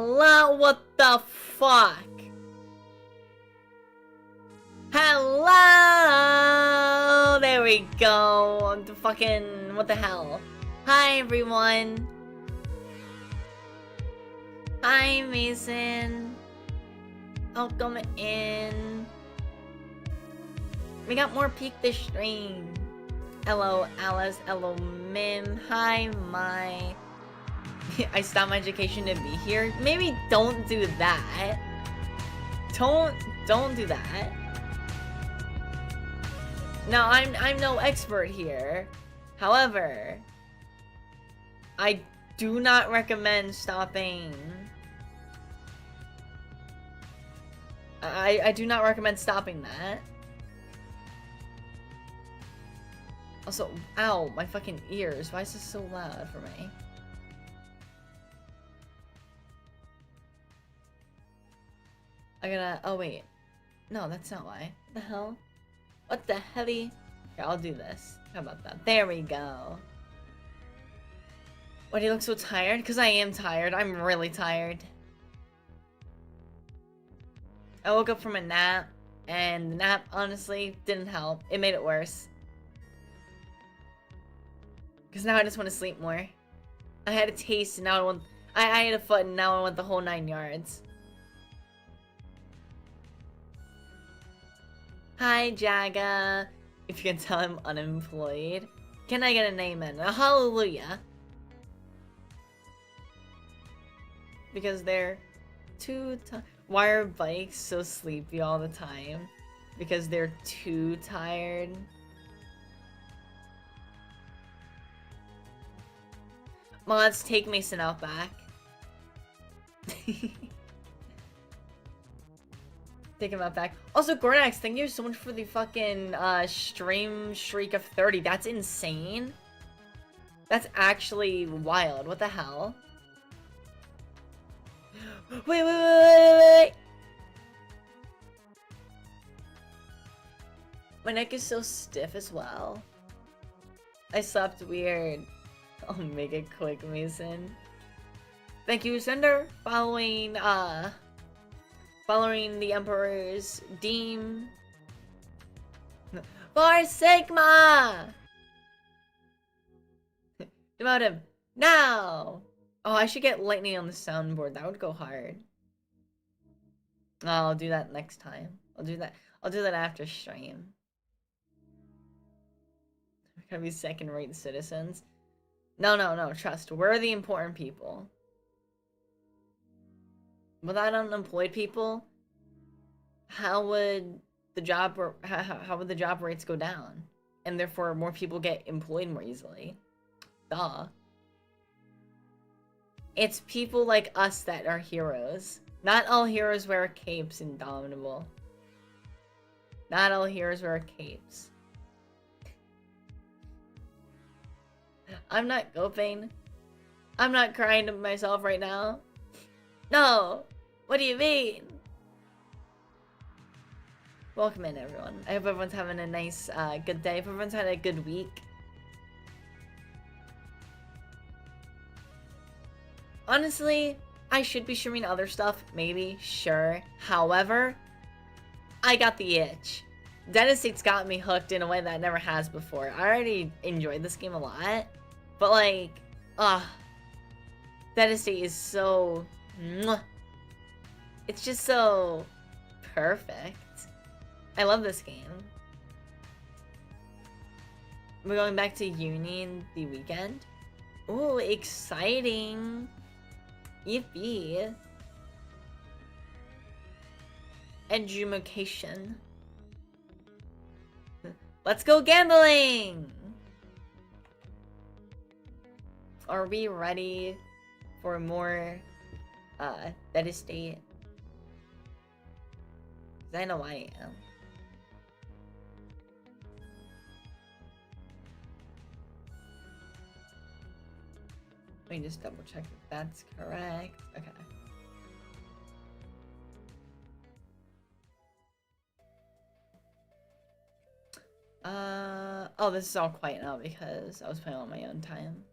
Hello? What the fuck? Hello! There we go. The fucking... what the hell? Hi, everyone. Hi, Mason. Welcome in. We got more peek this stream. Hello, Alice. Hello, Mim. Hi, my... I stopped my education to be here. Maybe don't do that. Don't do that. No, I'm no expert here. However, I do not recommend stopping. I do not recommend stopping that. Also, ow, my fucking ears. Why is this so loud for me? I gotta, oh wait. No, that's not why. What the hell? What the helly? Here, I'll do this. How about that? There we go. Why do you look so tired? Because I am tired. I'm really tired. I woke up from a nap, and the nap, honestly, didn't help. It made it worse. Because now I just want to sleep more. I had a taste, and now I want... I had a foot, and now I want the whole 9 yards. Hi, Jaga. If you can tell I'm unemployed. Can I get a name in? A hallelujah. Because they're too tired. Why are bikes so sleepy all the time? Because they're too tired. Mods, take Mason out back. Take him out back. Also, Gornax, thank you so much for the fucking stream streak of 30. That's insane. That's actually wild. What the hell? Wait. My neck is so stiff as well. I slept weird. I'll make it quick, Mason. Thank you, Sender, following the Emperor's Deem. For Sigma! Demote him. Now! Oh, I should get lightning on the soundboard. That would go hard. Oh, I'll do that next time. I'll do that after stream. We're gonna be second-rate citizens. No, trust. We're the important people. Without unemployed people, how would the job rates go down? And therefore more people get employed more easily. Duh. It's people like us that are heroes. Not all heroes wear capes, Indomitable. Not all heroes wear capes. I'm not coping. I'm not crying to myself right now. No! What do you mean? Welcome in, everyone. I hope everyone's having a nice, good day. I hope everyone's had a good week. Honestly, I should be streaming other stuff, maybe, sure. However, I got the itch. Dead Estate's got me hooked in a way that it never has before. I already enjoyed this game a lot, but like, Dead Estate is so... It's just so perfect. I love this game. We're going back to uni in the weekend. Ooh, exciting. Yippee. Education. Let's go gambling! Are we ready for more Dead Estate? 'Cause I know I am. Let me just double check if that's correct. Okay. Oh, this is all quiet now because I was playing on my own time.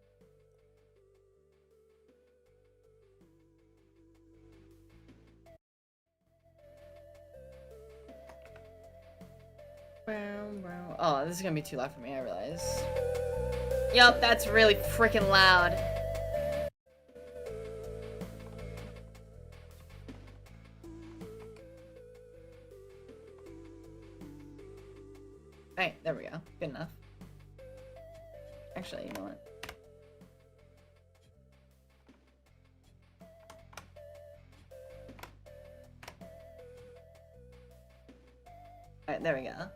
Oh, this is gonna be too loud for me, I realize. Yup, that's really freaking loud. Alright, there we go. Good enough. Actually, you know what? Alright, there we go.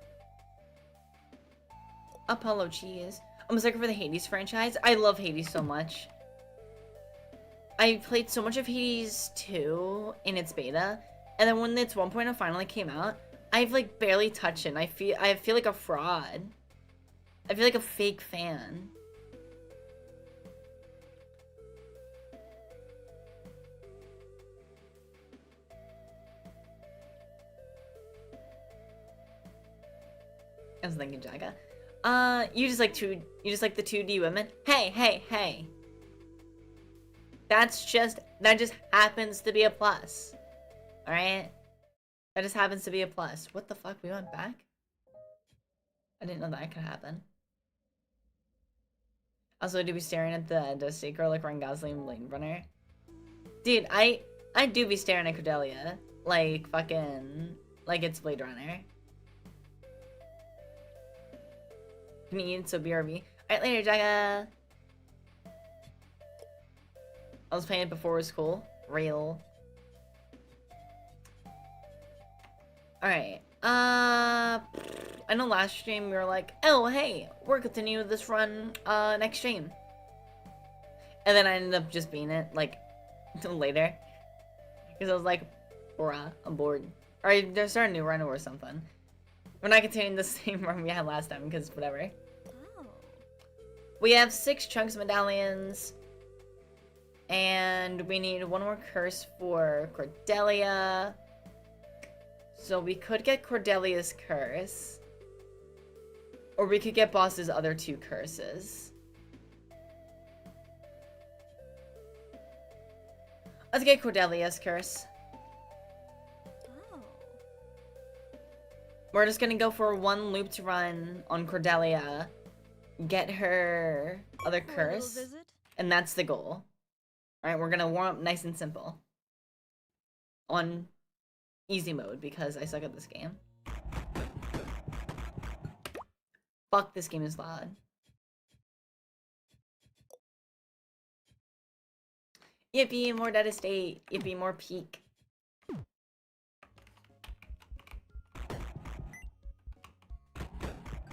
Apollo cheese. I'm a sucker for the Hades franchise. I love Hades so much. I played so much of Hades 2 in its beta, and then when its 1.0 finally came out, I've like barely touched it. And I feel like a fraud. I feel like a fake fan. I was thinking Jaga. You just like the 2D women? Hey. That just happens to be a plus. Alright? That just happens to be a plus. What the fuck? We went back? I didn't know that could happen. Also, do be staring at the state girl like Ryan Gosling and Blade Runner. Dude, I do be staring at Cordelia. Like fucking like it's Blade Runner. Need so BRB. Alright, later, Jaga. I was playing it before it was cool. Real. Alright. I know last stream we were like, oh hey, we're continuing this run next stream. And then I ended up just being it like later. Because I was like, bruh, I'm bored. Or there's a new run or something. We're not continuing the same run we had last time because whatever. Oh. We have 6 chunks medallions. And we need 1 more curse for Cordelia. So we could get Cordelia's curse. Or we could get Boss's other 2 curses. Let's get Cordelia's curse. We're just gonna go for 1 looped run on Cordelia, get her other curse, and that's the goal. Alright, we're gonna warm up nice and simple. On easy mode, because I suck at this game. Fuck, this game is loud. Yippee, more dead estate. Yippee, more peak.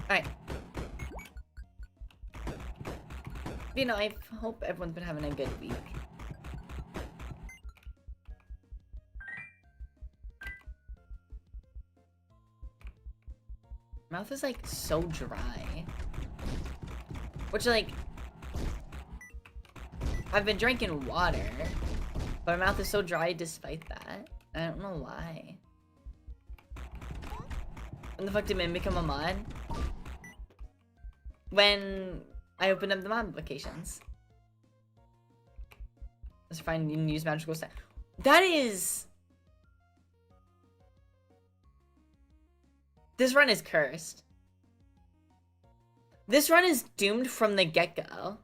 Alright. You know, I hope everyone's been having a good week. Mouth is like so dry. Which like I've been drinking water, but my mouth is so dry despite that. I don't know why. When the fuck did Min become a mod? When I opened up the mod applications. Let's find and use magical stat. That is... This run is cursed. This run is doomed from the get-go.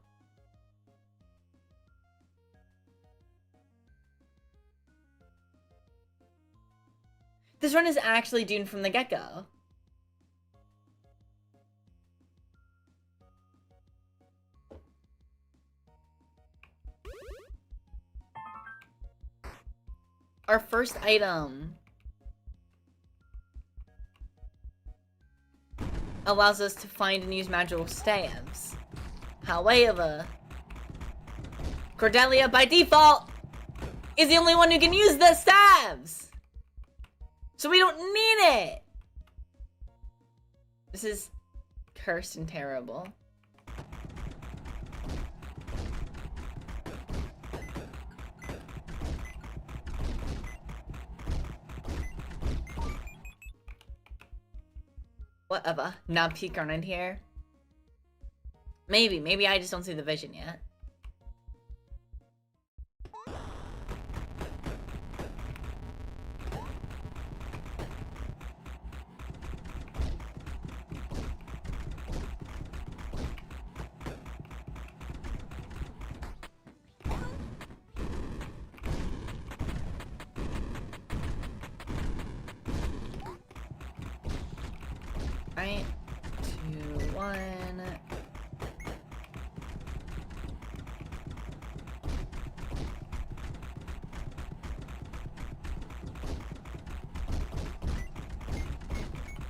This run is actually doomed from the get-go. Our first item allows us to find and use magical stabs. However, Cordelia by default is the only one who can use the stabs. So we don't need it. This is cursed and terrible. Whatever. Not peek on it here. Maybe I just don't see the vision yet. Alright. 2, 1.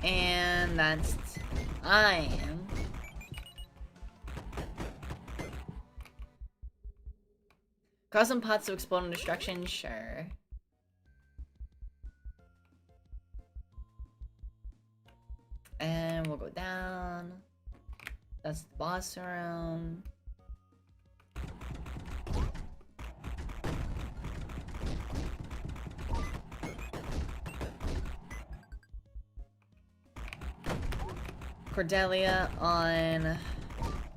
And that's time. Cause some pots to explode in destruction? Sure. And we'll go down. That's the boss room. Cordelia on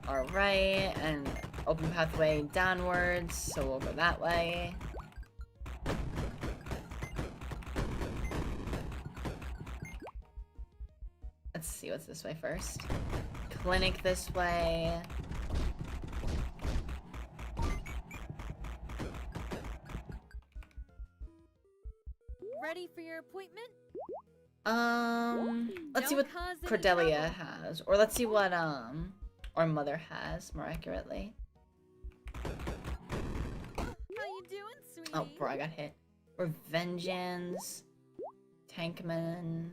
our right, and open pathway downwards, so we'll go that way. Let's see what's this way first. Clinic this way. Ready for your appointment? Let's see what Cordelia has. Or let's see what, our mother has, more accurately. How you doing, sweetie? Oh, bro, I got hit. Revengeance. Tankman.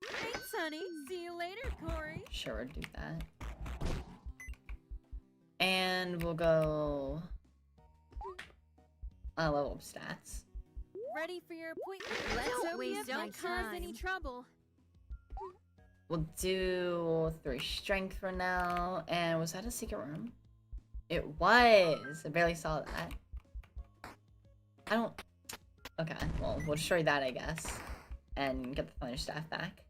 Thanks, honey. See you later, Corey. Sure, do that. And we'll go... level up stats. Ready for your appointment? Let's Don't waste don't my cause any time. trouble. We'll do 3 strength for now. And was that a secret room? It was! I barely saw that. I don't... Okay, well, we'll destroy that, I guess. And get the thunder staff back.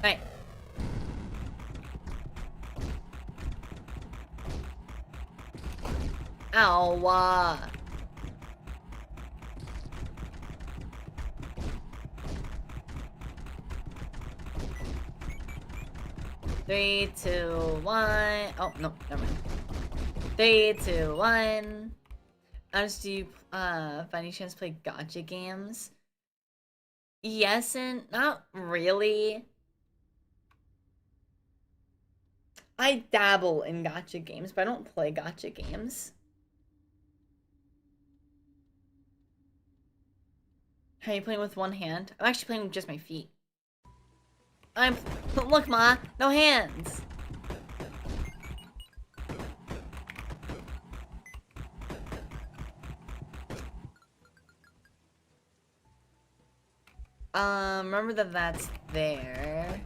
Alright. Ow. 3, 2, 1. Oh, no, never mind. 3, 2, 1. Honest, do you, by any chance play gacha games? Yes and not really. I dabble in gacha games, but I don't play gacha games. Are you playing with one hand? I'm actually playing with just my feet. Look, Ma, no hands. Remember that that's there.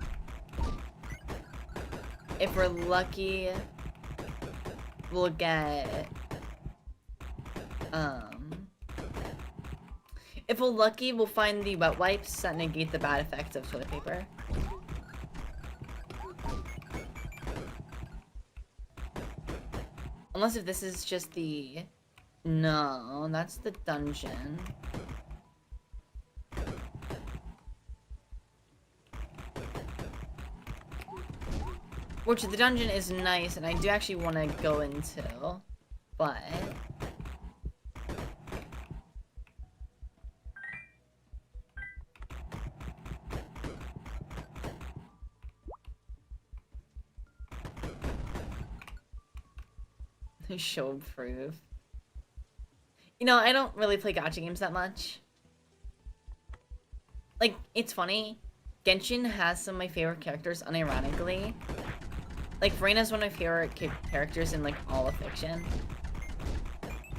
If we're lucky, we'll get, if we're lucky, we'll find the wet wipes that negate the bad effects of toilet paper. Unless if this is just the... No, that's the dungeon. Which the dungeon is nice, and I do actually want to go into, but... Show proof. You know, I don't really play gacha games that much. Like, it's funny. Genshin has some of my favorite characters, unironically. Like, Reina's one of my favorite characters in, like, all of fiction.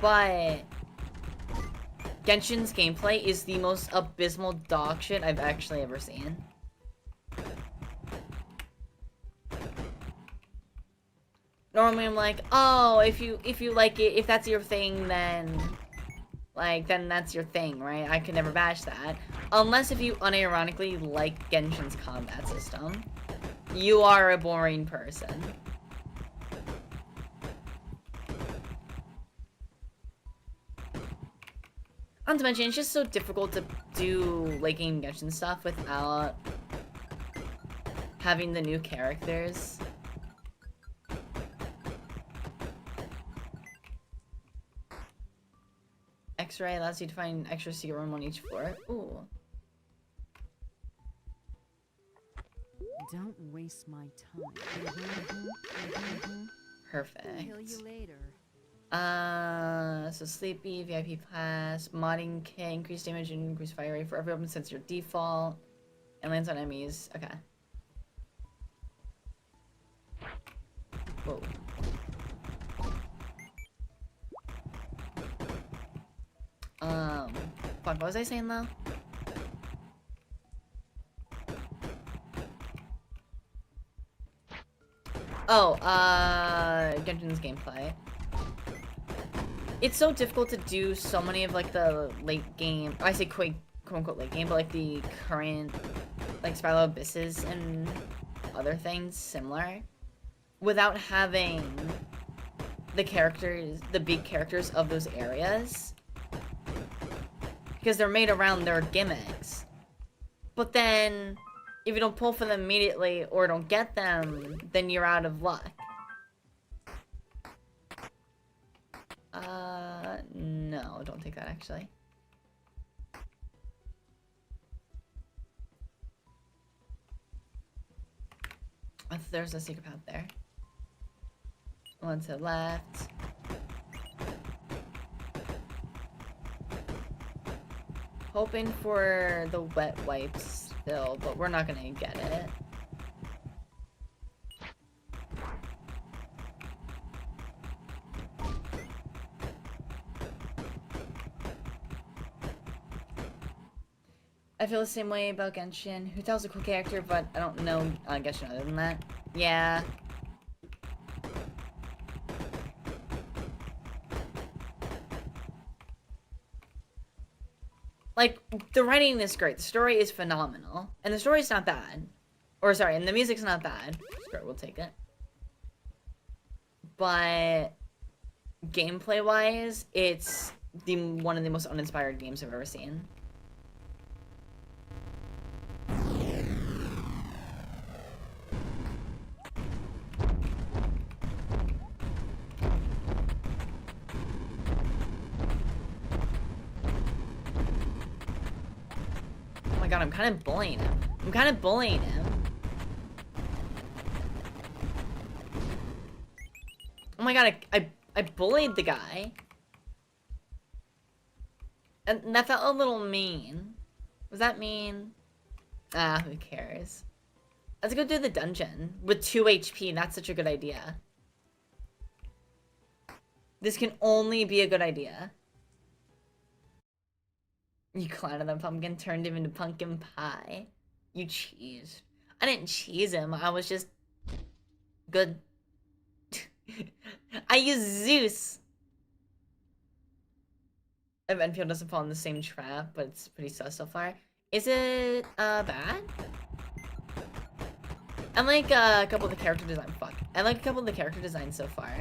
But... Genshin's gameplay is the most abysmal dog shit I've actually ever seen. Normally I'm like, oh, if you like it, if that's your thing, then... Like, then that's your thing, right? I could never bash that. Unless if you unironically like Genshin's combat system. You are a boring person. Not to mention, it's just so difficult to do late game Genshin stuff without having the new characters. X-ray allows you to find extra secret room on each floor. Ooh. Don't waste my time. Perfect. Kill you later. So Sleepy, VIP Pass, modding kit, increased damage and increased fire rate for every weapon since your default, and lands on enemies. Okay. Whoa. Fuck, what was I saying though? Oh, Genshin's gameplay. It's so difficult to do so many of like the late game, I say quote unquote late game, but like the current like Spiral Abysses and other things similar without having the characters, the big characters of those areas, because they're made around their gimmicks. But then if you don't pull for them immediately or don't get them, then you're out of luck. No, don't take that actually. There's a secret path there. One to the left. Hoping for the wet wipes still, but we're not gonna get it. I feel the same way about Genshin. Who tells a cool character, but I don't know Genshin other than that. Yeah. Like, the writing is great. The story is phenomenal. And the story's not bad. Or, sorry, and the music's not bad. Sure, we'll take it. But gameplay-wise, it's one of the most uninspired games I've ever seen. God, I'm kind of bullying him. Oh my god, I bullied the guy. And that felt a little mean. Was that mean? Ah, who cares? Let's go do the dungeon with 2 HP. That's such a good idea. This can only be a good idea. You clowned that pumpkin, turned him into pumpkin pie. You cheesed. I didn't cheese him. I was just good. I used Zeus. If Enfield doesn't fall in the same trap, but it's pretty sus so far. Is it bad? I like a couple of the character design. Fuck. I like a couple of the character designs so far.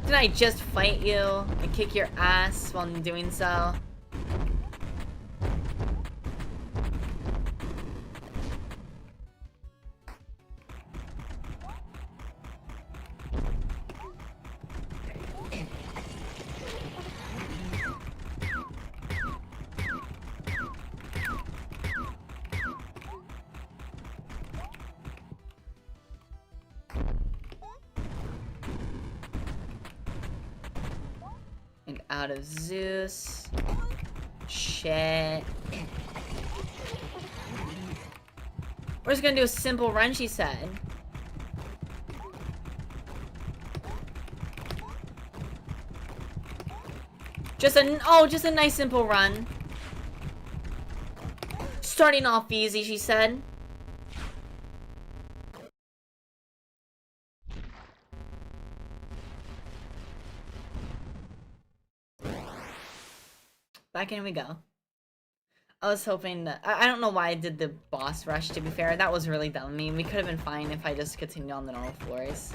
Did I just fight you and kick your ass while I'm doing so? out of Zeus. Shit. We're just gonna do a simple run, she said. Just a nice simple run. Starting off easy, she said. Back in we go. I was hoping that... I don't know why I did the boss rush, to be fair. That was really dumb. I mean, we could have been fine if I just continued on the normal floors.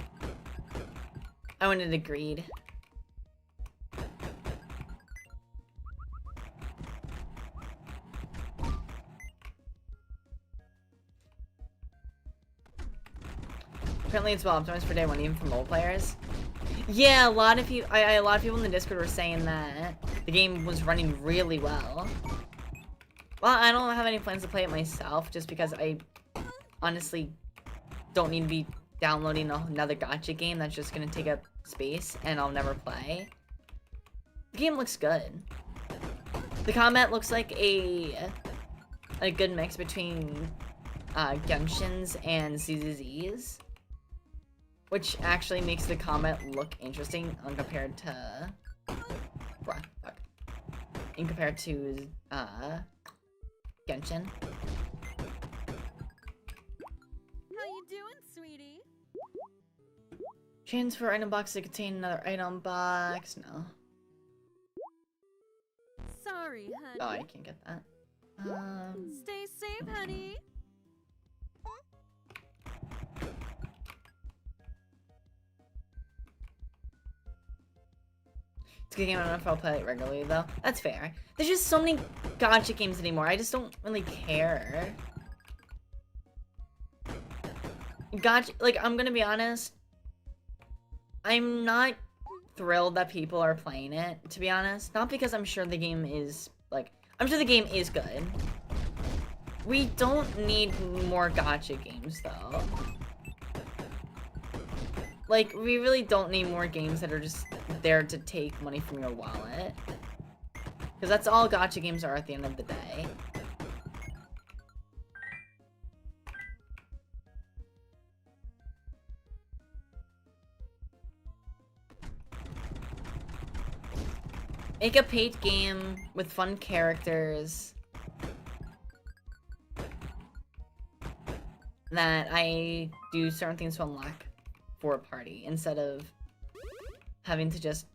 I wouldn't have agreed. Apparently it's well optimized for day one, even for mobile players. Yeah, a lot of people in the Discord were saying that the game was running really well. Well, I don't have any plans to play it myself, just because I honestly don't need to be downloading another gacha game that's just gonna take up space and I'll never play. The game looks good. The combat looks like a good mix between Genshin's and ZZZ's. Which actually makes the combat look interesting compared to... in compared to, Genshin. How you doing, sweetie? Transfer item box to contain another item box. No. Sorry, honey. Oh, I can't get that. Stay safe, honey. It's a good game. I don't know if I'll play it regularly, though. That's fair. There's just so many gacha games anymore. I just don't really care. Gacha, like, I'm gonna be honest. I'm not thrilled that people are playing it, to be honest. Not because I'm sure the game is, like... I'm sure the game is good. We don't need more gacha games, though. Like, we really don't need more games that are just there to take money from your wallet. Because that's all gacha games are at the end of the day. Make a paid game with fun characters that I do certain things to unlock for a party instead of having to just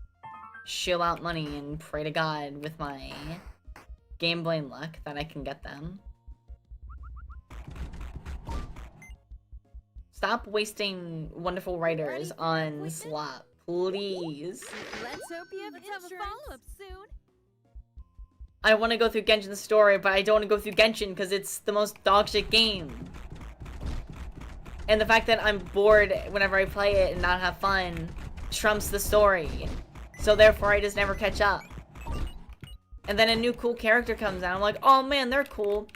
shill out money and pray to God with my gameplay and luck that I can get them. Stop wasting wonderful writers on slop, please. Let's hope you have a follow-up soon. I want to go through Genshin's story, but I don't want to go through Genshin because it's the most dogshit game. And the fact that I'm bored whenever I play it and not have fun trumps the story. So therefore I just never catch up. And then a new cool character comes out. I'm like, oh man, they're cool.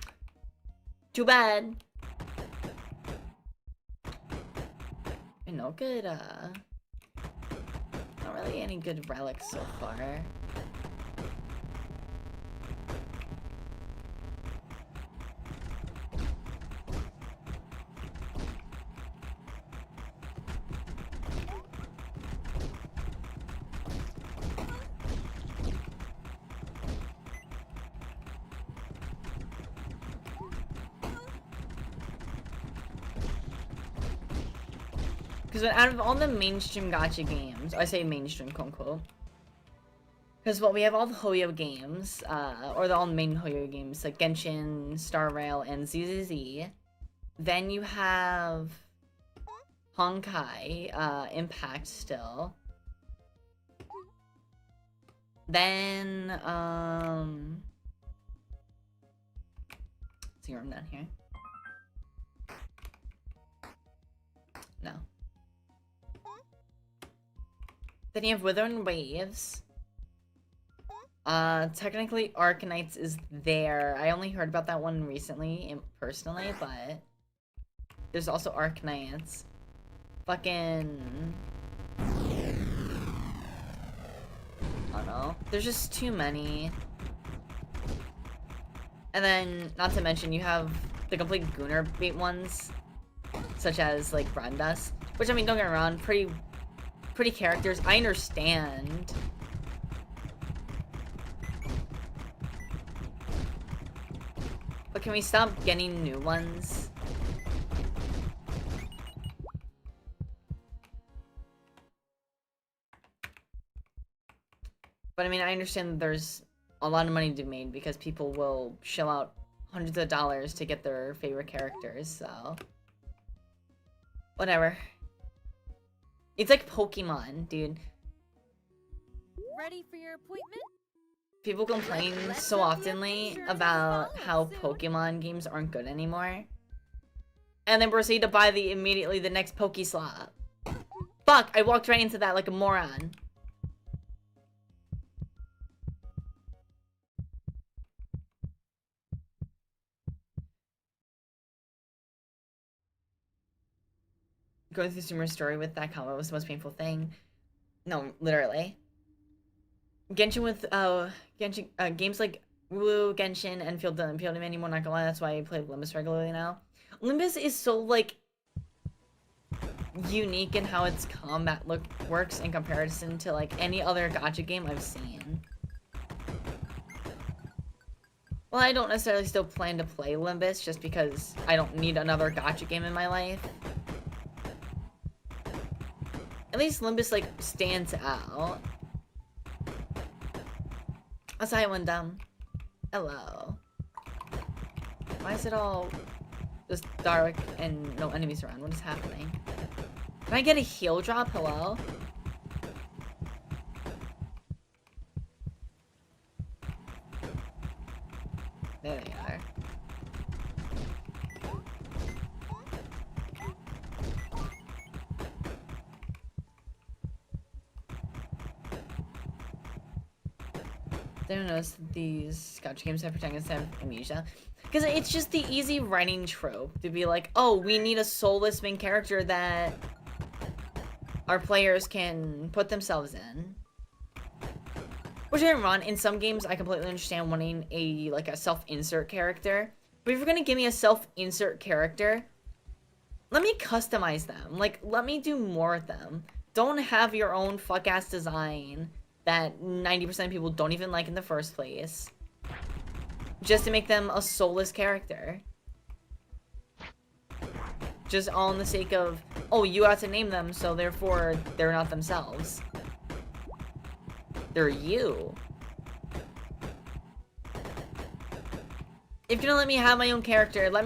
Too bad. And no good, not really any good relics so far. Because out of all the mainstream gacha games, I say mainstream, quote unquote. Because, well, we have all the Hoyo games, or the all main Hoyo games, like Genshin, Star Rail, and ZZZ. Then you have Honkai, Impact still. Then, let's see where I'm down here. No. Then you have Withering Waves. Technically Arcanites is there. I only heard about that one recently, personally, but there's also Arcanites. Fucking... don't know. There's just too many. And then, not to mention, you have the complete Gooner bait ones, such as, like, Brandas. Which, I mean, don't get me wrong, pretty characters. I understand. But can we stop getting new ones? But I mean, I understand that there's a lot of money to be made because people will shell out hundreds of dollars to get their favorite characters, so... Whatever. It's like Pokemon, dude. Ready for your appointment? People complain so oftenly about how Pokemon games aren't good anymore. And then proceed to buy immediately the next Pokeslot. Fuck, I walked right into that like a moron. Going through Sumer's story with that comment was the most painful thing. No, literally. Genshin with, games like Woo, Genshin, and Field anymore, not gonna lie, that's why I play Limbus regularly now. Limbus is so, like, unique in how its combat works in comparison to, like, any other gacha game I've seen. Well, I don't necessarily still plan to play Limbus, just because I don't need another gacha game in my life. At least Limbus, like, stands out. Asai Wendam. Hello. Why is it all just dark and no enemies around? What is happening? Can I get a heal drop? Hello? There they are. I don't notice that these gacha games have protagonists have amnesia. Because it's just the easy writing trope to be like, oh, we need a soulless main character that our players can put themselves in. Which I'm wrong, in some games I completely understand wanting a self-insert character. But if you're gonna give me a self-insert character, let me customize them. Like, let me do more with them. Don't have your own fuck-ass design that 90% of people don't even like in the first place, just to make them a soulless character. Just all in the sake of, oh, you have to name them, so therefore they're not themselves. They're you. If you're gonna let me have my own character, let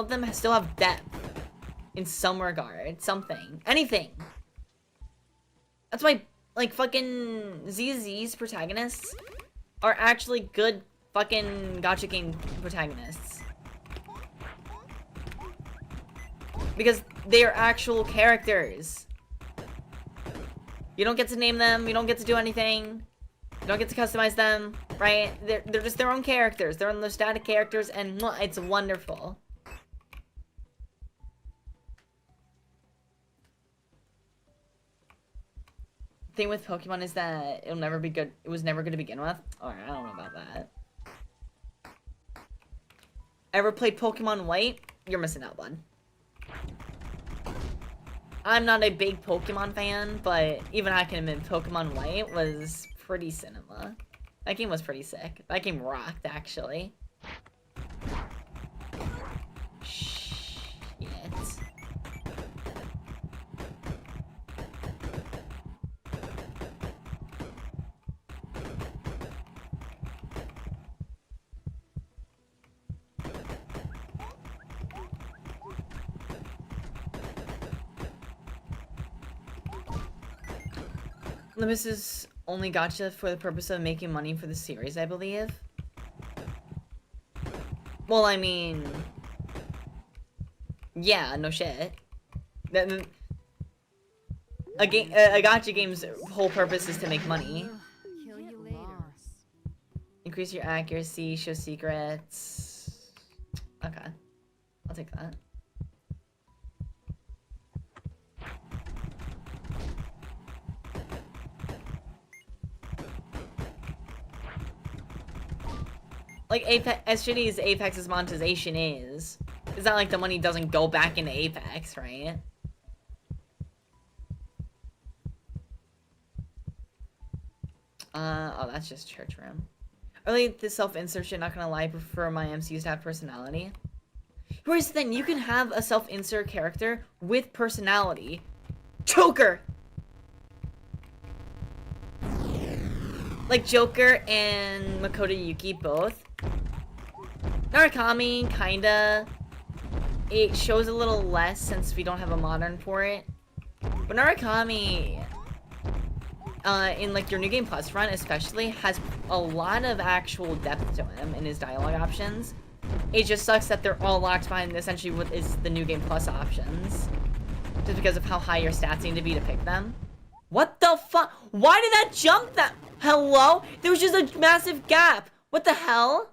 them still have depth in some regard, something, anything. That's why, like, fucking ZZ's protagonists are actually good fucking gacha game protagonists. Because they are actual characters. You don't get to name them, you don't get to do anything. You don't get to customize them, right? They're just their own characters. They're their static characters, and it's wonderful. Thing with Pokemon is that it'll never be good. It was never good to begin with. Alright, I don't know about that. Ever played Pokemon White? You're missing out, bud. I'm not a big Pokemon fan, but even I can admit Pokemon White was pretty cinema. That game was pretty sick. That game rocked, actually. Shit. Limbus is only gacha for the purpose of making money for the series, I believe. Well, I mean... yeah, no shit. A gacha game's whole purpose is to make money. Kill you later. Increase your accuracy, show secrets... Okay. I'll take that. Like, Apex, as shitty as Apex's monetization is, it's not like the money doesn't go back into Apex, right? Oh, that's just church room. Early the self-insertion, not gonna lie, I prefer my MCs to have personality. Here's the thing, you can have a self-insert character with personality. Joker! Like Joker and Makoto Yuki both. Narukami, kinda. It shows a little less since we don't have a modern for it. But Narukami, in like your New Game Plus run especially, has a lot of actual depth to him in his dialogue options. It just sucks that they're all locked behind essentially what is the New Game Plus options. Just because of how high your stats need to be to pick them. What the fuck? Why did that jump that? Hello? There was just a massive gap. What the hell?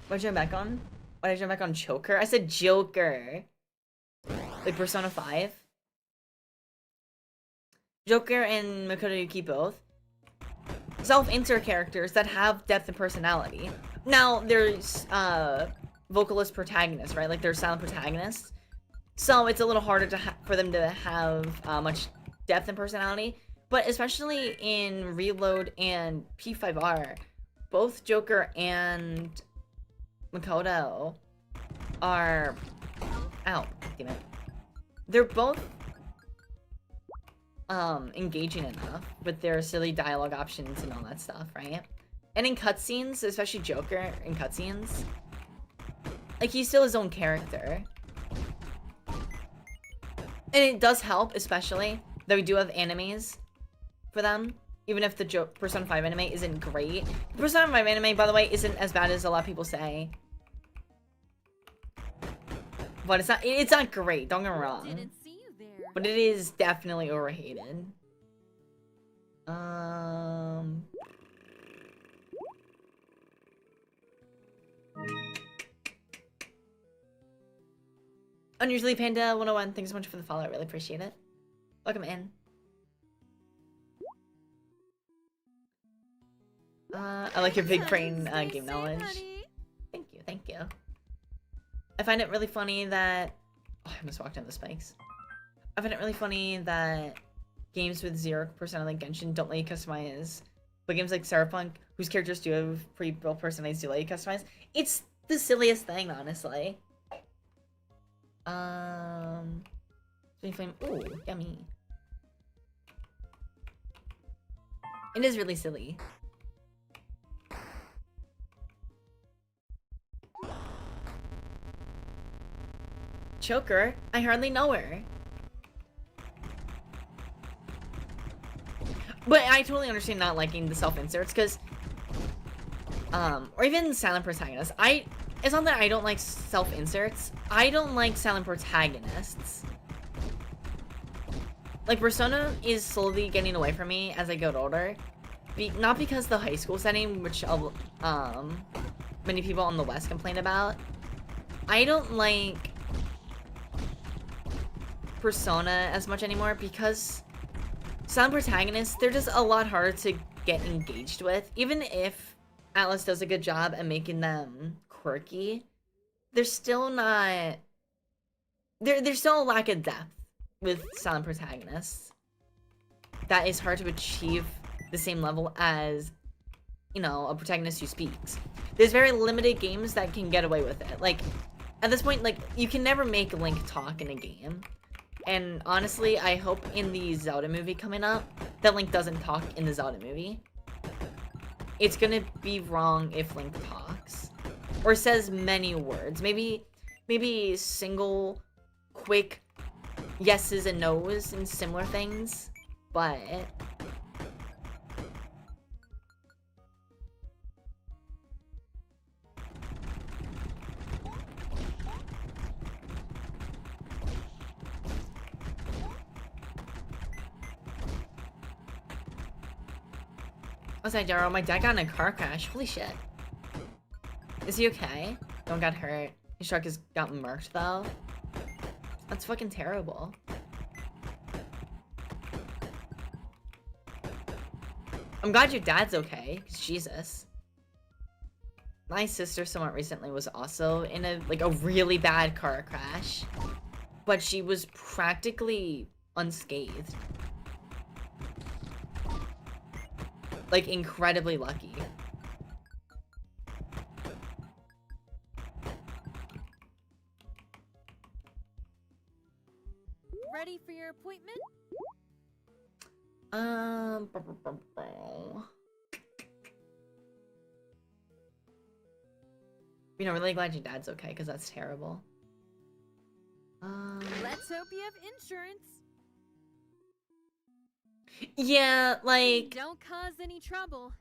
What did I jump back on? Why did I jump back on Joker? I said Joker. Like Persona 5. Joker and Makoto Yuki both. Self-insert characters that have depth and personality. Now, there's vocalist protagonists, right? Like, there's silent protagonists. So, it's a little harder to for them to have much depth and personality. But especially in Reload and P5R, both Joker and Makoto are... Ow, damn it. They're both engaging enough with their silly dialogue options and all that stuff, right? And in cutscenes, especially Joker in cutscenes, like, he's still his own character. And it does help, especially, that we do have animes for them, even if the Persona 5 anime isn't great. The Persona 5 anime, by the way, isn't as bad as a lot of people say. But it's not great, don't get me wrong. Didn't see you there. But it is definitely overhated. Unusually Panda 101, thanks so much for the follow, I really appreciate it. Welcome in. I like your big brain game knowledge. Thank you, thank you. I find it really funny that... Oh, I almost walked down the spikes. I find it really funny that games with 0% like Genshin don't let you customize, but games like Cyberpunk, whose characters do have pre-built personalities, do let you customize. It's the silliest thing, honestly. Flame. Ooh, yummy. It is really silly. Joker? I hardly know her. But I totally understand not liking the self-inserts, because... or even silent protagonists. It's not that I don't like self-inserts. I don't like silent protagonists. Like, Persona is slowly getting away from me as I get older. Not because the high school setting, which many people on the West complain about. I don't like Persona as much anymore because silent protagonists, they're just a lot harder to get engaged with. Even if Atlas does a good job at making them quirky, they're still not... There's still a lack of depth with silent protagonists that is hard to achieve the same level as, you know, a protagonist who speaks. There's very limited games that can get away with it. Like, at this point, like, you can never make Link talk in a game. And honestly, I hope in the Zelda movie coming up that Link doesn't talk in the Zelda movie. It's gonna be wrong if Link talks. Or says many words. Maybe single, quick yeses and nos and similar things. But... What's that, Jaro? My dad got in a car crash. Holy shit. Is he okay? No one got hurt. His truck has got murked, though. That's fucking terrible. I'm glad your dad's okay. 'Cause Jesus. my sister somewhat recently was also in a really bad car crash, but she was practically unscathed. Like, incredibly lucky. Ready for your appointment? You know, really glad your dad's okay, because that's terrible. Let's hope you have insurance. Yeah, like... Don't cause any trouble.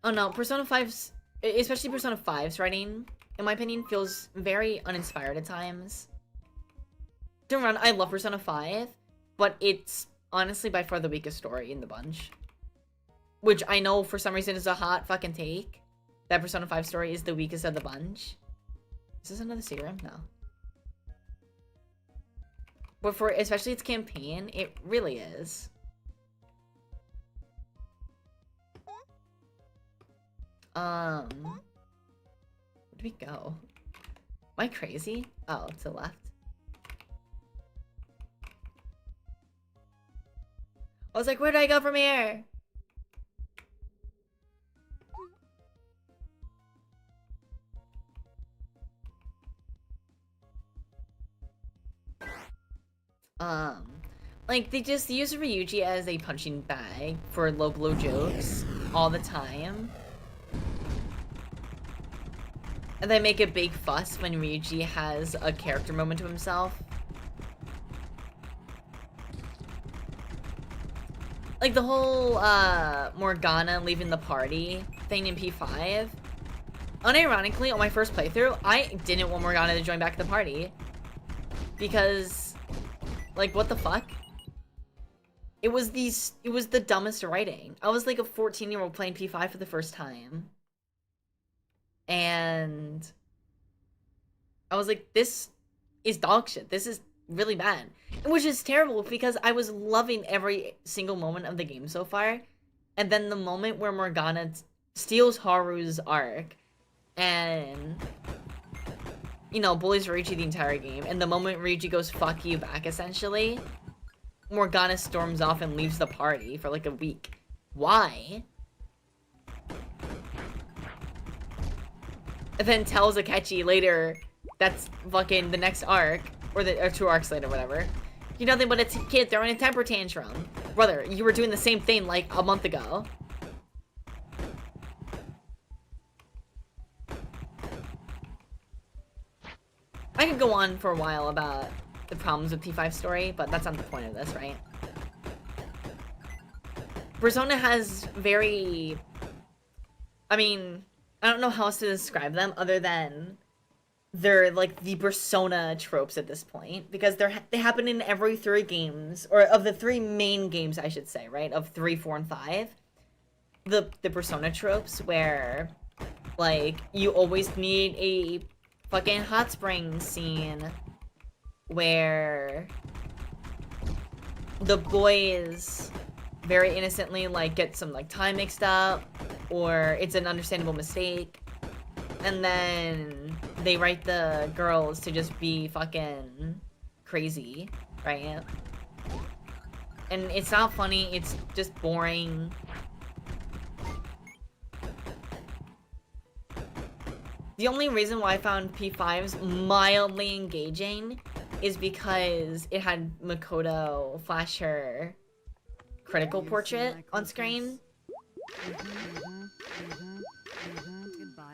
Oh no, Persona 5's... Especially Persona 5's writing, in my opinion, feels very uninspired at times. Don't run, I love Persona 5, but it's honestly by far the weakest story in the bunch. Which I know for some reason is a hot fucking take. That Persona 5 story is the weakest of the bunch. Is this another secret room? No. But for especially its campaign, it really is. Where do we go? Am I crazy? Oh, to the left. I was like, where do I go from here? Like, they just use Ryuji as a punching bag for low blow jokes all the time. And they make a big fuss when Ryuji has a character moment to himself. Like, the whole, Morgana leaving the party thing in P5. Unironically, on my first playthrough, I didn't want Morgana to join back the party. Because, like, what the fuck? It was the dumbest writing. I was like a 14-year-old playing P5 for the first time. And I was like, this is dog shit. This is really bad. Which is terrible because I was loving every single moment of the game so far. And then the moment where Morgana steals Haru's arc and, you know, bullies Ryuji the entire game. And the moment Ryuji goes, fuck you back, essentially, Morgana storms off and leaves the party for like a week. Why? And then tells Akechi later that's fucking the next arc, or 2 arcs later, whatever. You're nothing but a kid throwing a temper tantrum. Brother, you were doing the same thing like a month ago. I could go on for a while about the problems with P5 story, but that's not the point of this, right? Persona has very... I mean, I don't know how else to describe them other than they're like the Persona tropes at this point, because they happen in every 3 games, or of the 3 main games, I should say, right? Of 3, 4, and 5. The Persona tropes where, like, you always need a fucking hot spring scene where the boys very innocently, like, get some, like, time mixed up, or it's an understandable mistake, and then they write the girls to just be fucking crazy, right? And it's not funny, it's just boring. The only reason why I found P5's mildly engaging is because it had Makoto flash her critical portrait on screen.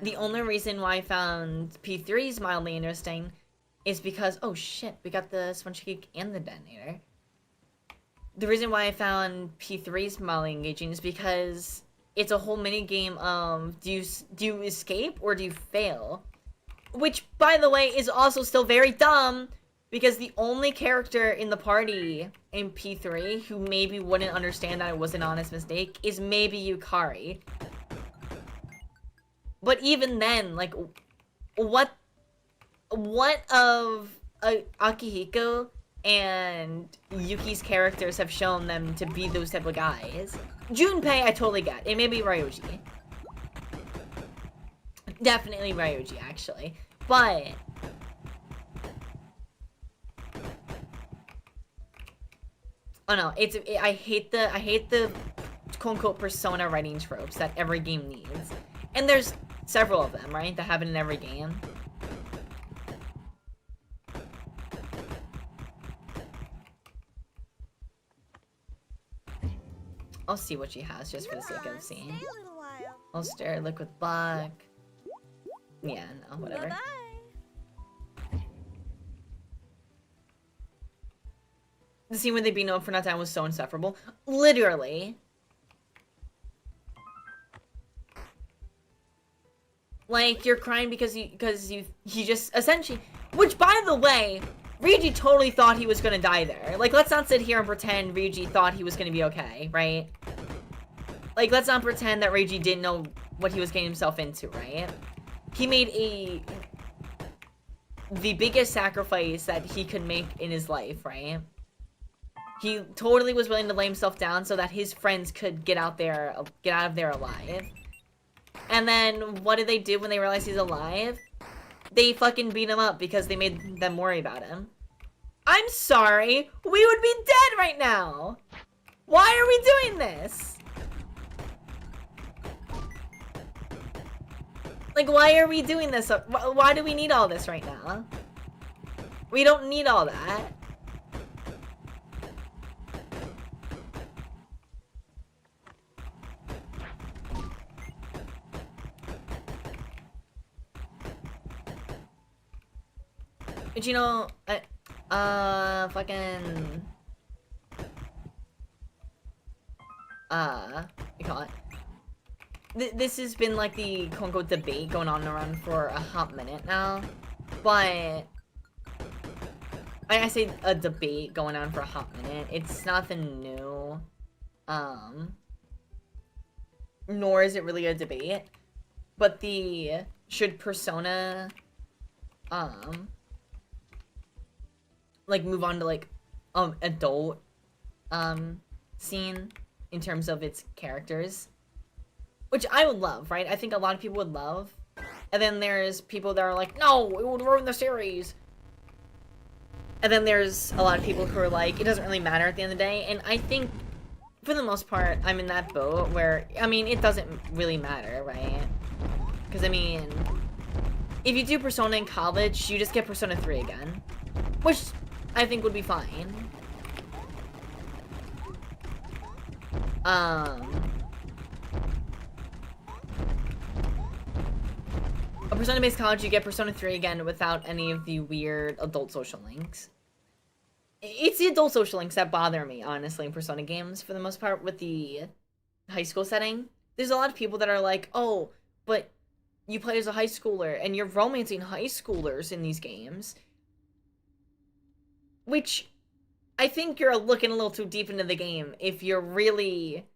The only reason why I found P3's mildly interesting is because, oh shit, we got the sponge cake and the detonator. The reason why I found P3's mildly engaging is because it's a whole mini game of do you escape or do you fail? Which, by the way, is also still very dumb, because the only character in the party in P3 who maybe wouldn't understand that it was an honest mistake is maybe Yukari. But even then, like, what of Akihiko and Yuki's characters have shown them to be those type of guys? Junpei, I totally get. It may be Ryoji. Definitely Ryuji, actually. But oh no, I hate the quote-unquote persona writing tropes that every game needs. And there's several of them, right? That happen in every game. I'll see what she has just for the sake of seeing. Ulster, liquid black. Yeah, no, whatever. Bye-bye. The scene where they beat up for not dying was so insufferable. Literally. Like, you're crying because he just essentially, which by the way, Ryuji totally thought he was gonna die there. Like, let's not sit here and pretend Ryuji thought he was gonna be okay, right? Like, let's not pretend that Ryuji didn't know what he was getting himself into, right? He made the biggest sacrifice that he could make in his life, right? He totally was willing to lay himself down so that his friends could get out of there alive. And then, what did they do when they realized he's alive? They fucking beat him up because they made them worry about him. I'm sorry, we would be dead right now! Why are we doing this? Like, why are we doing this? Why do we need all this right now? We don't need all that. But you know, fucking... we call it. This has been like the quote-unquote debate going on around for a hot minute now. But... I say a debate going on for a hot minute. It's nothing new. Nor is it really a debate. But should Persona... like move on to like adult scene in terms of its characters, which I would love, right? I think a lot of people would love. And then there's people that are like, no, it would ruin the series. And then there's a lot of people who are like, it doesn't really matter at the end of the day. And I think for the most part I'm in that boat where, I mean, it doesn't really matter, right? Because I mean, if you do Persona in college, you just get Persona 3 again, which I think would be fine. A Persona-based college, you get Persona 3 again without any of the weird adult social links. It's the adult social links that bother me, honestly, in Persona games, for the most part, with the high school setting. There's a lot of people that are like, oh, but you play as a high schooler, and you're romancing high schoolers in these games. Which, I think you're looking a little too deep into the game if you're really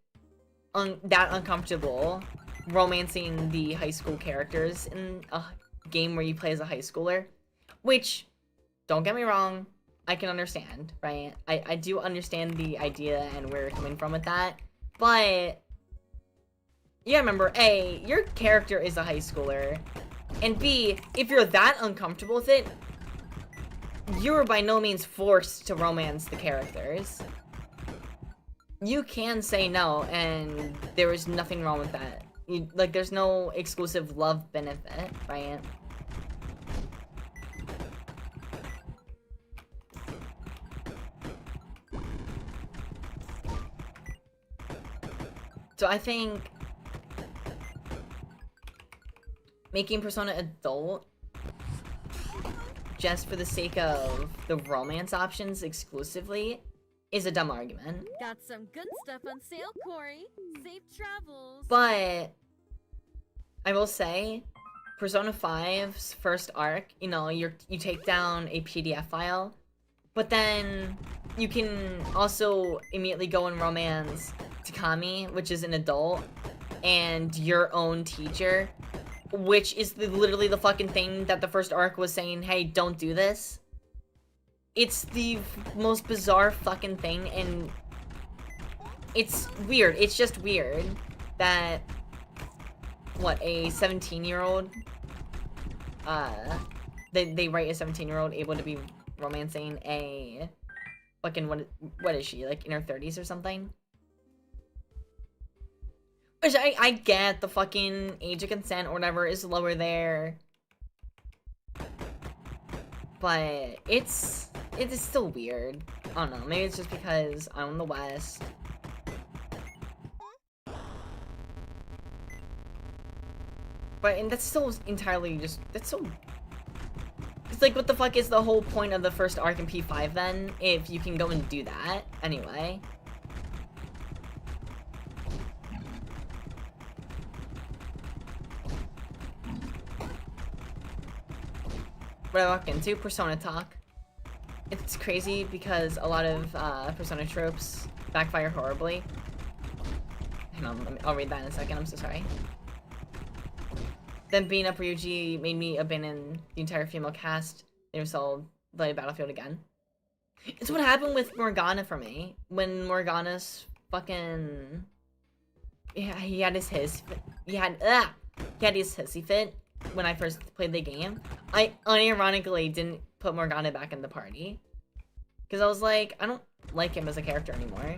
that uncomfortable romancing the high school characters in a game where you play as a high schooler. Which, don't get me wrong, I can understand, right? I do understand the idea and where you're coming from with that. But, yeah, remember, A, your character is a high schooler. And B, if you're that uncomfortable with it, you're by no means forced to romance the characters. You can say no, and there is nothing wrong with that. Like, there's no exclusive love benefit, right? So I think making Persona adult just for the sake of the romance options exclusively is a dumb argument. Got some good stuff on sale, Corey. Safe travels. But I will say, Persona 5's first arc, you know, you take down a PDF file, but then you can also immediately go and romance Takami, which is an adult, and your own teacher, which is literally the fucking thing that the first arc was saying, hey, don't do this. It's the most bizarre fucking thing, and it's weird. It's just weird that what, a 17-year-old, they write a 17-year-old able to be romancing a fucking, what is she, like in her 30s or something? Which I get, the fucking age of consent or whatever is lower there. But it is still weird. I don't know, maybe it's just because I'm in the West. And that's still entirely just, that's so... It's like, what the fuck is the whole point of the first arc in P5 then, if you can go and do that, anyway? What I walk into, Persona talk. It's crazy because a lot of Persona tropes backfire horribly. Hang on, I'll read that in a second, I'm so sorry. Then being up Ryuji made me abandon the entire female cast. They sold the Battlefield again. It's what happened with Morgana for me. When Morgana's fucking... Yeah, he had his hissy fit when I first played the game. I unironically didn't put Morgana back in the party. Because I was like, I don't like him as a character anymore.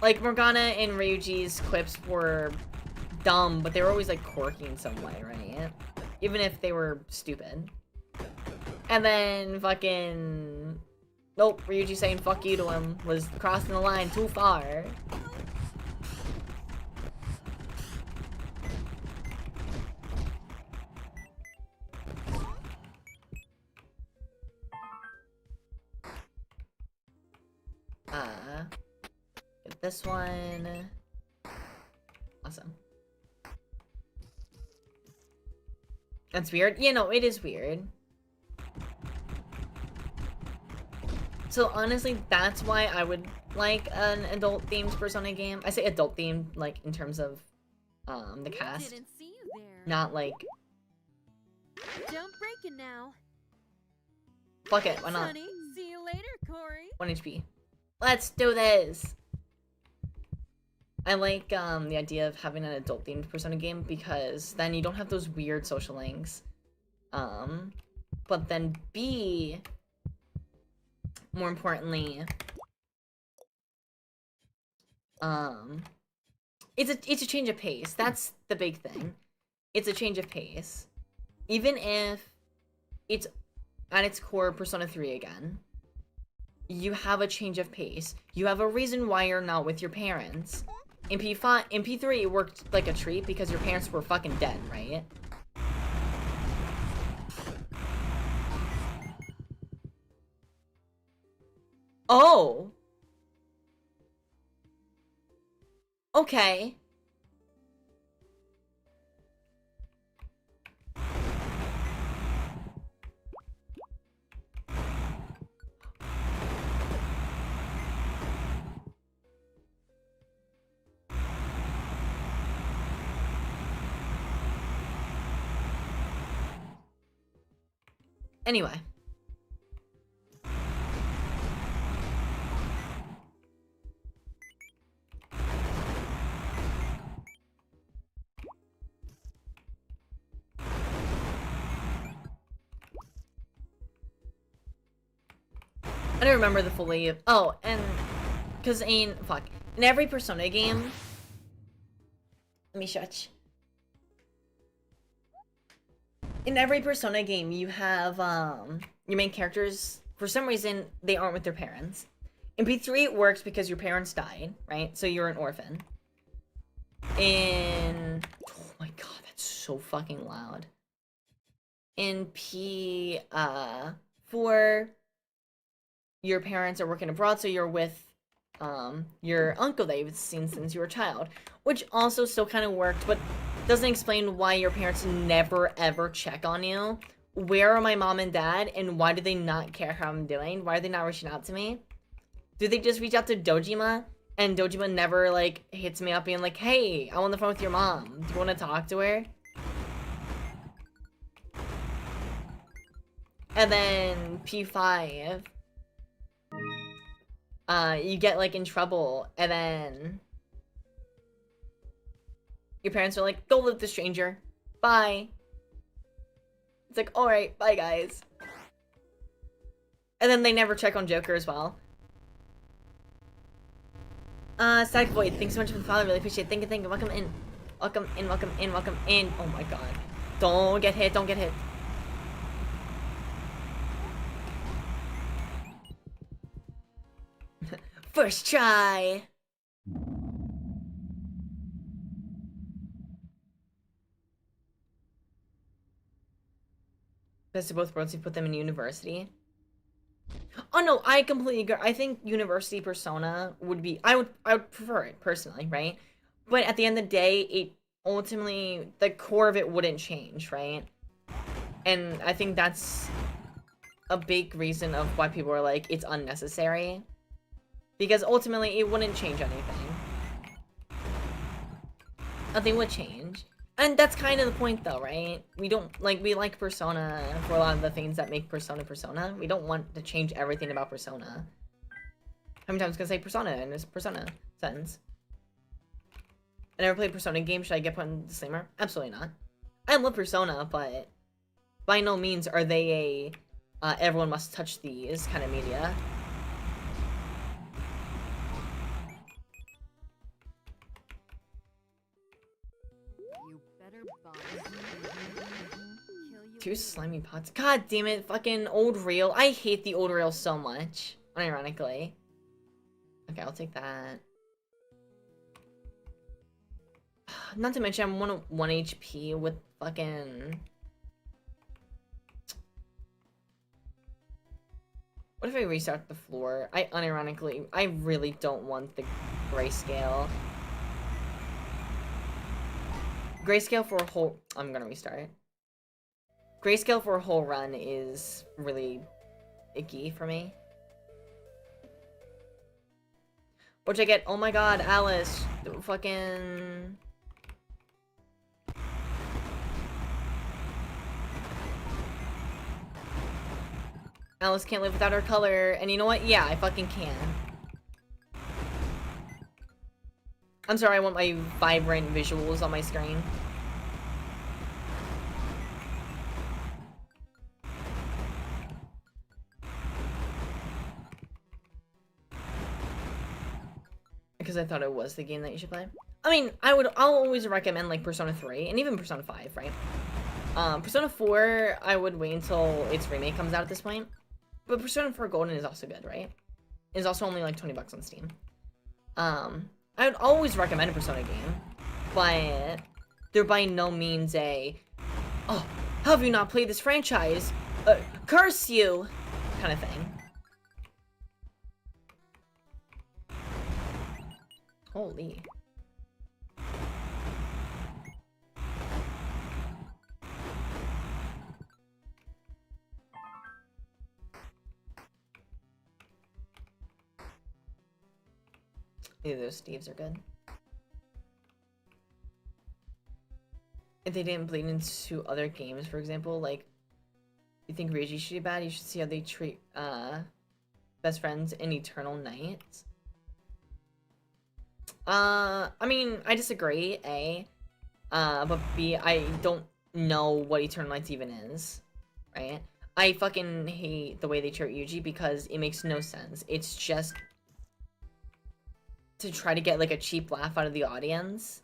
Like, Morgana and Ryuji's quips were dumb, but they were always like quirky in some way, right? Even if they were stupid. And then fucking... Nope, Ryuji saying fuck you to him was crossing the line too far. Get this one. Awesome. That's weird. Yeah, no, it is weird. So honestly, that's why I would like an adult-themed Persona game. I say adult-themed, like, in terms of, the cast. Didn't see you there. Not like... Don't break it now. Fuck it, why not? Sonny, see you later, Corey. 1 HP. Let's do this! I like, the idea of having an adult-themed Persona game because then you don't have those weird social links. But then B... More importantly, it's a change of pace. That's the big thing. It's a change of pace. Even if it's at its core Persona 3 again, you have a change of pace. You have a reason why you're not with your parents. In P3, it worked like a treat because your parents were fucking dead, right? Oh! Okay. Anyway. I don't remember the fully... Oh, and... Because in every Persona game... Let me shut. In every Persona game, you have, your main characters, for some reason, they aren't with their parents. In P3, it works because your parents died, right? So you're an orphan. Oh my god, that's so fucking loud. In P4... your parents are working abroad, so you're with your uncle that you've seen since you were a child, which also still kind of worked, but doesn't explain why your parents never ever check on you. Where are my mom and dad, and why do they not care how I'm doing? Why are they not reaching out to me? Do they just reach out to Dojima, and Dojima never, like, hits me up being like, hey, I'm on the phone with your mom. Do you want to talk to her? And then P5... you get, like, in trouble, and then... Your parents are like, go live with the stranger. Bye. It's like, alright, bye guys. And then they never check on Joker as well. Static Void, thanks so much for the follow, really appreciate it. Thank you, welcome in. Welcome in, welcome in, welcome in. Oh my god. Don't get hit, don't get hit. First try! Best of both worlds, you put them in university. Oh no, I completely agree. I think university persona would be I would prefer it personally, right? But at the end of the day, it ultimately the core of it wouldn't change, right? And I think that's a big reason of why people are like it's unnecessary. Because ultimately it wouldn't change anything. Nothing would change. And that's kind of the point though, right? We like Persona for a lot of the things that make Persona Persona. We don't want to change everything about Persona. How many times can I say Persona in this Persona sentence? I never played a Persona game. Should I get put in the disclaimer? Absolutely not. I love Persona, but by no means are they a everyone must touch these kind of media. Two slimy pots. God damn it, fucking old reel. I hate the old reel so much. Unironically. Okay, I'll take that. Not to mention I'm 1 HP with fucking... What if I restart the floor? I really don't want the grayscale. Grayscale for a whole... I'm gonna restart. Grayscale for a whole run is really icky for me. Which I get, oh my god, Alice, fucking... Alice can't live without her color, and you know what? Yeah, I fucking can. I'm sorry, I want my vibrant visuals on my screen. Because I thought it was the game that you should play. I mean, I'll always recommend like Persona 3 and even Persona 5, right? Persona 4, I would wait until its remake comes out at this point. But Persona 4 Golden is also good, right? It's also only like 20 bucks on Steam. I would always recommend a Persona game, but they're by no means a, oh, how have you not played this franchise? Curse you! Kind of thing. Holy. Either those Steves are good. If they didn't bleed into other games, for example, like, you think Reiji should be bad? You should see how they treat, best friends in Eternal Night. I mean, I disagree, A. But B, I don't know what Eternal Nights even is, right? I fucking hate the way they treat Yuji because it makes no sense. It's just to try to get, like, a cheap laugh out of the audience.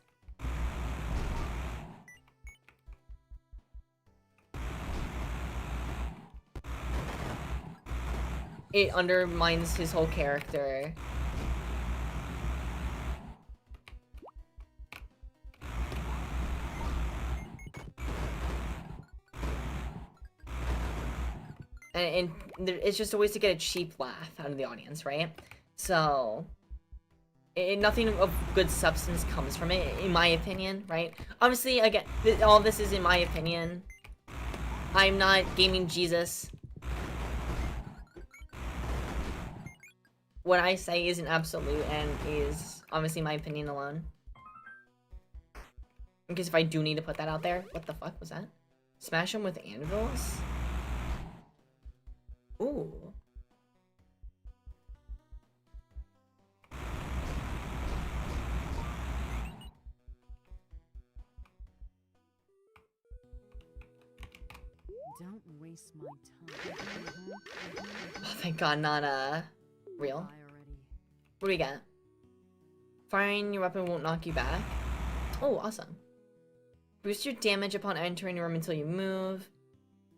It undermines his whole character. And it's just always to get a cheap laugh out of the audience, right? So, nothing of good substance comes from it, in my opinion, right? Obviously, again, all this is in my opinion. I'm not gaming Jesus. What I say isn't absolute and is obviously my opinion alone. In case if I do need to put that out there. What the fuck was that? Smash them with anvils? Ooh. Don't waste my time. Oh, thank God, not real. Bye already. What do we get? Firing your weapon won't knock you back. Oh, awesome. Boost your damage upon entering a room until you move.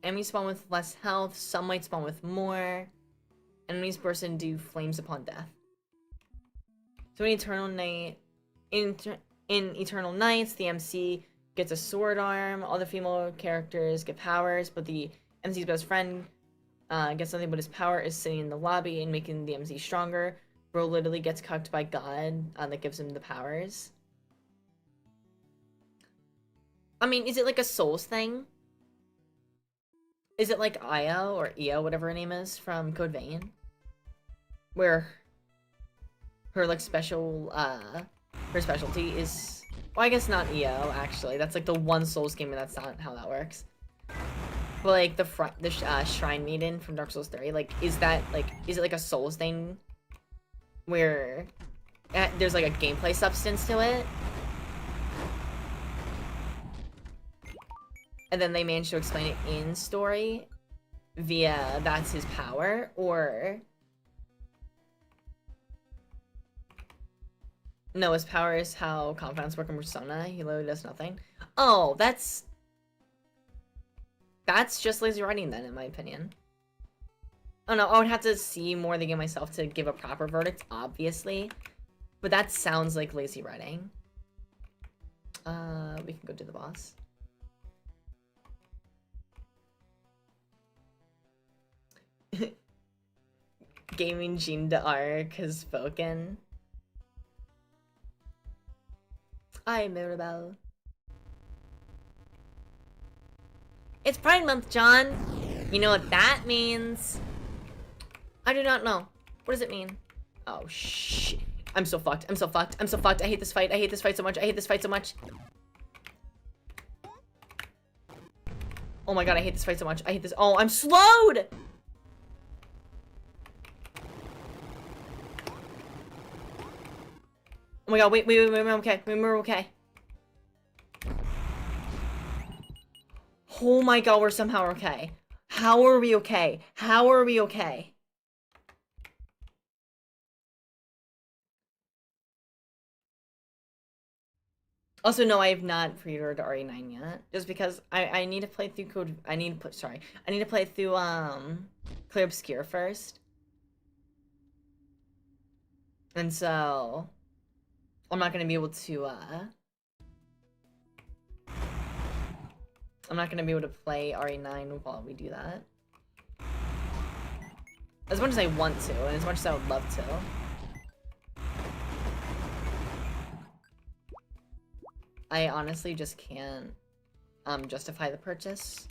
Enemies spawn with less health. Some might spawn with more. Enemies burst and do flames upon death. So in Eternal Night, in Eternal Nights, the MC gets a sword arm. All the female characters get powers, but the MC's best friend gets nothing but his power is sitting in the lobby and making the MC stronger. Bro literally gets cucked by God that gives him the powers. I mean, is it like a Souls thing? Is it like Io or Io, whatever her name is, from Code Vein? Where her like special, her specialty is, well, I guess not Io, actually. That's like the one Souls game, and that's not how that works. But like the Shrine Maiden from Dark Souls 3, like, is that like, is it like a Souls thing? Where there's like a gameplay substance to it? And then they managed to explain it in story via that's his power, or no, his power is how confidants work in Persona. He literally does nothing. Oh, that's just lazy writing then, in my opinion. Oh no, I would have to see more of the game myself to give a proper verdict, obviously. But that sounds like lazy writing. We can go to the boss. Gaming Gene d'Arc has spoken. Hi, Mirabelle. It's Pride Month, John! You know what that means? I do not know. What does it mean? Oh, shit. I'm so fucked. I'm so fucked. I'm so fucked. I hate this fight. I hate this fight so much. I hate this fight so much. Oh my god, I hate this fight so much. I hate this. Oh, I'm slowed! Oh my god, wait, we're okay. We're okay. Oh my god, we're somehow okay. How are we okay? How are we okay? Also, no, I have not pre-ordered RE9 yet. Just because I need to play through Code... I need to play through, Clear Obscure first. And so... I'm not gonna be able to, I'm not gonna be able to play RE9 while we do that. As much as I want to, and as much as I would love to. I honestly just can't, justify the purchase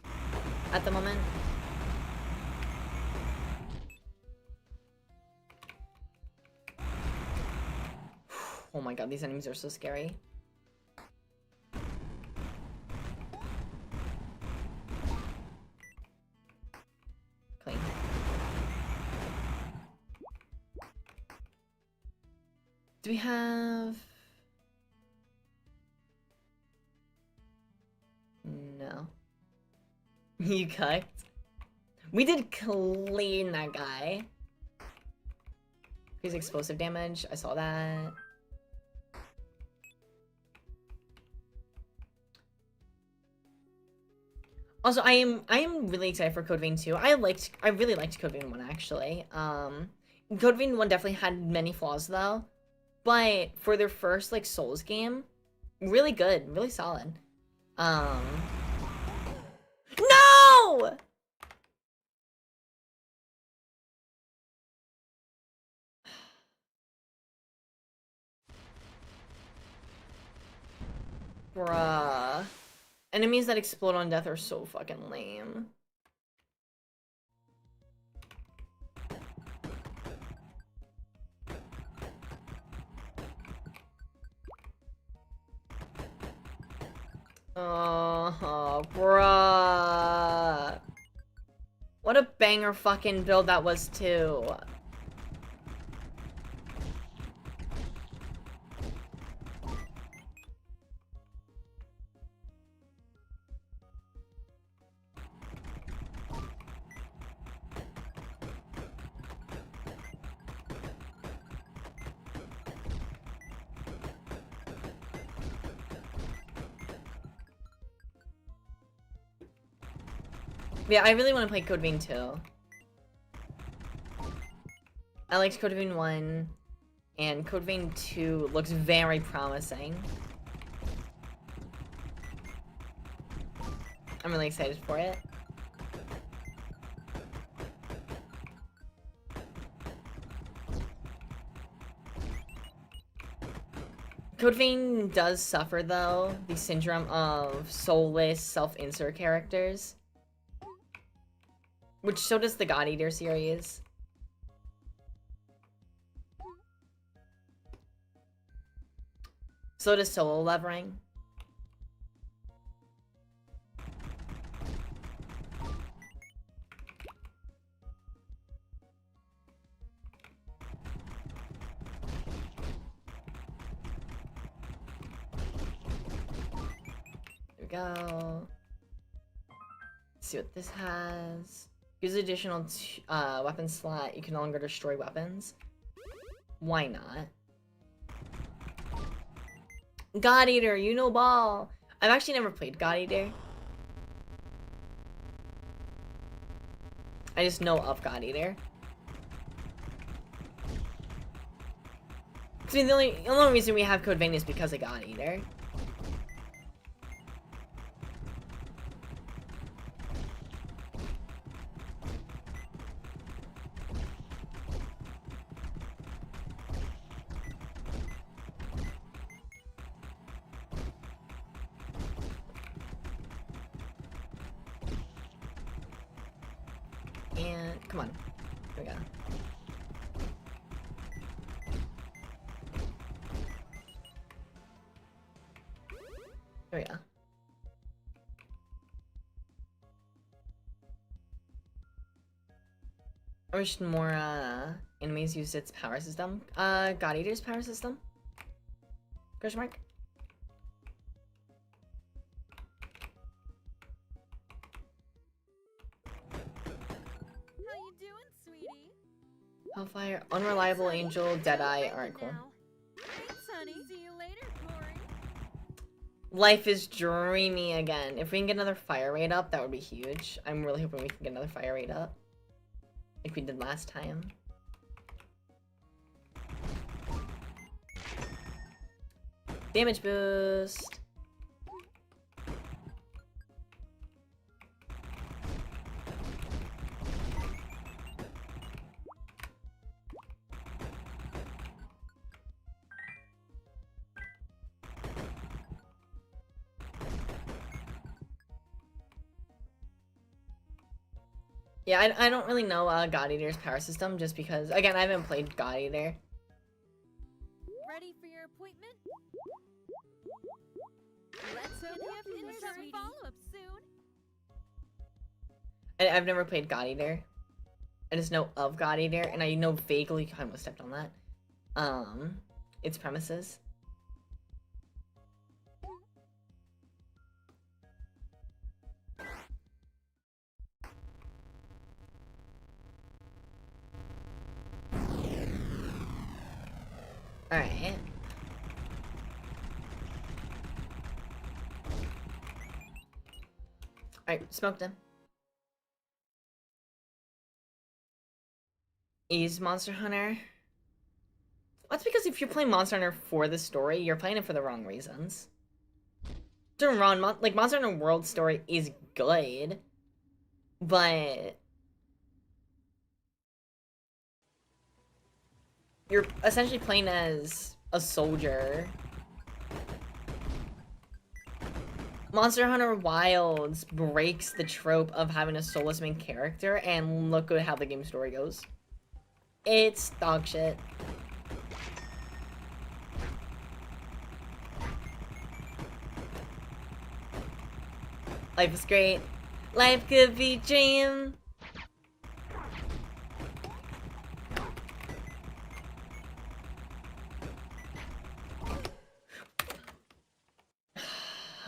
at the moment. Oh my god, these enemies are so scary. Clean. Do we have... No. You cut? We did clean that guy. He's explosive damage. I saw that. Also, I am really excited for Code Vein 2. I really liked Code Vein 1 actually. Code Vein 1 definitely had many flaws though, but for their first like Souls game, really good, really solid. No! Bruh. Enemies that explode on death are so fucking lame. Oh, bruh. What a banger fucking build that was too. Yeah, I really want to play Code Vein 2. I liked Code Vein 1, and Code Vein 2 looks very promising. I'm really excited for it. Code Vein does suffer, though, the syndrome of soulless, self-insert characters. Which so does the God Eater series. So does Solo Levering. There we go. Let's see what this has. Use additional weapon slot. You can no longer destroy weapons. Why not? God Eater, you know ball. I've actually never played God Eater. I just know of God Eater. I mean, the only reason we have Code Vein is because of God Eater. And come on, here we go. There we go. I wish more enemies used its power system. God Eater's power system? Question mark? How you doing, sweetie? Hellfire, Unreliable Angel, Deadeye. Alright, cool. Thanks, honey. See you later, Tori. Life is dreamy again. If we can get another fire rate up, that would be huge. I'm really hoping we can get another fire rate up. Like we did last time. Damage boost. Yeah, I don't really know God Eater's power system just because, again, I haven't played God Eater. Ready for your appointment? Let's hope you have a follow-up soon. I've never played God Eater. I just know of God Eater, and I know vaguely, I almost stepped on that, its premises. Alright. Alright, smoked him. Is Monster Hunter. That's because if you're playing Monster Hunter for the story, you're playing it for the wrong reasons. Don't get me wrong, like, Monster Hunter World story is good, but you're essentially playing as a soldier. Monster Hunter Wilds breaks the trope of having a soulless main character, and look at how the game story goes. It's dog shit. Life is great. Life could be dream.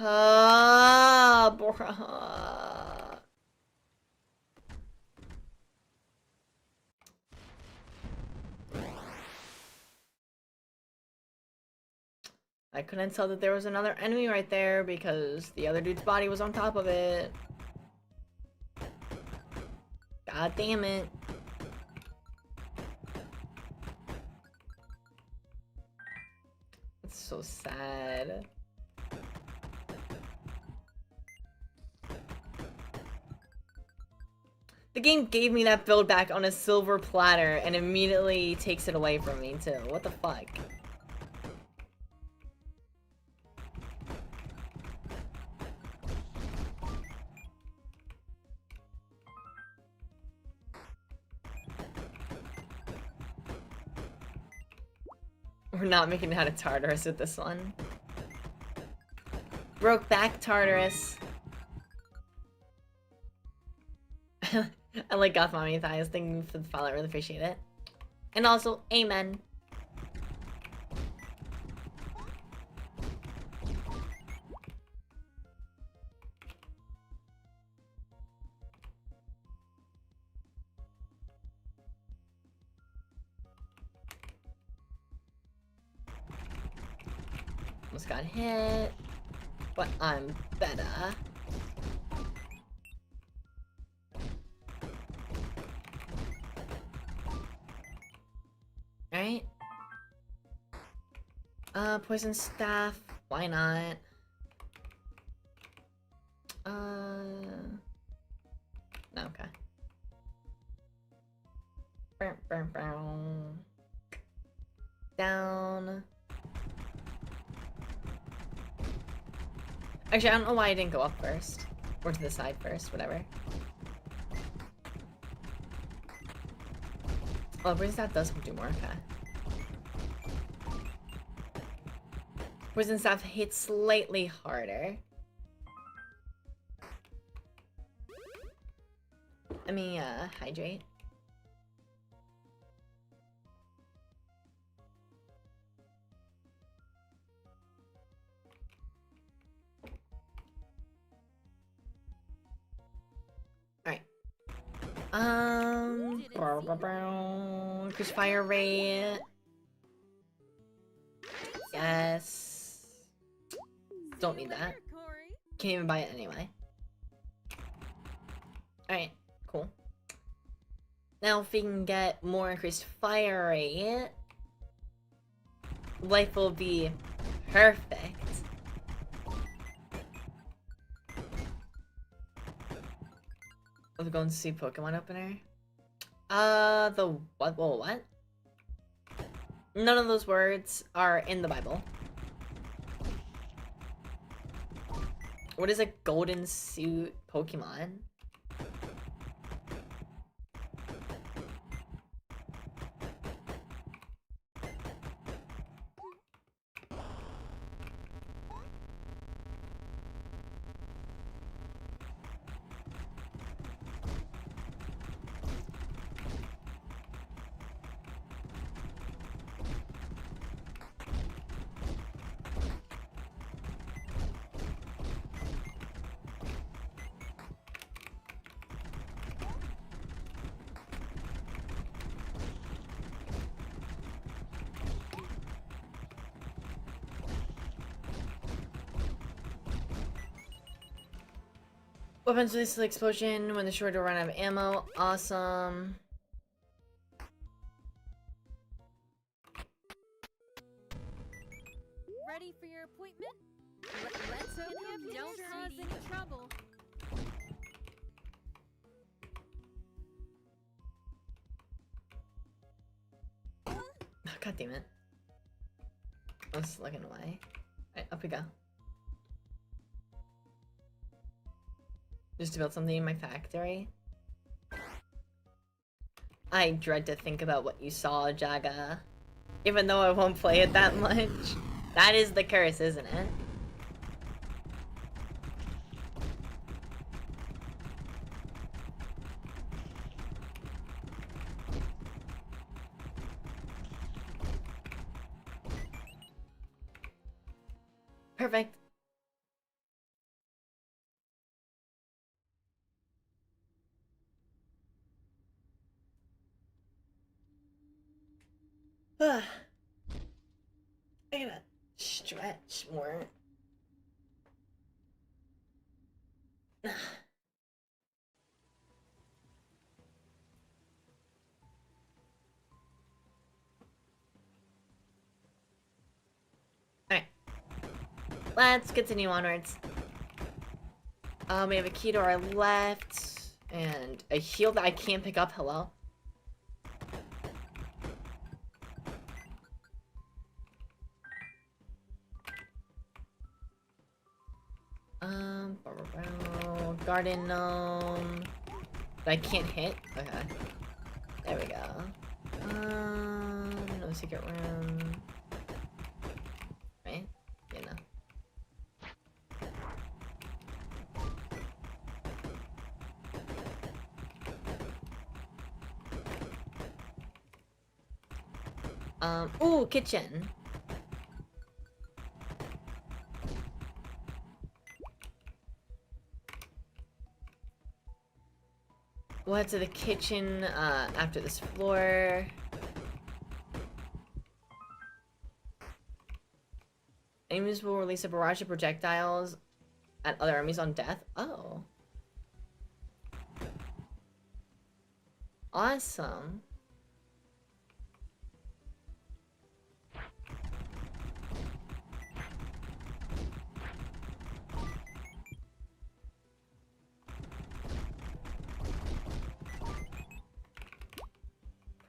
Ah, bruh. I couldn't tell that there was another enemy right there because the other dude's body was on top of it. God damn it. It's so sad. The game gave me that build back on a silver platter and immediately takes it away from me too. What the fuck? We're not making it out of Tartarus with this one. Broke back Tartarus. I like Goth Mommy Thighs. Thank you for the follow. I really appreciate it. And also, amen. Almost got hit. But I'm better. Right? Poison staff. Why not? No, okay. Down. Actually, I don't know why I didn't go up first. Or to the side first, whatever. Oh, poison staff does do more, okay. Poison staff hits slightly harder. Let me, hydrate. Alright. Increase fire rate. Yes. Don't need that. Can't even buy it anyway. Alright, cool. Now if we can get more increased fire rate, life will be perfect. Let's go and see Pokemon opener. The what? Whoa, what? None of those words are in the Bible. What is a golden suit Pokemon? Weapons release the explosion when the short will run out of ammo. Awesome. Ready for your appointment? Let's hope you don't cause any trouble. Oh, God damn it. I was looking away. Alright, up we go. Just to build something in my factory. I dread to think about what you saw, Jaga. Even though I won't play it that much. That is the curse, isn't it? Perfect. I gotta stretch more. Let's continue onwards. We have a key to our left. And a heal that I can't pick up. Hello? Garden gnome. That I can't hit? Okay. There we go. No secret room. Right? You know. Ooh, kitchen. We'll head to the kitchen, after this floor. Enemies will release a barrage of projectiles at other enemies on death. Oh. Awesome.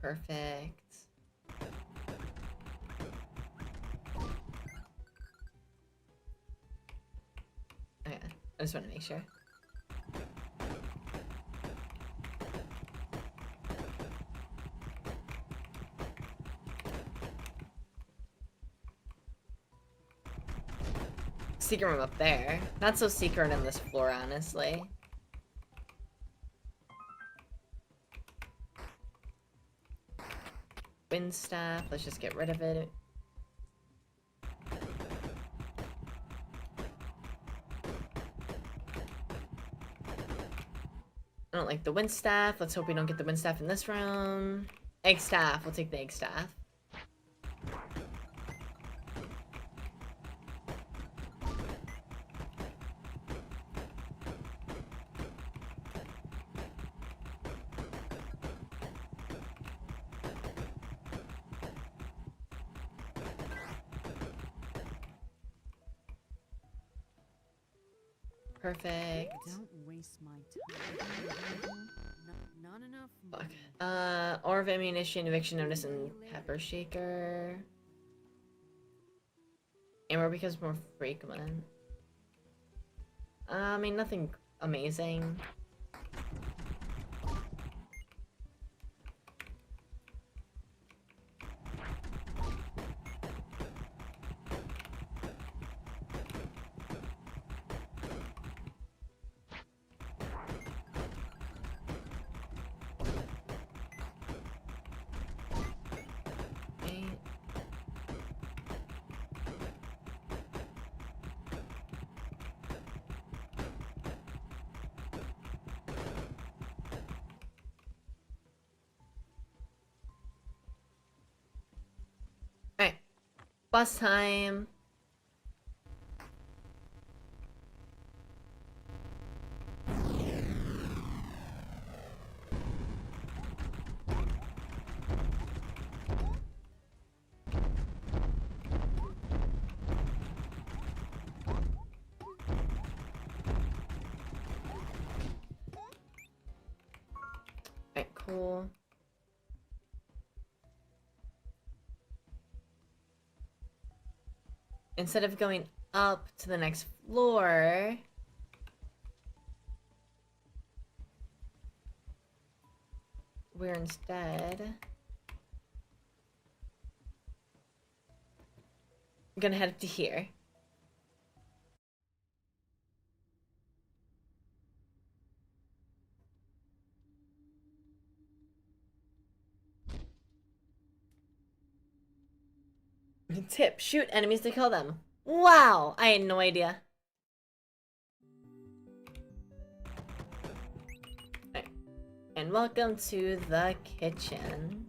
Perfect. Okay, I just want to make sure. Secret room up there. Not so secret in this floor, honestly. Wind staff, let's just get rid of it. I don't like the wind staff. Let's hope we don't get the wind staff in this room. Egg staff, we'll take the egg staff. Perfect. Don't waste my time. Not enough. Fuck. Ore of ammunition, eviction notice, and pepper shaker. Ammo becomes more frequent. I mean, nothing amazing. Bus time. Alright, cool. Instead of going up to the next floor, we're instead gonna head up to here. Tip, shoot enemies to kill them. Wow, I had no idea. Right. And welcome to the kitchen.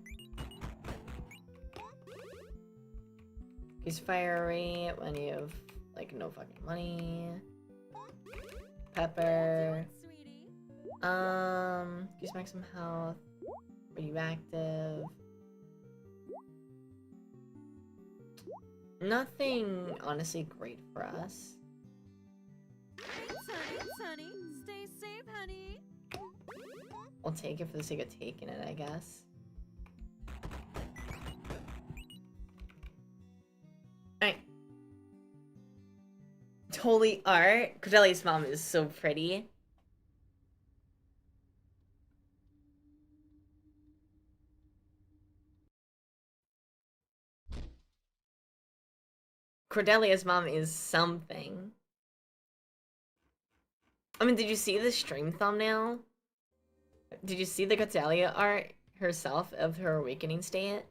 Use fire rate when you have, like, no fucking money. Pepper. Use maximum health. Are you active? Nothing, honestly, great for us. Thanks, honey. Stay safe, honey. I'll take it for the sake of taking it, I guess. Alright. Totally art. Cordelia's mom is so pretty. Cordelia's mom is something. I mean, did you see the stream thumbnail? Did you see the Cordelia art herself of her awakening state?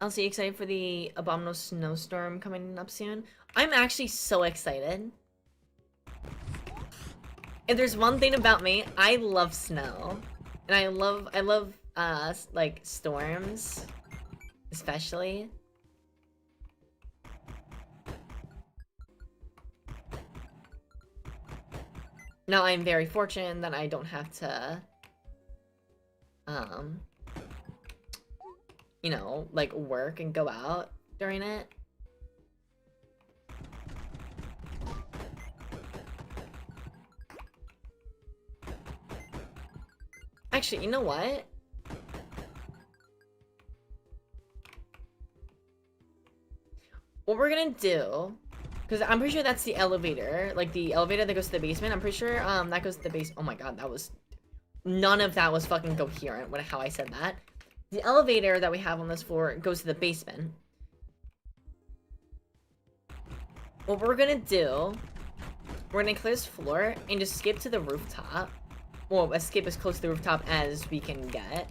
Also, you excited for the abominable snowstorm coming up soon? I'm actually so excited. If there's one thing about me, I love snow. And I love, like, storms. Especially. Now, I'm very fortunate that I don't have to, you know, like, work and go out during it. Actually, you know what? What we're gonna do, because I'm pretty sure that's the elevator, like the elevator that goes to the basement. I'm pretty sure that goes to the base. Oh my god, that was, none of that was fucking coherent with how I said that. The elevator that we have on this floor goes to the basement. What we're gonna do, we're gonna clear this floor and just skip to the rooftop. Well, escape as close to the rooftop as we can get.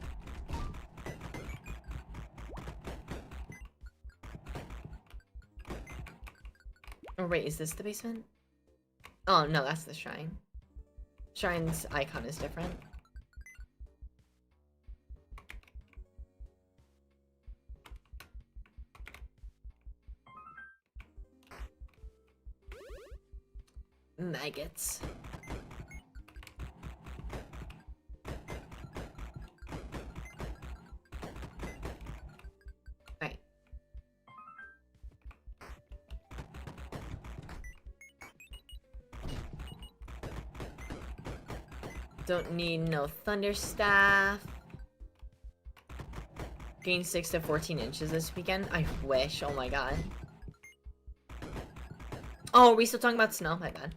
Oh wait, is this the basement? Oh no, that's the shrine. Shrine's icon is different. Maggots. Alright. Don't need no thunder staff. Gain 6 to 14 inches this weekend. I wish. Oh my god. Oh, are we still talking about snow? My bad.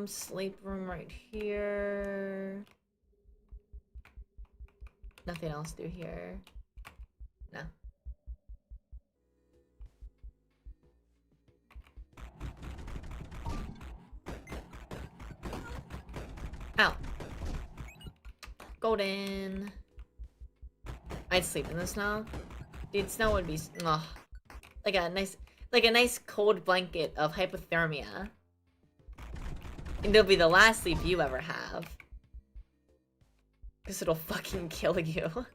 Sleep room right here. Nothing else to do here. No. Ow. Golden. I'd sleep in the snow. Dude, snow would be like a nice cold blanket of hypothermia. And it'll be the last sleep you ever have. Because it'll fucking kill you. How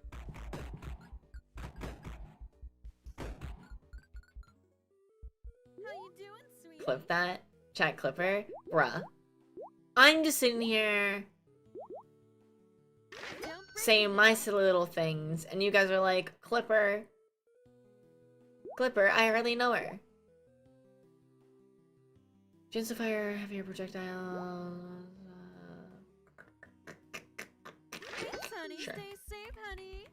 you doing, sweetie? Clip that. Chat clipper. Bruh. I'm just sitting here saying my silly little things, and you guys are like, Clipper. Clipper, I already know her. Gents of fire, heavier projectiles. Thanks, honey. Sure. Stay safe, honey.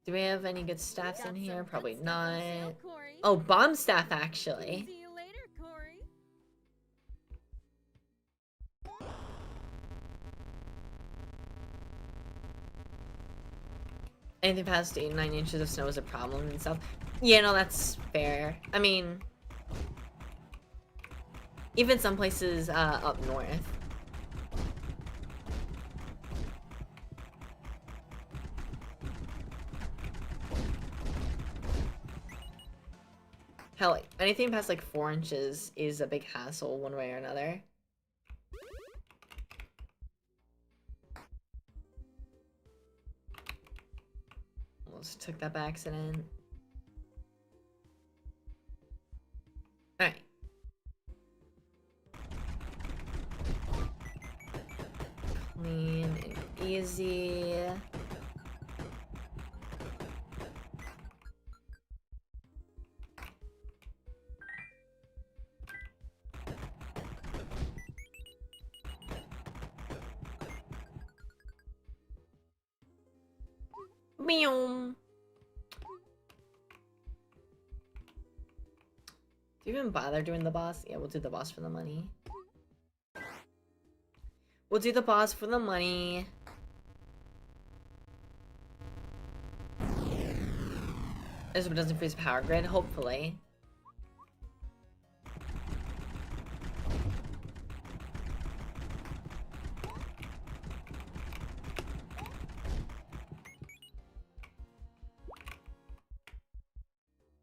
Do we have any good staffs in here? Probably Good stuff on not. sale, Corey. Oh, bomb staff, actually. See you later, Corey. Anything past 8 9 inches of snow is a problem and stuff. Yeah, no, that's fair. I mean, even some places up north. Hell, like, anything past like 4 inches is a big hassle one way or another. Almost took that by accident. Alright. Clean and easy. Meow. Do you even bother doing the boss? Yeah, we'll do the boss for the money. We'll do the boss for the money. This one doesn't freeze power grid, hopefully.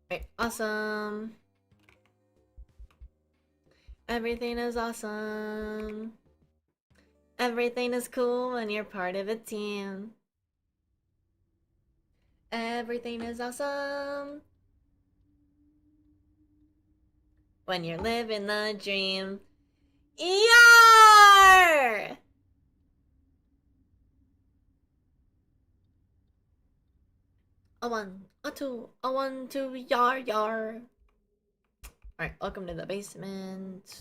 Right, awesome. Everything is awesome. Everything is cool when you're part of a team. Everything is awesome when you're living the dream. Yar! A 1, a 2, a 1, 2, yar, yar. Alright, welcome to the basement.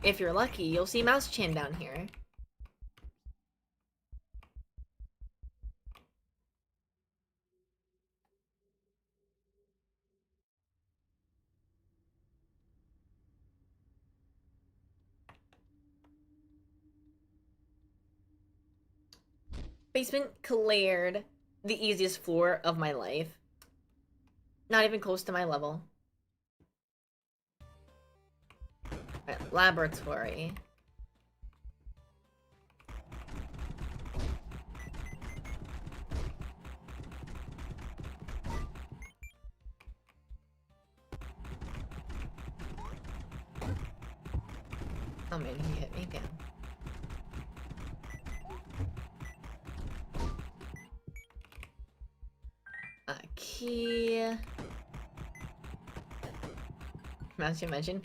If you're lucky, you'll see Mouse Chan down here. Basement cleared. The easiest floor of my life. Not even close to my level. Right, laboratory. Oh man, he hit me down. A key. Imagine.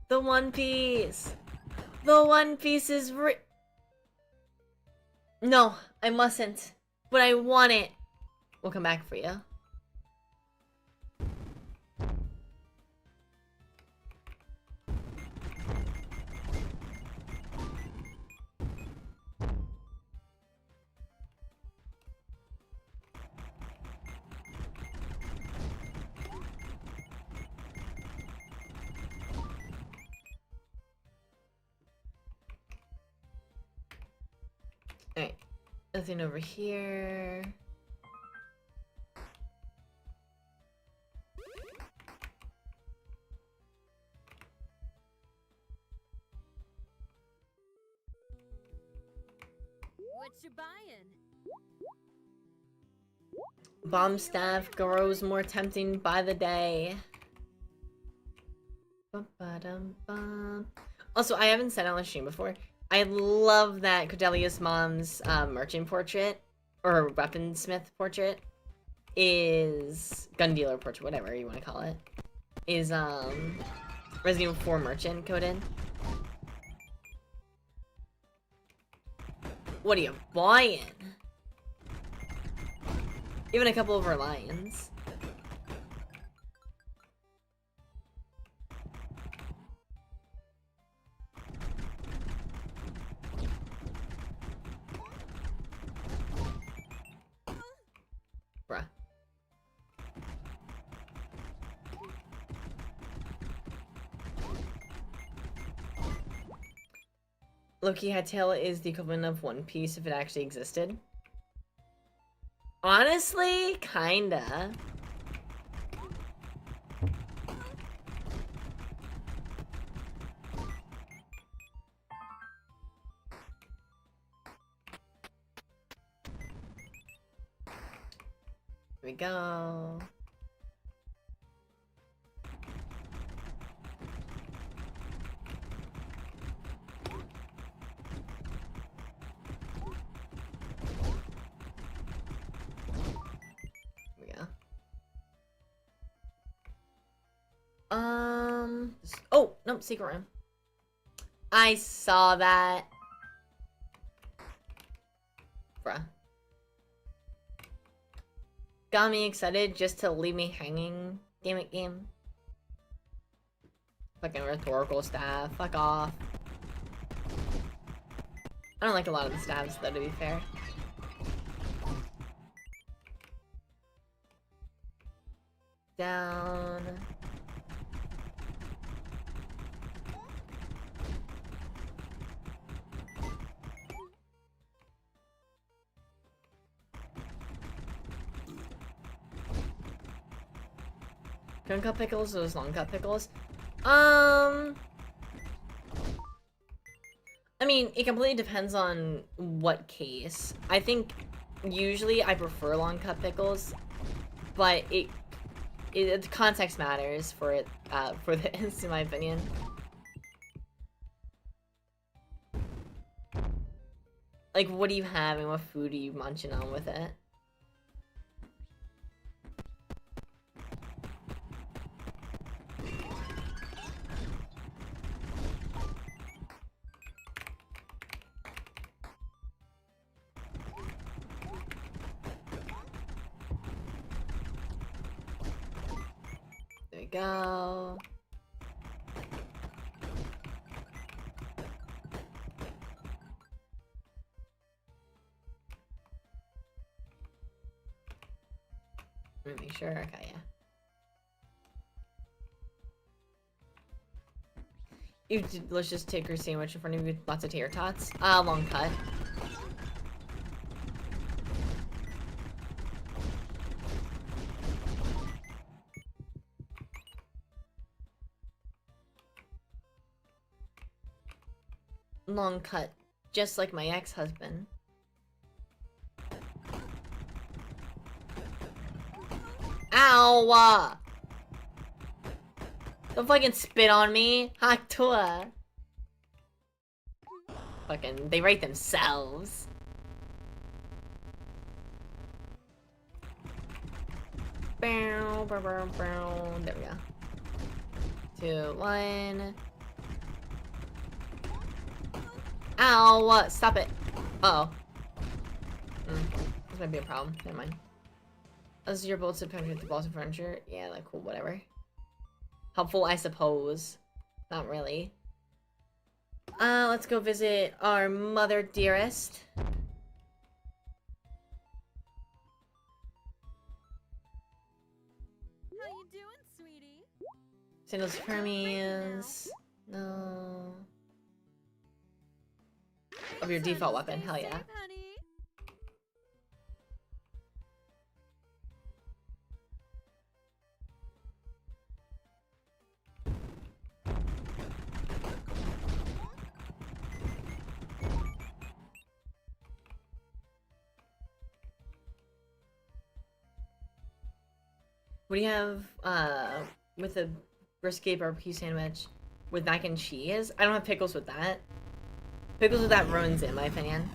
The One Piece! The One Piece is No, I mustn't. But I want it. We'll come back for you. Alright, nothing over here. What you buying? Bomb staff grows more tempting by the day. Ba-ba-dum-bum. Also, I haven't said it on the stream before. I love that Cordelia's mom's merchant portrait, or weaponsmith portrait, is gun dealer portrait, whatever you want to call it, is Resident Evil 4 merchant coded. What are you buying? Even a couple of our lions. Bruh. Loki Hightail is the equivalent of One Piece if it actually existed. Honestly, kinda. Here we go. Oh, nope, secret room. I saw that. Bruh. Got me excited just to leave me hanging. Damn it, game. Fucking rhetorical staff. Fuck off. I don't like a lot of the stabs, though, to be fair. Down. Cone cut pickles or those long cut pickles? I mean, it completely depends on what case. I think usually I prefer long cut pickles, but it context matters for it for this, in my opinion. Like, what do you have and what food are you munching on with it? There we go. Let me make sure. Okay, yeah. Let's just take your sandwich in front of you with lots of tater tots. Long cut. Long cut, just like my ex-husband. Ow! Don't fucking spit on me, Haktua. Fucking, they rate themselves. Bow, bow, bow, bow. There we go. 2, 1. Ow! Stop it. Uh oh. This might be a problem. Never mind. As your bullets have penetrated the walls of furniture. Yeah, like, cool, whatever. Helpful, I suppose. Not really. Let's go visit our mother dearest. How you doing, sweetie? Sandals Hermes. No. Of your default weapon, hell yeah. Safe, honey. What do you have, with a brisket barbecue sandwich with mac and cheese? I don't have pickles with that. Pickles with that ruins it, in my opinion.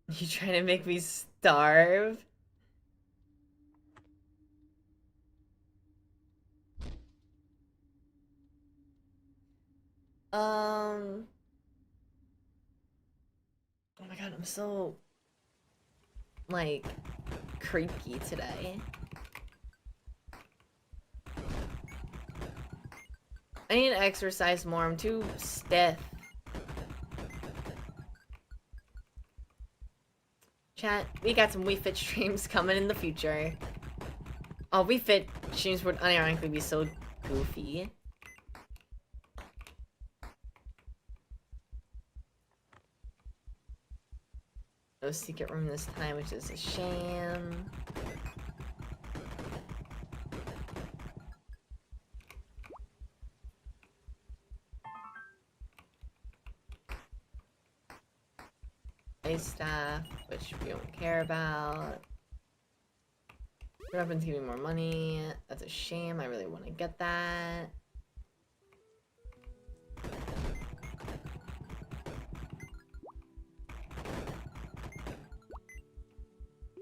You trying to make me starve? Oh my god, I'm so, like, creaky today. I need to exercise more. I'm too stiff. Chat, we got some Wii Fit streams coming in the future. Oh, Wii Fit streams would unironically be so goofy. No secret room this time, which is a shame. Ice staff, which we don't care about. Your weapons give me more money. That's a shame. I really want to get that.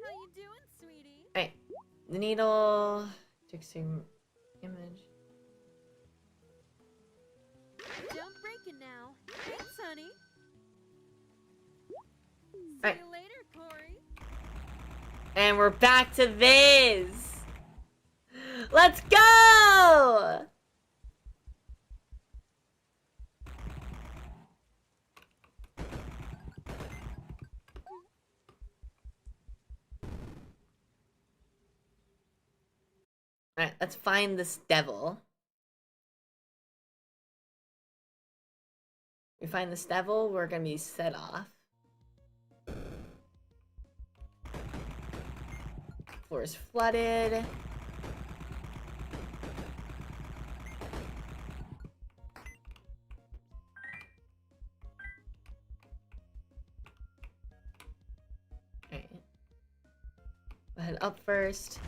How you doing, sweetie? Alright. The needle. Fixing image. Don't break it now. Thanks, honey. See Alright. you later, Corey. And we're back to this! Let's go! Alright, let's find this devil. We find this devil, we're gonna be set off. Floor is flooded. Alright. We'll head up first.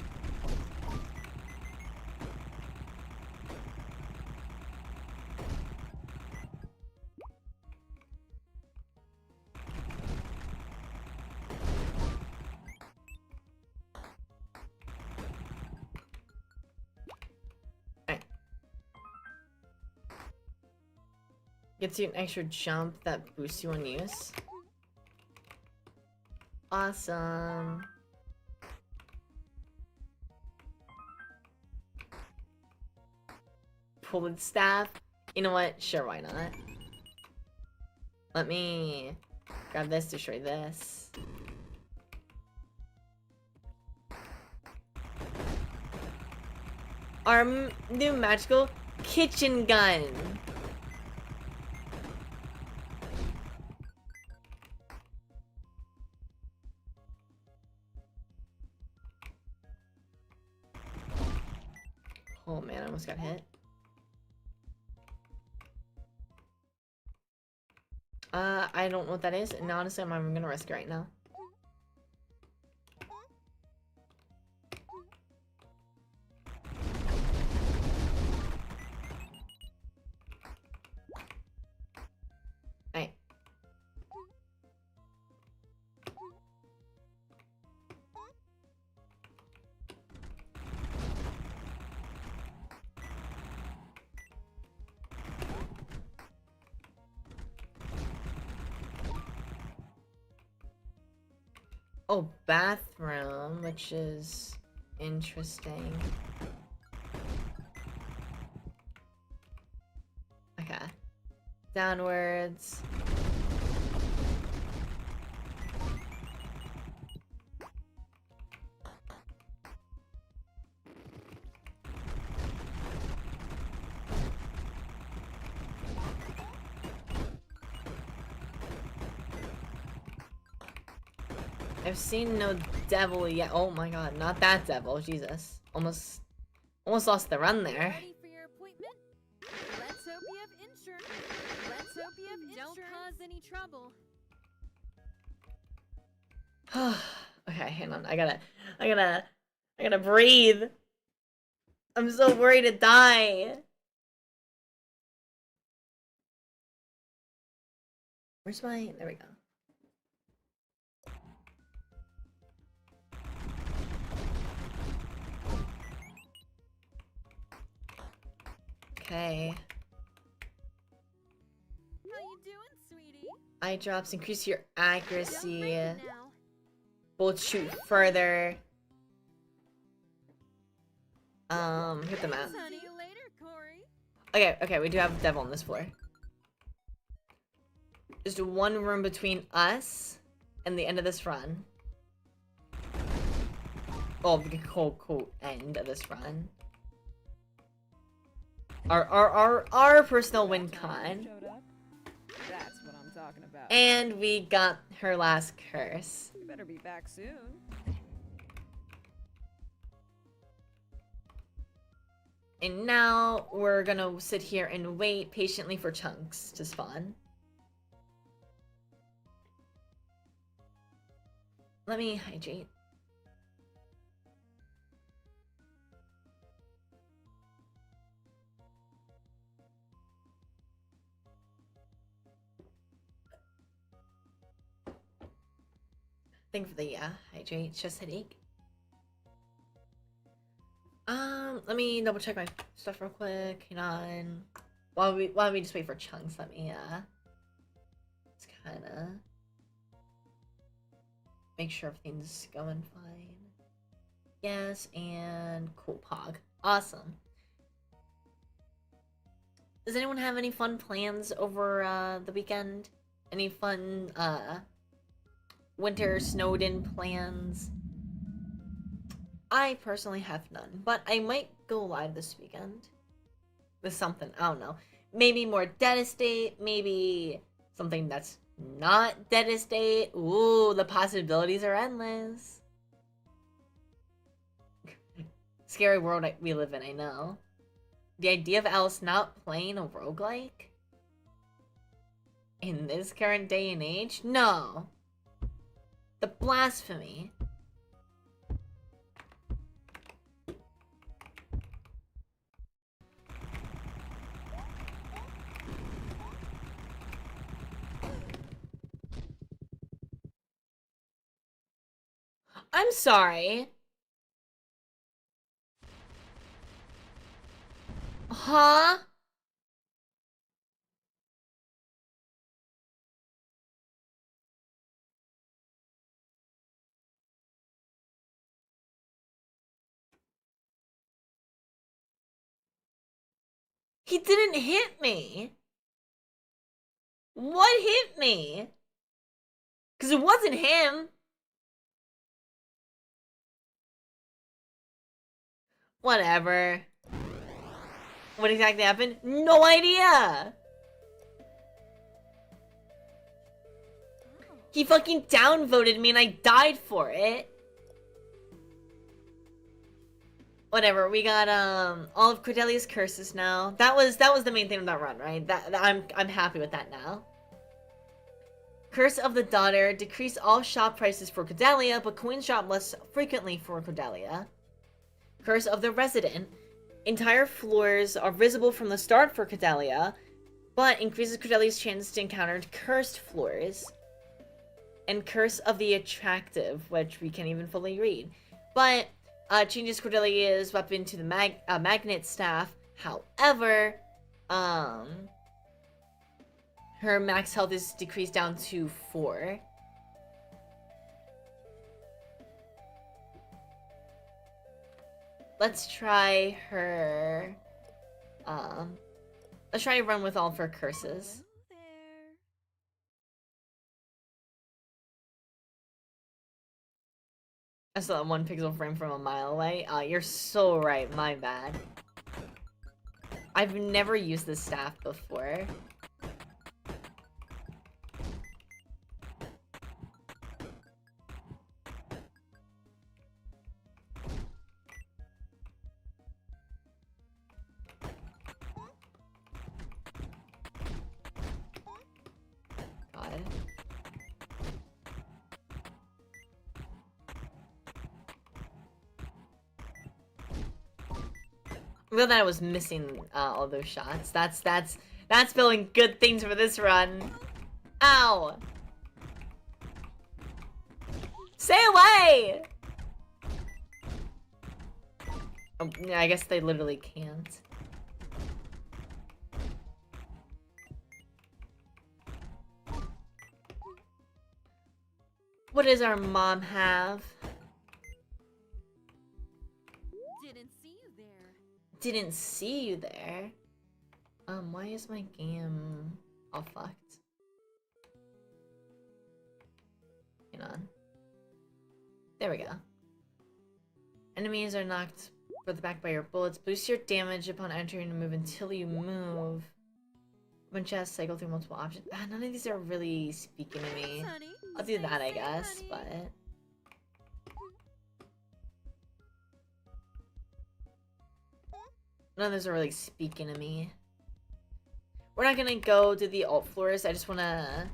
Gets you an extra jump that boosts you on use. Awesome. Pulled staff. You know what? Sure, why not? Let me grab this, destroy this. Our new magical kitchen gun. Oh man, I almost got hit. I don't know what that is, and honestly, I'm not even gonna risk it right now. Alright. Oh, bathroom, which is interesting. Okay. Downwards. I've seen no devil yet. Oh my god, not that devil. Jesus. Almost lost the run there. Ready for your appointment? Let's hope you have insurance. Let's hope you have insurance. Don't cause any trouble. Okay, hang on. I gotta breathe. I'm so worried to die. Where's my... There we go. Okay. How you doing, sweetie? Eye drops increase your accuracy. Don't break it now. Bullets shoot further. Hit the map. See you later, Corey. Okay, we do have a devil on this floor. Just one room between us and the end of this run. Oh, the cool end of this run. Our personal win con. That's what I'm talking about. And we got her last curse. You better be back soon. And now we're gonna sit here and wait patiently for chunks to spawn. Let me hydrate. Thank for the hydrate, it's just headache. Let me double check my stuff real quick. Hang on. While we just wait for chunks, let me just kinda make sure everything's going fine. Yes, and cool pog. Awesome. Does anyone have any fun plans over the weekend? Any fun winter snowed in plans? I personally have none, but I might go live this weekend with something. I don't know. Maybe more Dead Estate, maybe something that's not Dead Estate. Ooh, the possibilities are endless. Scary world we live in, I know. The idea of Alice not playing a roguelike? In this current day and age? No. The blasphemy. I'm sorry. Huh? He didn't hit me. What hit me? Because it wasn't him. Whatever. What exactly happened? No idea. He fucking downvoted me and I died for it. Whatever, we got all of Cordelia's curses now. That was the main thing of that run, right? I'm happy with that now. Curse of the Daughter, decrease all shop prices for Cordelia, but coins shop less frequently for Cordelia. Curse of the Resident, entire floors are visible from the start for Cordelia, but increases Cordelia's chance to encounter cursed floors. And Curse of the Attractive, which we can't even fully read. But changes Cordelia's weapon to the magnet staff. However, her max health is decreased down to 4. Let's try her. Let's try to run with all of her curses. I saw that 1 pixel frame from a mile away. You're so right, my bad. I've never used this staff before. God. Real that I was missing all those shots. That's feeling good things for this run. Ow! Stay away! Oh, yeah, I guess they literally can't. What does our mom have? Didn't see you there. Why is my game all fucked? Hang on. There we go. Enemies are knocked further back by your bullets. Boost your damage upon entering a move until you move. When chess cycle through multiple options. Ah, none of these are really speaking to me. Thanks, honey. I'll do Stay that, I safe, guess, honey. but... None of those are really speaking to me. We're not gonna go to the alt floors. I just wanna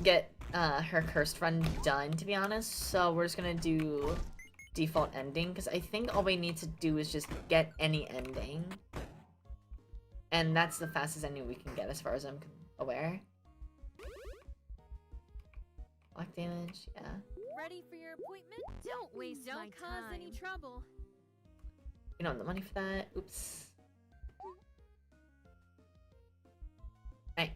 get her cursed run done, to be honest. So we're just gonna do default ending, because I think all we need to do is just get any ending. And that's the fastest ending we can get as far as I'm aware. Block damage, yeah. Ready for your appointment? Don't waste my time. Don't cause any trouble. We don't have the money for that. Oops. Right.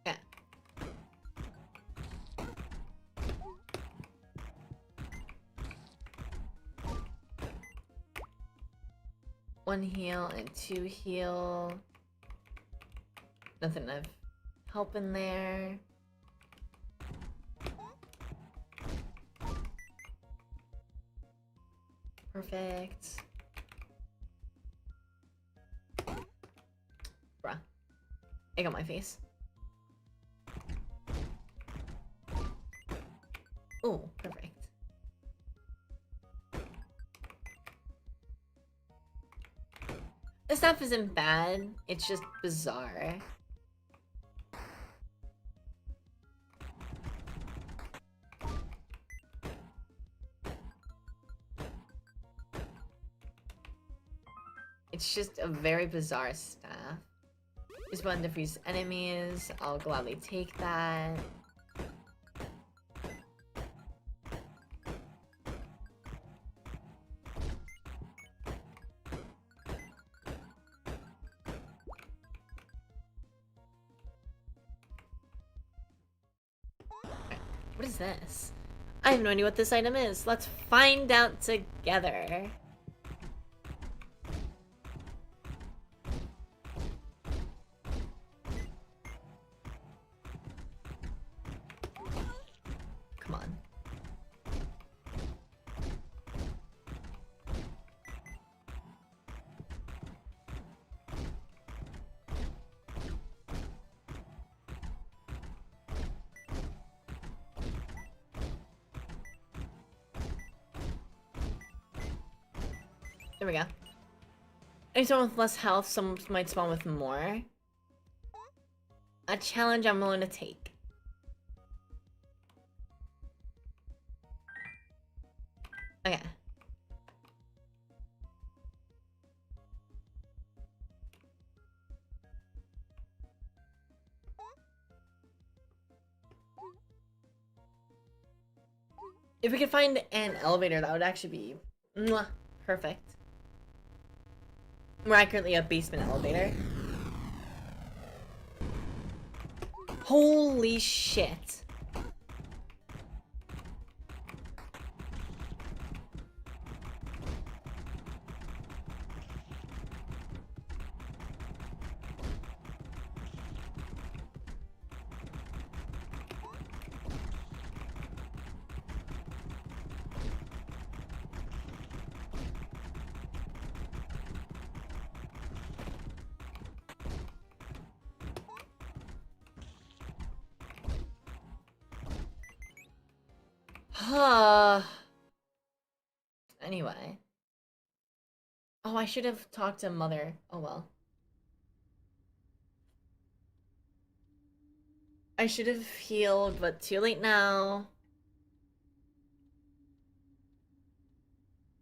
Yeah. One heal and 2 heal. Nothing of help in there. Perfect. Bruh. Egg on my face. Oh, perfect. This stuff isn't bad, it's just bizarre. It's just a very bizarre staff. Just one to freeze enemies. I'll gladly take that. What is this? I have no idea what this item is. Let's find out together. Come on. There we go. Any someone with less health, some might spawn with more. A challenge I'm willing to take. Okay. If we could find an elevator, that would actually be mwah, perfect. More accurately, a basement elevator. Holy shit. Anyway. Oh, I should have talked to Mother. Oh well. I should have healed, but too late now.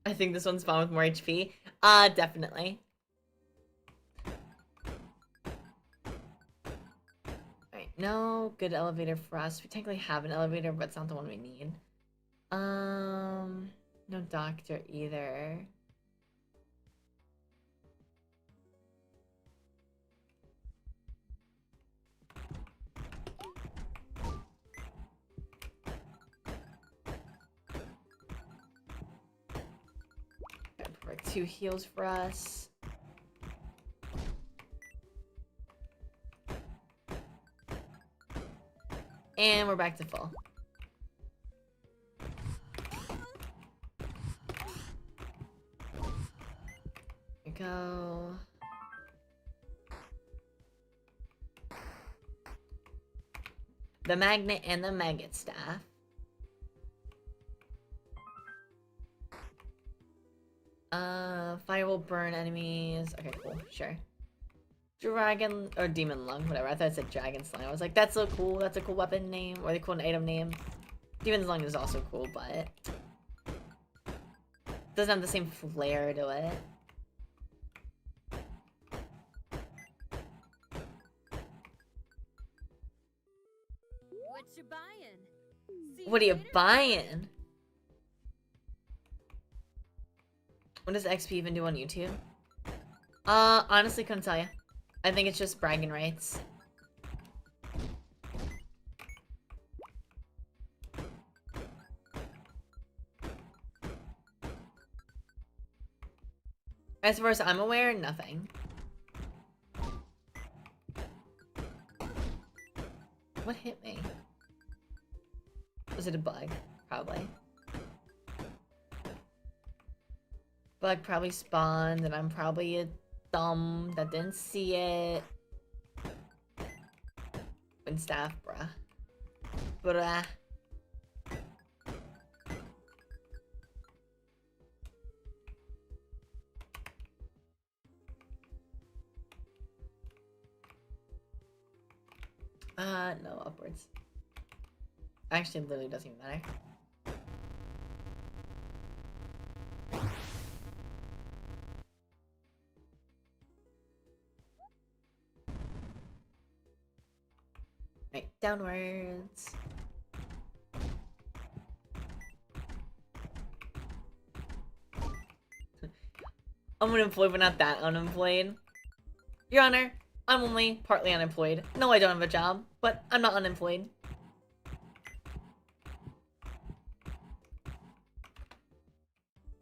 I think this one's spawned with more HP. Definitely. Alright, no good elevator for us. We technically have an elevator, but it's not the one we need. No doctor either. Perfect. 2 heals for us. And we're back to full. Here we go. The magnet and the maggot staff. Fire will burn enemies. Okay, cool, sure. Dragon or demon lung, whatever. I thought it said dragon slime. I was like, that's so cool. That's a cool weapon name or a cool item name. Demon's lung is also cool, but doesn't have the same flair to it. What you buying? What are you buying? What does XP even do on YouTube? Honestly, couldn't tell you. I think it's just bragging rights. As far as I'm aware, nothing. What hit me? Was it a bug? Probably. Bug probably spawned, and I'm probably a thumb that didn't see it. Wind staff, bruh. Bruh. No, upwards. Actually, it literally doesn't even matter. Right, downwards. I'm unemployed, but not that unemployed. Your Honor, I'm only partly unemployed. No, I don't have a job, but I'm not unemployed.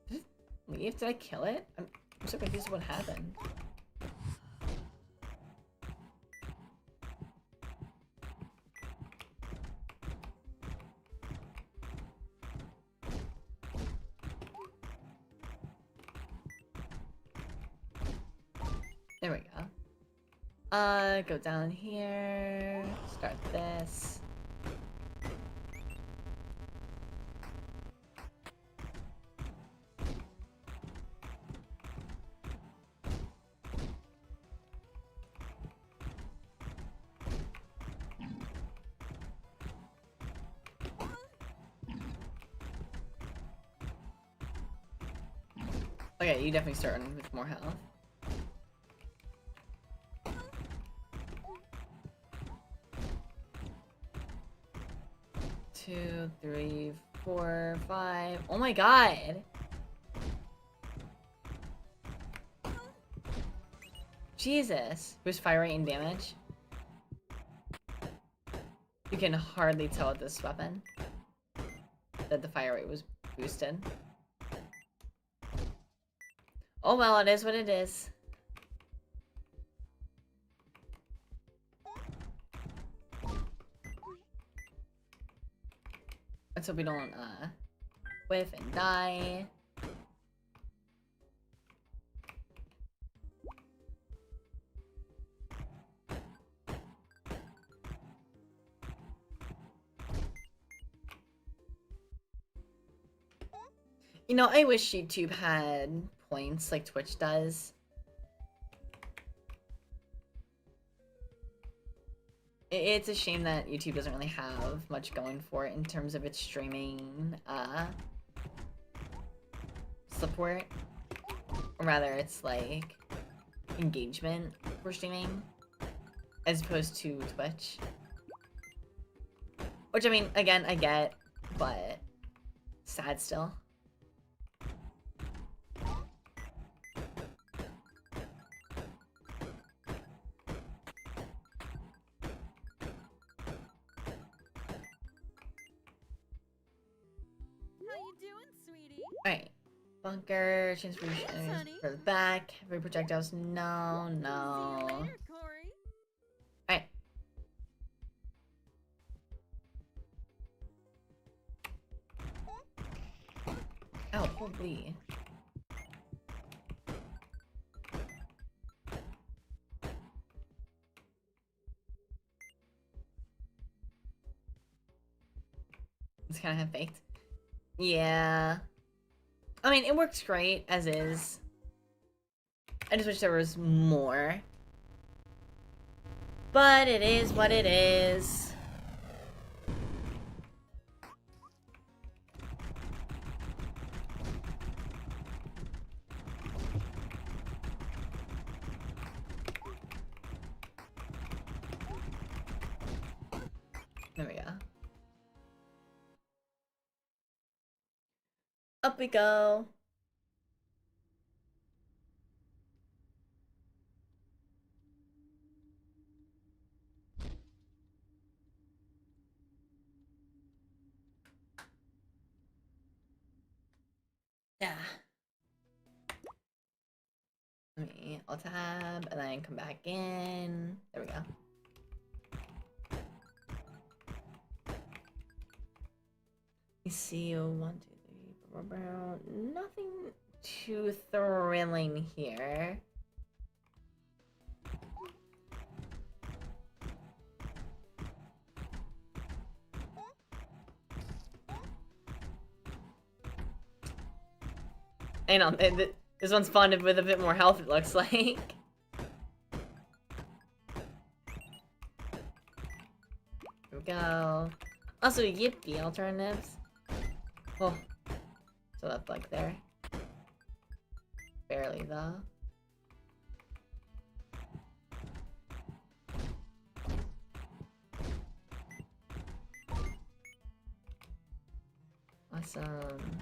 Did it leave? Did I kill it? I'm so confused what happened. There we go. Go down here. Start this. Okay, you definitely start running with more health. 2, 3, 4, 5. Oh my god! Jesus. Boost fire rate and damage. You can hardly tell with this weapon that the fire rate was boosted. Oh well, it is what it is. Let's hope we don't, whiff and die. You know, I wish YouTube had points like Twitch does. It's a shame that YouTube doesn't really have much going for it in terms of its streaming support. Or rather, it's like engagement for streaming as opposed to Twitch. Which, I mean, again, I get, but sad still. Alright. Bunker, chance for for the back. Heavy projectiles. No, no. Alright. flee. It's kind of half-baked. Yeah. I mean, it works great as is. I just wish there was more. But it is what it is. There we go. Up we go. Yeah. Let me alt tab and then come back in. There we go. You see, 1, 2, 3, nothing too thrilling here. Hang on, this one's spawned with a bit more health, it looks like. Here we go. Also, yippee alternatives. Oh, so that's like there. Barely though. Awesome.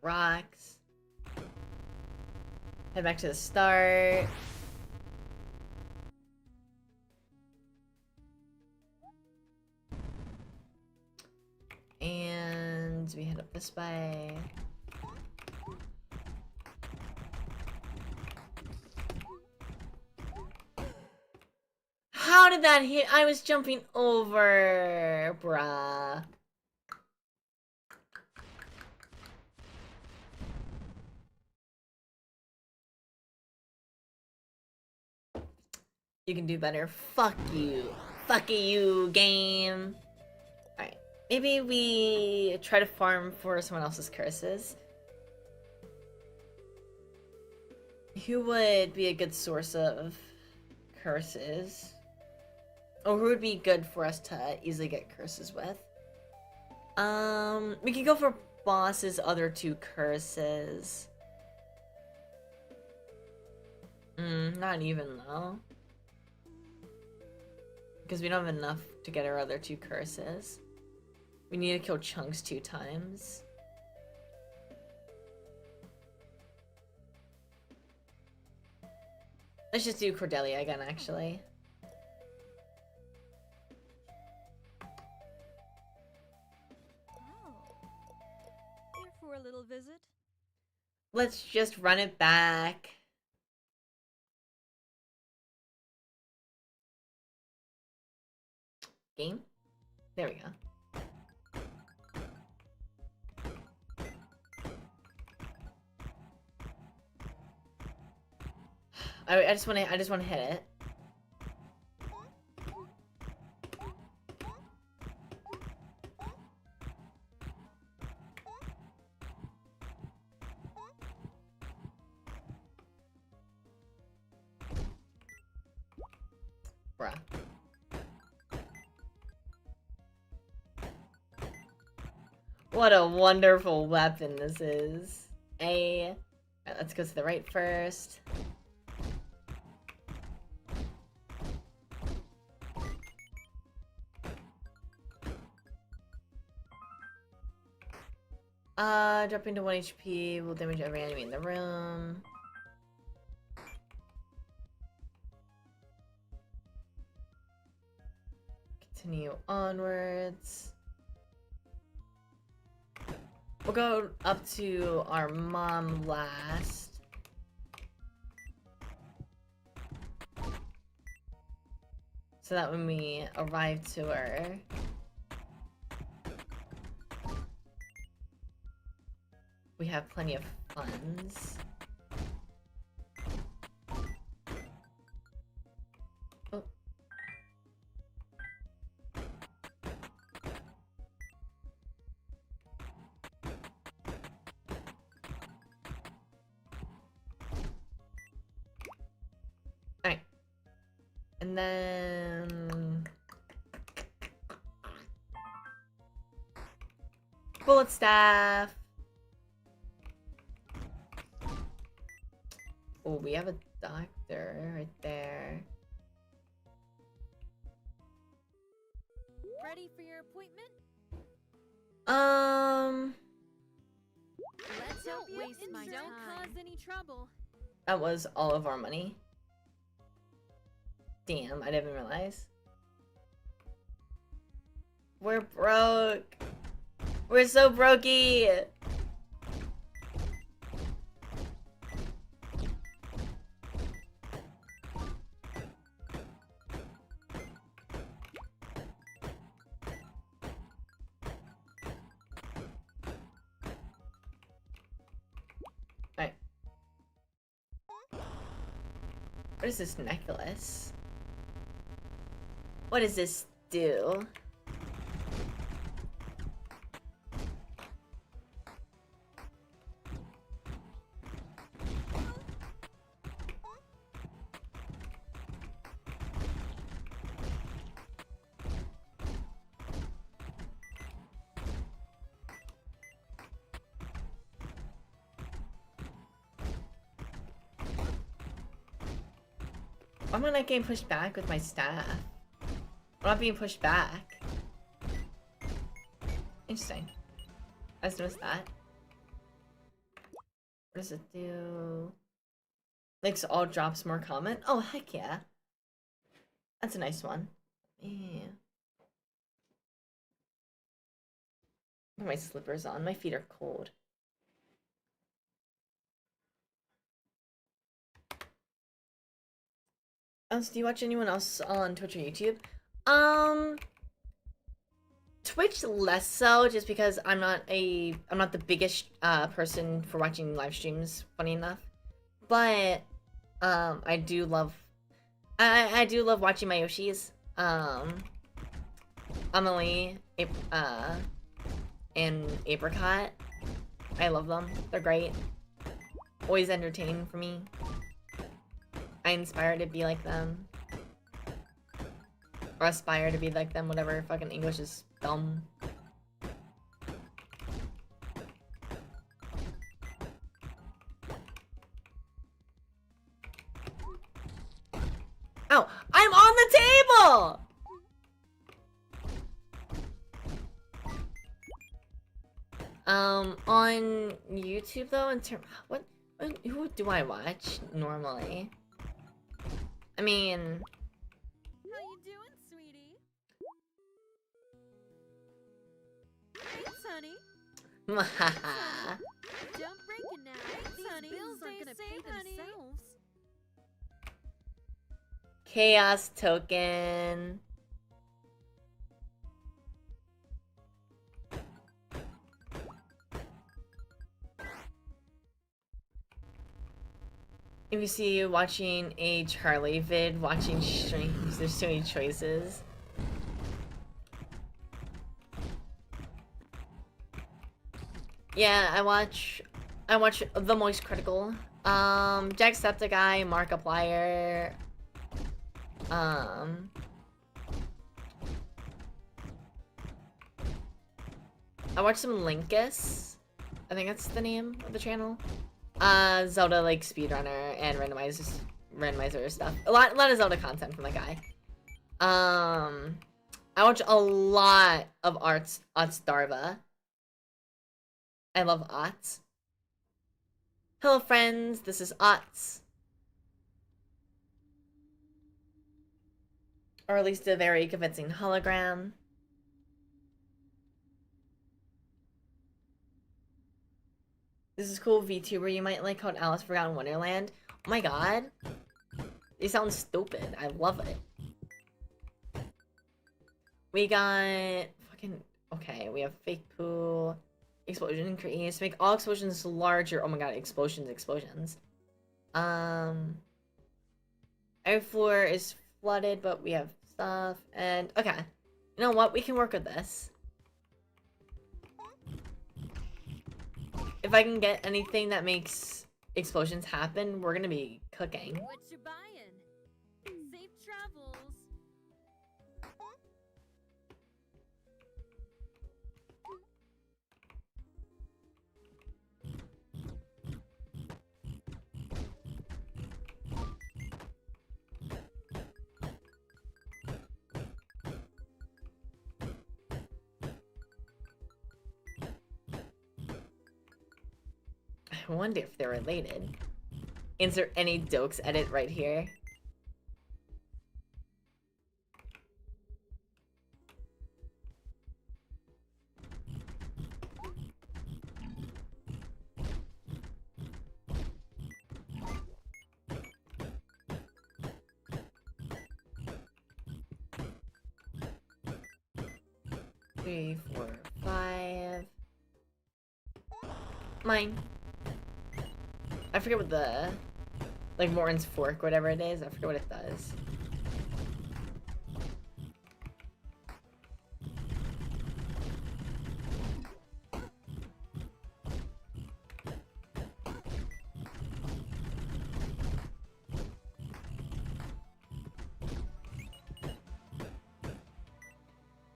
Rocks. Head back to the start. And we head up this way. How did that hit? I was jumping over, bruh. You can do better. Fuck you. Fuck you, game. Alright. Maybe we try to farm for someone else's curses. Who would be a good source of curses? Or who would be good for us to easily get curses with? We could go for boss's other 2 curses. Not even though. Because we don't have enough to get our other 2 curses. We need to kill Chunks 2 times. Let's just do Cordelia again, actually. Here for a little visit. Let's just run it back. Game? There we go. I just want to hit it. Bruh. What a wonderful weapon this is. Alright, let's go to the right first. Dropping to 1 HP will damage every enemy in the room. Continue onwards. We'll go up to our mom last. So that when we arrive to her, we have plenty of funds. Oh. Alright. And then... bullet staff. Oh, we have a doctor right there. Ready for your appointment? Let's Don't hope you waste my don't time. cause any trouble. That was all of our money. Damn, I didn't realize. We're broke. We're so brokey. Alright. What is this necklace? What does this do? Why am I not getting pushed back with my staff? I'm not being pushed back. Interesting. I just noticed that. What does it do? Makes all drops more common? Oh, heck yeah. That's a nice one. Yeah. Put my slippers on. My feet are cold. Do you watch anyone else on Twitch or YouTube? Twitch less so, just because I'm not the biggest person for watching live streams, funny enough. But I do love watching my Yoshis. Emily, and Apricot. I love them. They're great. Always entertaining for me. I inspire to be like them. Or aspire to be like them, whatever. Fucking English is dumb. Ow! I'm on the table! On YouTube though, who do I watch normally? I mean... How you doing, sweetie? Thanks, honey. Don't break it now. Thanks, These honey. bills Stay aren't gonna safe, pay honey. themselves. Chaos token. If you see you watching a Charlie vid, watching streams, there's so many choices. Yeah, I watch The Moist Critical, Jacksepticeye, Markiplier, I watch some Linkus. I think that's the name of the channel. Zelda like speedrunner and randomizer stuff. A lot of Zelda content from the guy. I watch a lot of Arts Darva. I love Ots. Hello friends, this is Ots. Or at least a very convincing hologram. This is cool VTuber you might like called Alice Forgotten Wonderland. Oh my god. They sound stupid. I love it. We got fucking okay, we have fake poo, explosion increase, make all explosions larger. Oh my god, explosions. Every floor is flooded, but we have stuff and okay. You know what? We can work with this. If I can get anything that makes explosions happen, we're gonna be cooking. What you buying? Safe travels. I wonder if they're related. Insert any dokes edit right here. Three, four, five. Mine. I forget what the, like, Morton's fork, whatever it is. I forget what it does.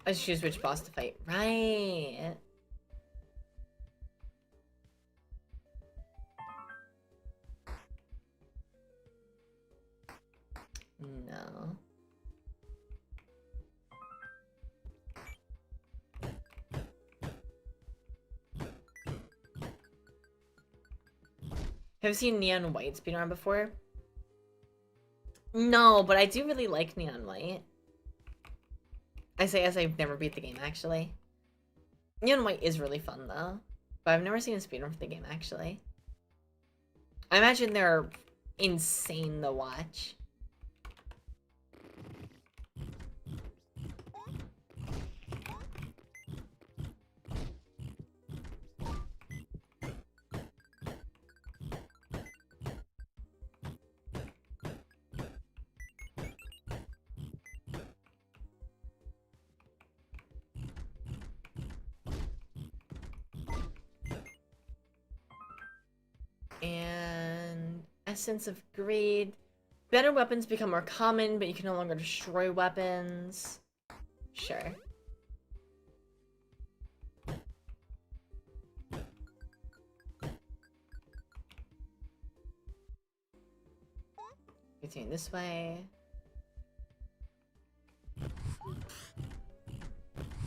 I just choose which boss to fight. Right. No. Have you seen Neon White speedrun before? No, but I do really like Neon White. I say as I've never beat the game, actually. Neon White is really fun, though. But I've never seen a speedrun for the game, actually. I imagine they're insane to watch. And Essence of Greed. Better weapons become more common, but you can no longer destroy weapons. Sure. Continue this way.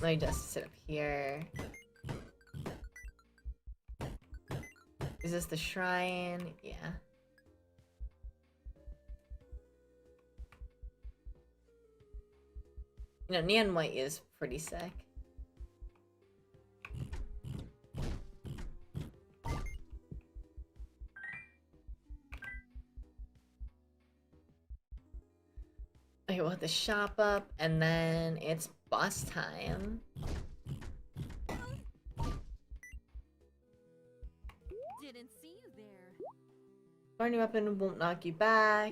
Let me just sit up here. Is this the shrine? Yeah. You know, Neon White is pretty sick. Okay, we'll hit the shop up, and then it's boss time. Didn't see you there. Barney weapon won't knock you back.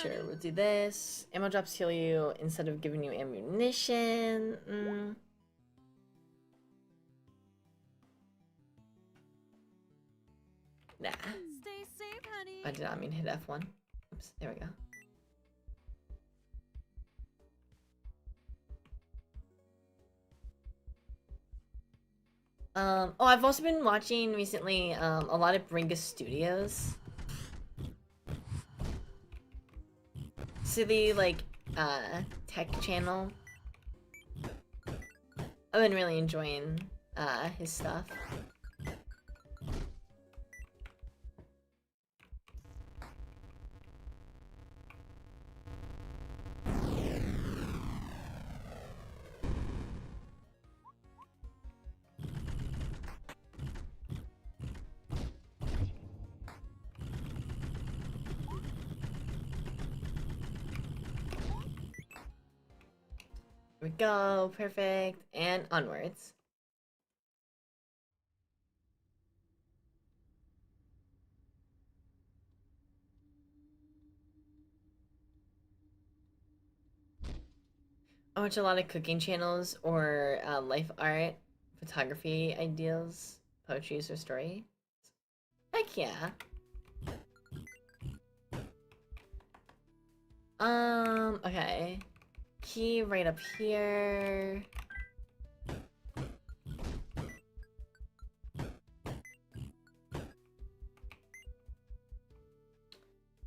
Sure, we'll do this. Ammo drops heal you instead of giving you ammunition. Nah. Stay safe, honey. I did not mean hit F1. Oops, there we go. Oh, I've also been watching recently a lot of Bringus Studios. Silly, like, tech channel. I've been really enjoying his stuff. Here we go. Perfect. And onwards. I watch a lot of cooking channels or life art, photography ideals, poetry or story. Heck yeah. Okay. Key right up here.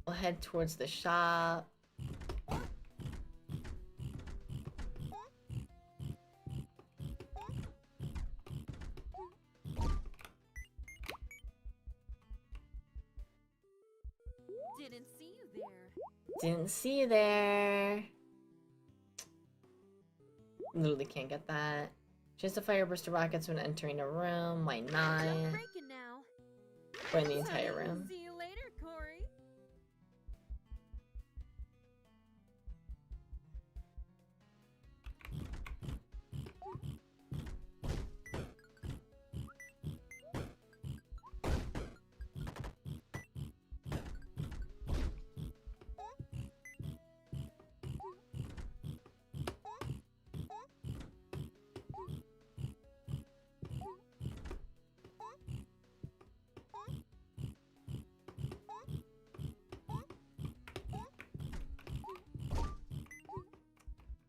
We'll head towards the shop. Didn't see you there. Didn't see you there. Literally can't get that. Just a fire burst of rockets when entering a room. Why not? Breaking now. Or in the entire room. See you later, Corey.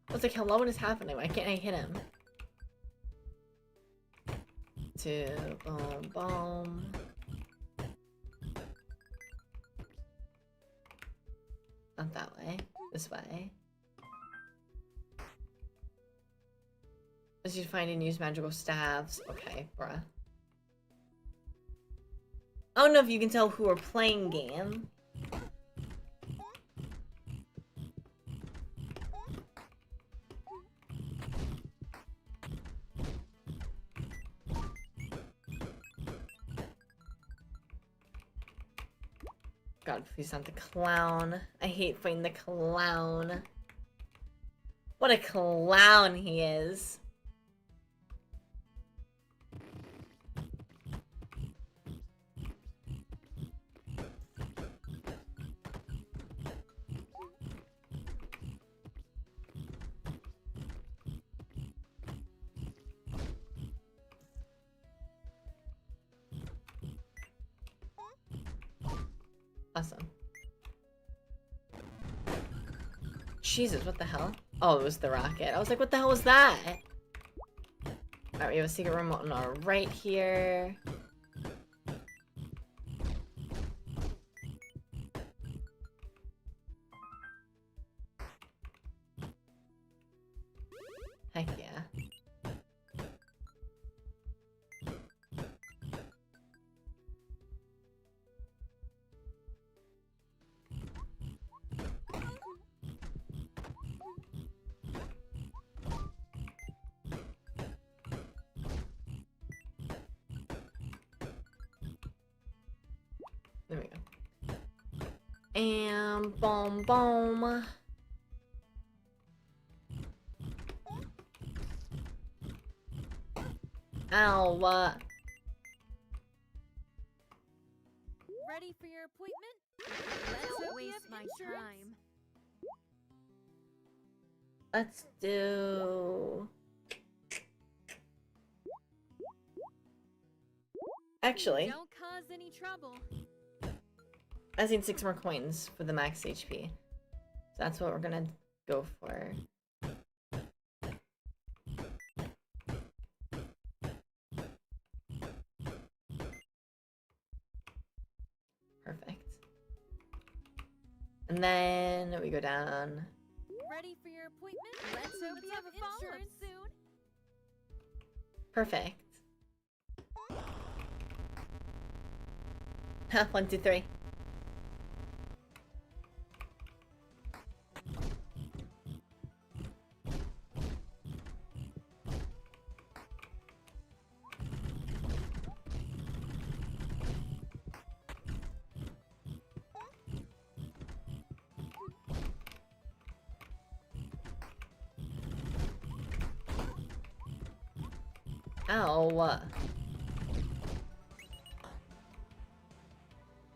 I was like, hello, what is happening? Why can't I hit him? Two, boom, boom. Not that way. This way. As you find and use magical staves. Okay, bruh. I don't know if you can tell who we're playing game. God, please not the clown. I hate fighting the clown. What a clown he is. Awesome. Jesus, what the hell? Oh, it was the rocket. I was like, what the hell was that? Alright, we have a secret room on our right here. Heck yeah. There we go. And boom, boom. Ow. Ready for your appointment? Let's waste my time. Let's do... Actually, Don't cause any trouble. I just need 6 more coins for the max HP. So that's what we're gonna go for. Perfect. And then we go down. Ready for your appointment? Let's hope you have insurance soon. Perfect. 1, 2, 3. Ow.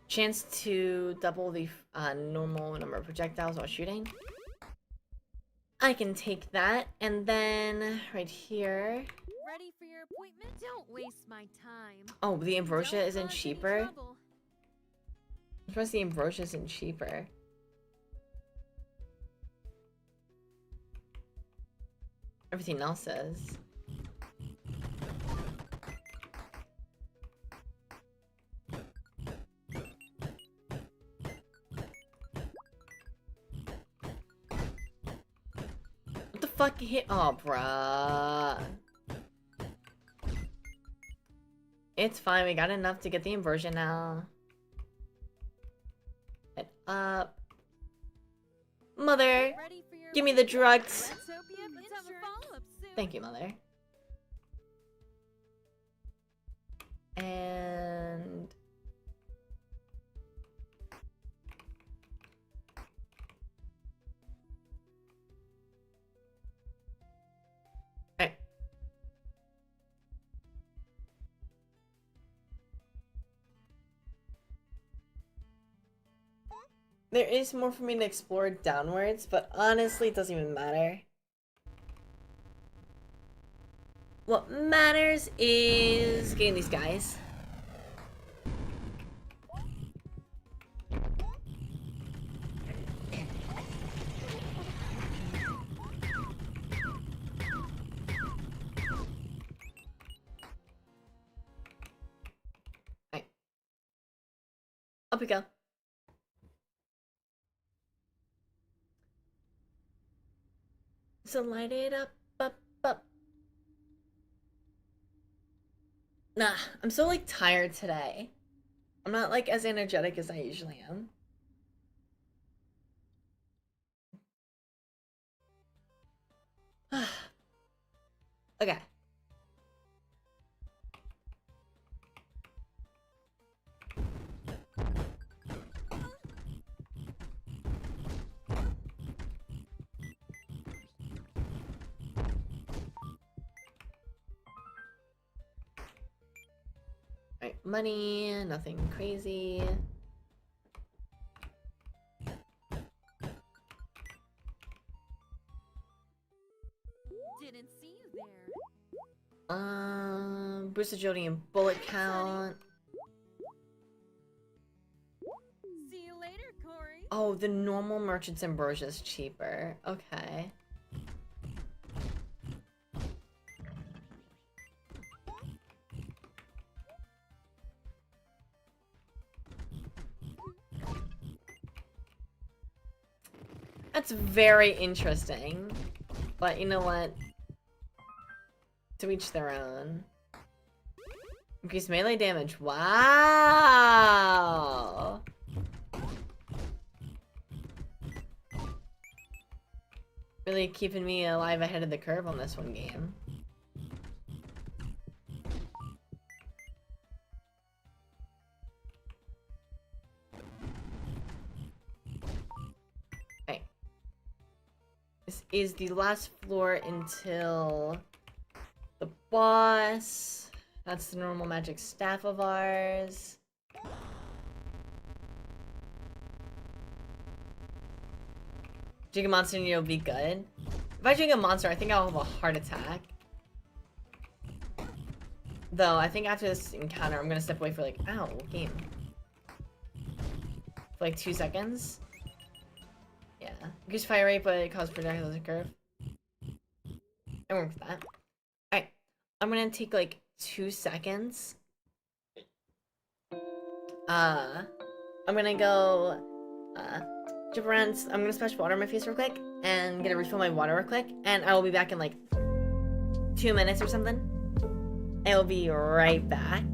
Chance to double the normal number of projectiles while shooting. I can take that, and then right here. Ready for your appointment? Don't waste my time. Oh, the ambrosia Don't isn't cause any cheaper. trouble. I'm surprised the ambrosia isn't cheaper. Everything else is. What the fuck hit? Oh, bruh. It's fine. We got enough to get the inversion now. Head up. Mother, Ready for your give me the drugs. Let's hope you have a follow-up soon. Thank you, Mother. And... Alright. There is more for me to explore downwards, but honestly, it doesn't even matter. What matters is getting these guys. Alright. Up we go. So light it up, up, up. Nah, I'm so like tired today. I'm not like as energetic as I usually am. Okay. Alright, money, nothing crazy. Didn't see you there. Booster Jody and bullet count. See you later, Corey. Oh, the normal Merchant's Ambrosia is cheaper. Okay. That's very interesting. But you know what? To each their own. Increase melee damage. Wow! Really keeping me alive ahead of the curve on this one game. Okay. This is the last floor until the boss. That's the normal magic staff of ours. Drink a monster and you'll be good. If I drink a monster, I think I'll have a heart attack. Though, I think after this encounter, I'm gonna step away for like, ow, game. For like 2 seconds. Yeah. Increase fire rate, but it causes projectiles to curve. I work with that. Alright. I'm gonna take like 2 seconds. I'm gonna go, jump around. I'm gonna splash water on my face real quick and gonna refill my water real quick, and I will be back in like 2 minutes or something. I will be right back.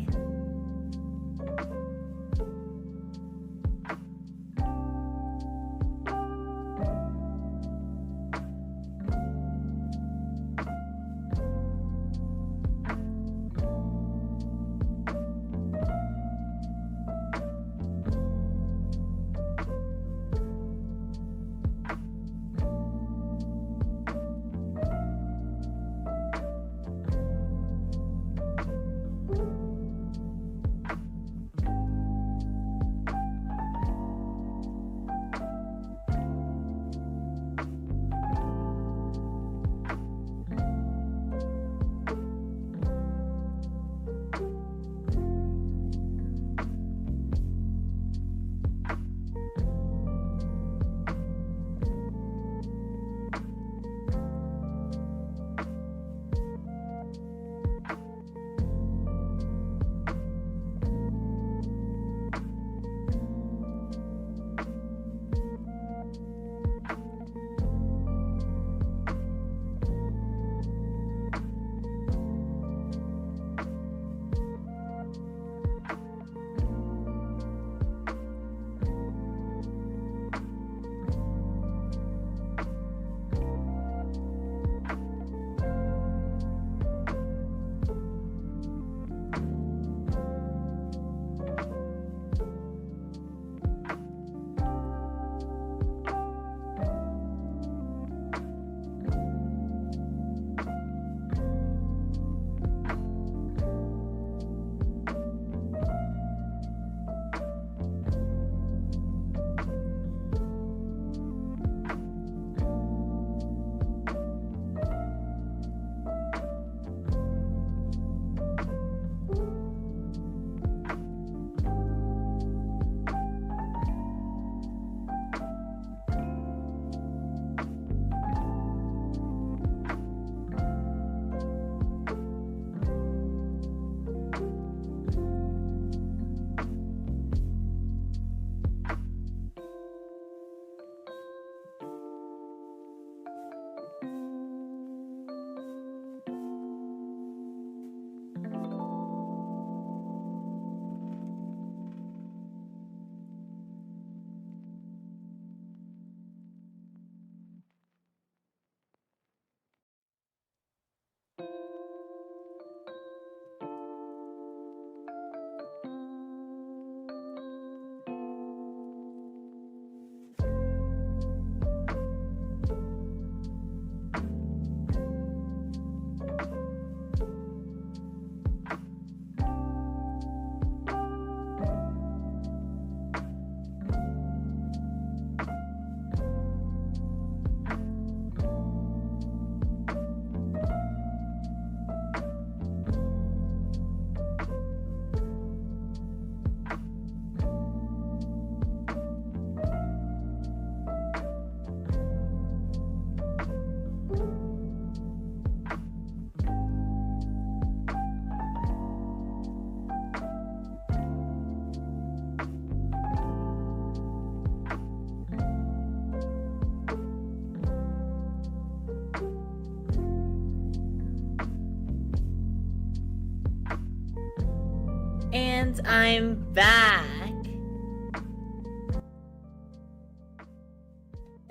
And I'm back.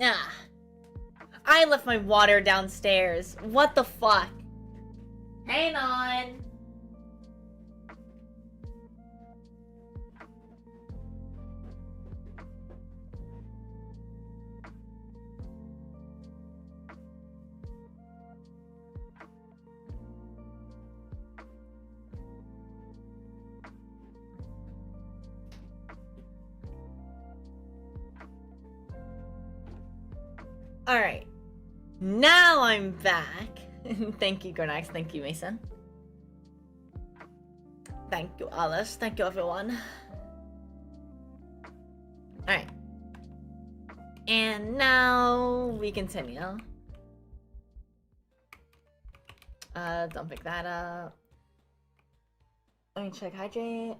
Ah. I left my water downstairs. What the fuck? Hang on. Alright. Now I'm back. Thank you, Gornax. Thank you, Mason. Thank you, Alice. Thank you, everyone. Alright. And now we continue. Don't pick that up. Let me check hydrate.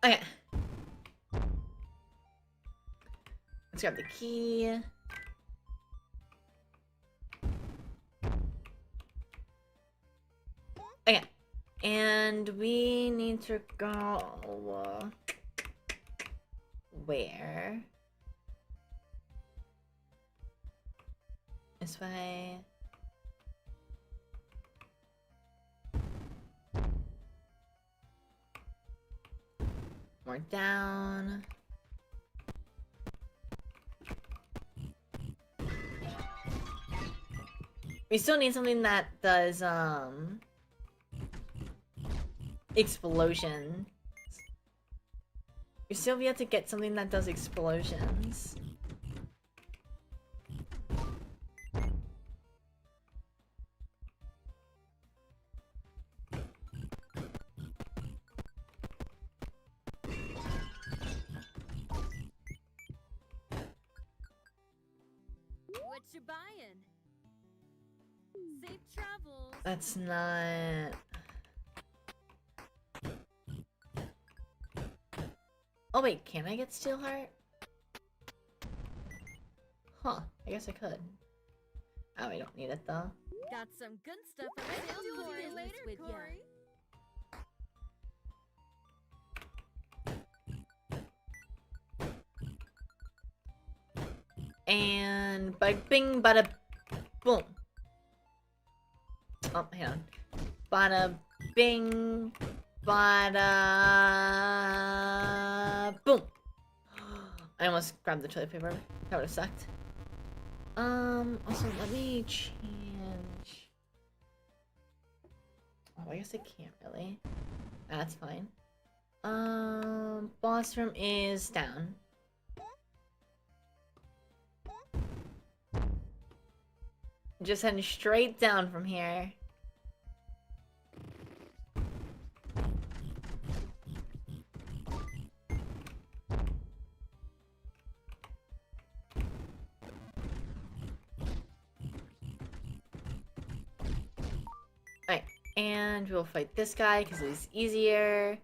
Okay. Let's grab the key. Okay. And we need to go... where? This way. More down. We still need something that does, explosions. We still have to get something that does explosions. What you buying? Safe travels. That's not... Oh wait, can I get Steel Heart? Huh, I guess I could. Oh, I don't need it though. Got some good stuff on sale for you later, with Corey. And bing, bada, boom. Oh, hang on. Bada, bing, bada, boom. I almost grabbed the toilet paper. That would have sucked. Also, let me change. Oh, I guess I can't really. That's fine. Boss room is down. Just heading straight down from here. Alright, and we'll fight this guy because he's easier.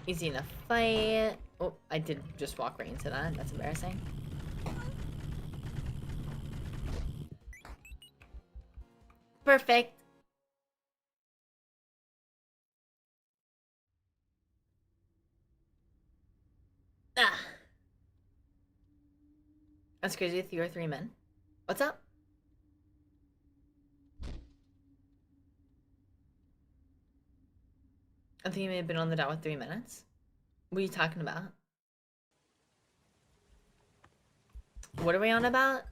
Easy enough fight. Oh, I did just walk right into that. That's embarrassing. Perfect. Ah. That's crazy with you or 3 men. What's up? I think you may have been on the dot with 3 minutes. What are you talking about? What are we on about?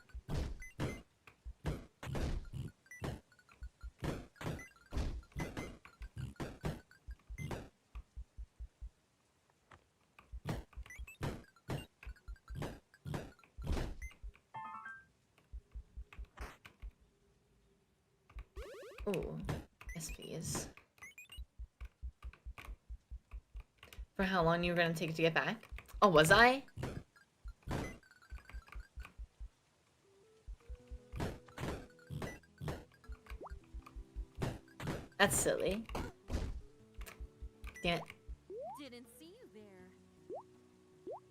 Ooh, yes please. For how long you were gonna take to get back? Oh, was I? That's silly. Damn it. Didn't see you there.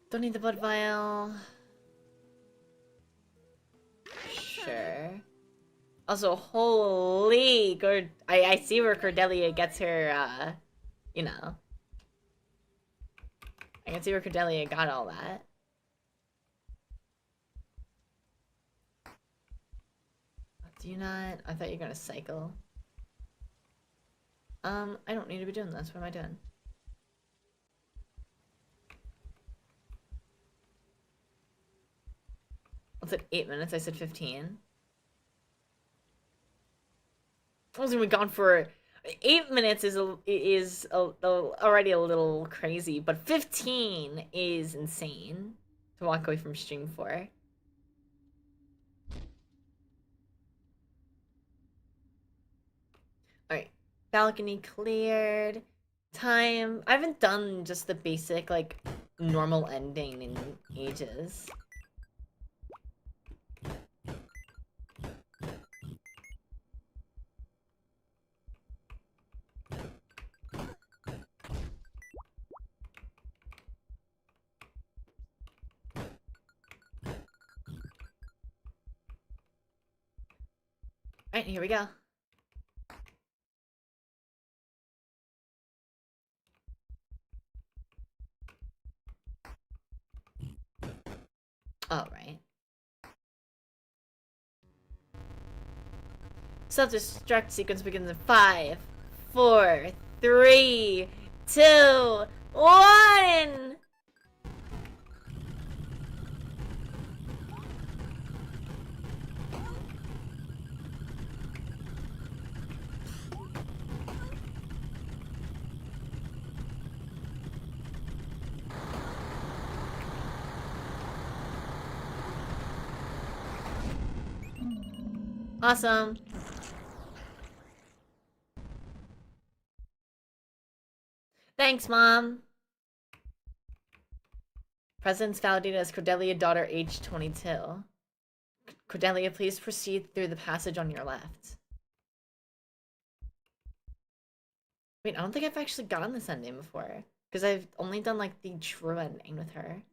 Don't need the blood vial. Sure. Also, holy, I see where Cordelia gets her, you know. I can see where Cordelia got all that. Do you not? I thought you were gonna cycle. I don't need to be doing this. What am I doing? What's it? 8 minutes? I said 15. I was gonna be gone for 8 minutes is already a little crazy, but 15 is insane to walk away from stream for. Alright. Balcony cleared. Time. I haven't done just the basic, like, normal ending in ages. Alright, here we go. Alright. Self-destruct sequence begins in 5, 4, 3, 2, 1! Awesome. Thanks, Mom. Presence validated as Cordelia, daughter, age 22. Cordelia, please proceed through the passage on your left. Wait, I don't think I've actually gotten this ending before. Because I've only done, like, the true ending with her.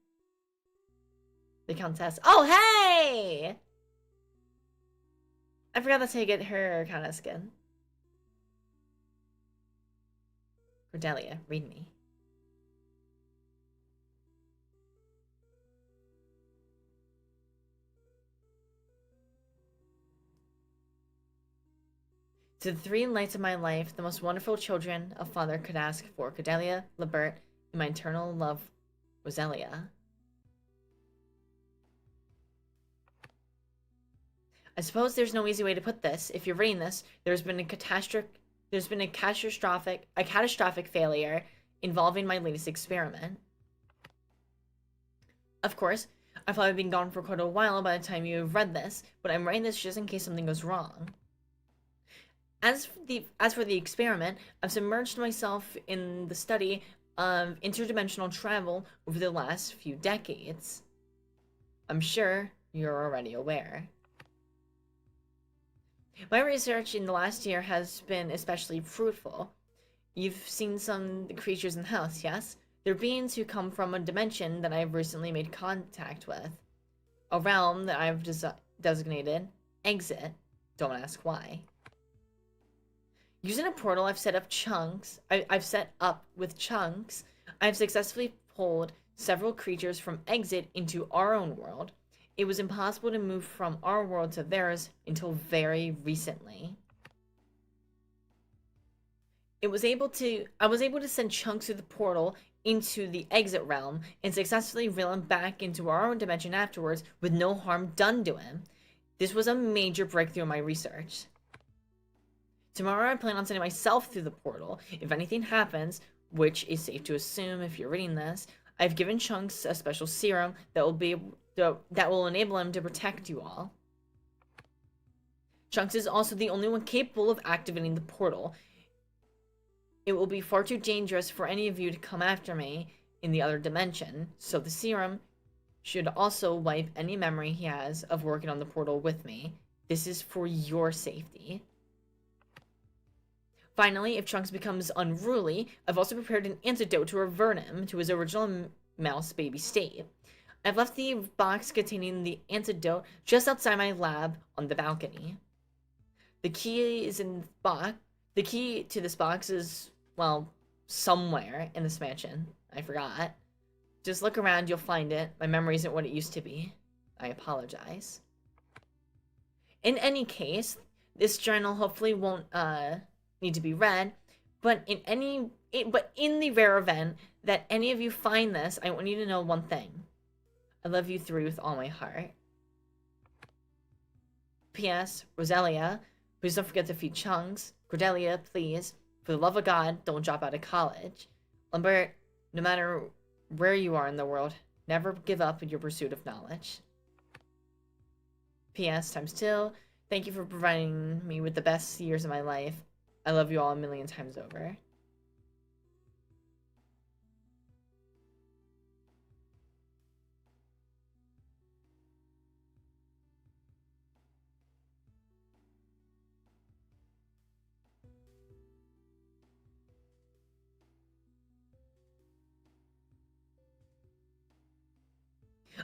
The Countess. Oh, hey! I forgot that's how you get her kind of skin. Cordelia, read me. To the 3 lights of my life, the most wonderful children a father could ask for, Cordelia, Libert, and my eternal love, Roselia. I suppose there's no easy way to put this. If you're reading this, there's been a catastrophic failure involving my latest experiment. Of course, I've probably been gone for quite a while by the time you've read this, but I'm writing this just in case something goes wrong. As for the experiment, I've submerged myself in the study of interdimensional travel over the last few decades. I'm sure you're already aware. My research in the last year has been especially fruitful. You've seen some creatures in the house, yes? They're beings who come from a dimension that I've recently made contact with. A realm that I've designated Exit. Don't ask why. Using a portal I've set up with chunks, I've successfully pulled several creatures from Exit into our own world. It was impossible to move from our world to theirs until very recently. I was able to send chunks through the portal into the Exit realm and successfully reel him back into our own dimension afterwards with no harm done to him. This was a major breakthrough in my research. Tomorrow I plan on sending myself through the portal. If anything happens, which is safe to assume if you're reading this, I've given Chunks a special serum that will enable him to protect you all. Chunks is also the only one capable of activating the portal. It will be far too dangerous for any of you to come after me in the other dimension, so the serum should also wipe any memory he has of working on the portal with me. This is for your safety. Finally, if Trunks becomes unruly, I've also prepared an antidote to revert him to his original mouse baby state. I've left the box containing the antidote just outside my lab on the balcony. The key is in the box. The key to this box is, well, somewhere in this mansion. I forgot. Just look around, you'll find it. My memory isn't what it used to be. I apologize. In any case, this journal hopefully won't need to be read, but in the rare event that any of you find this, I want you to know one thing. I love you three with all my heart. P.S. Roselia, please don't forget to feed Chunks. Cordelia, please, for the love of God, don't drop out of college. Lambert, no matter where you are in the world, never give up in your pursuit of knowledge. P.S. times 2, thank you for providing me with the best years of my life. I love you all a million times over.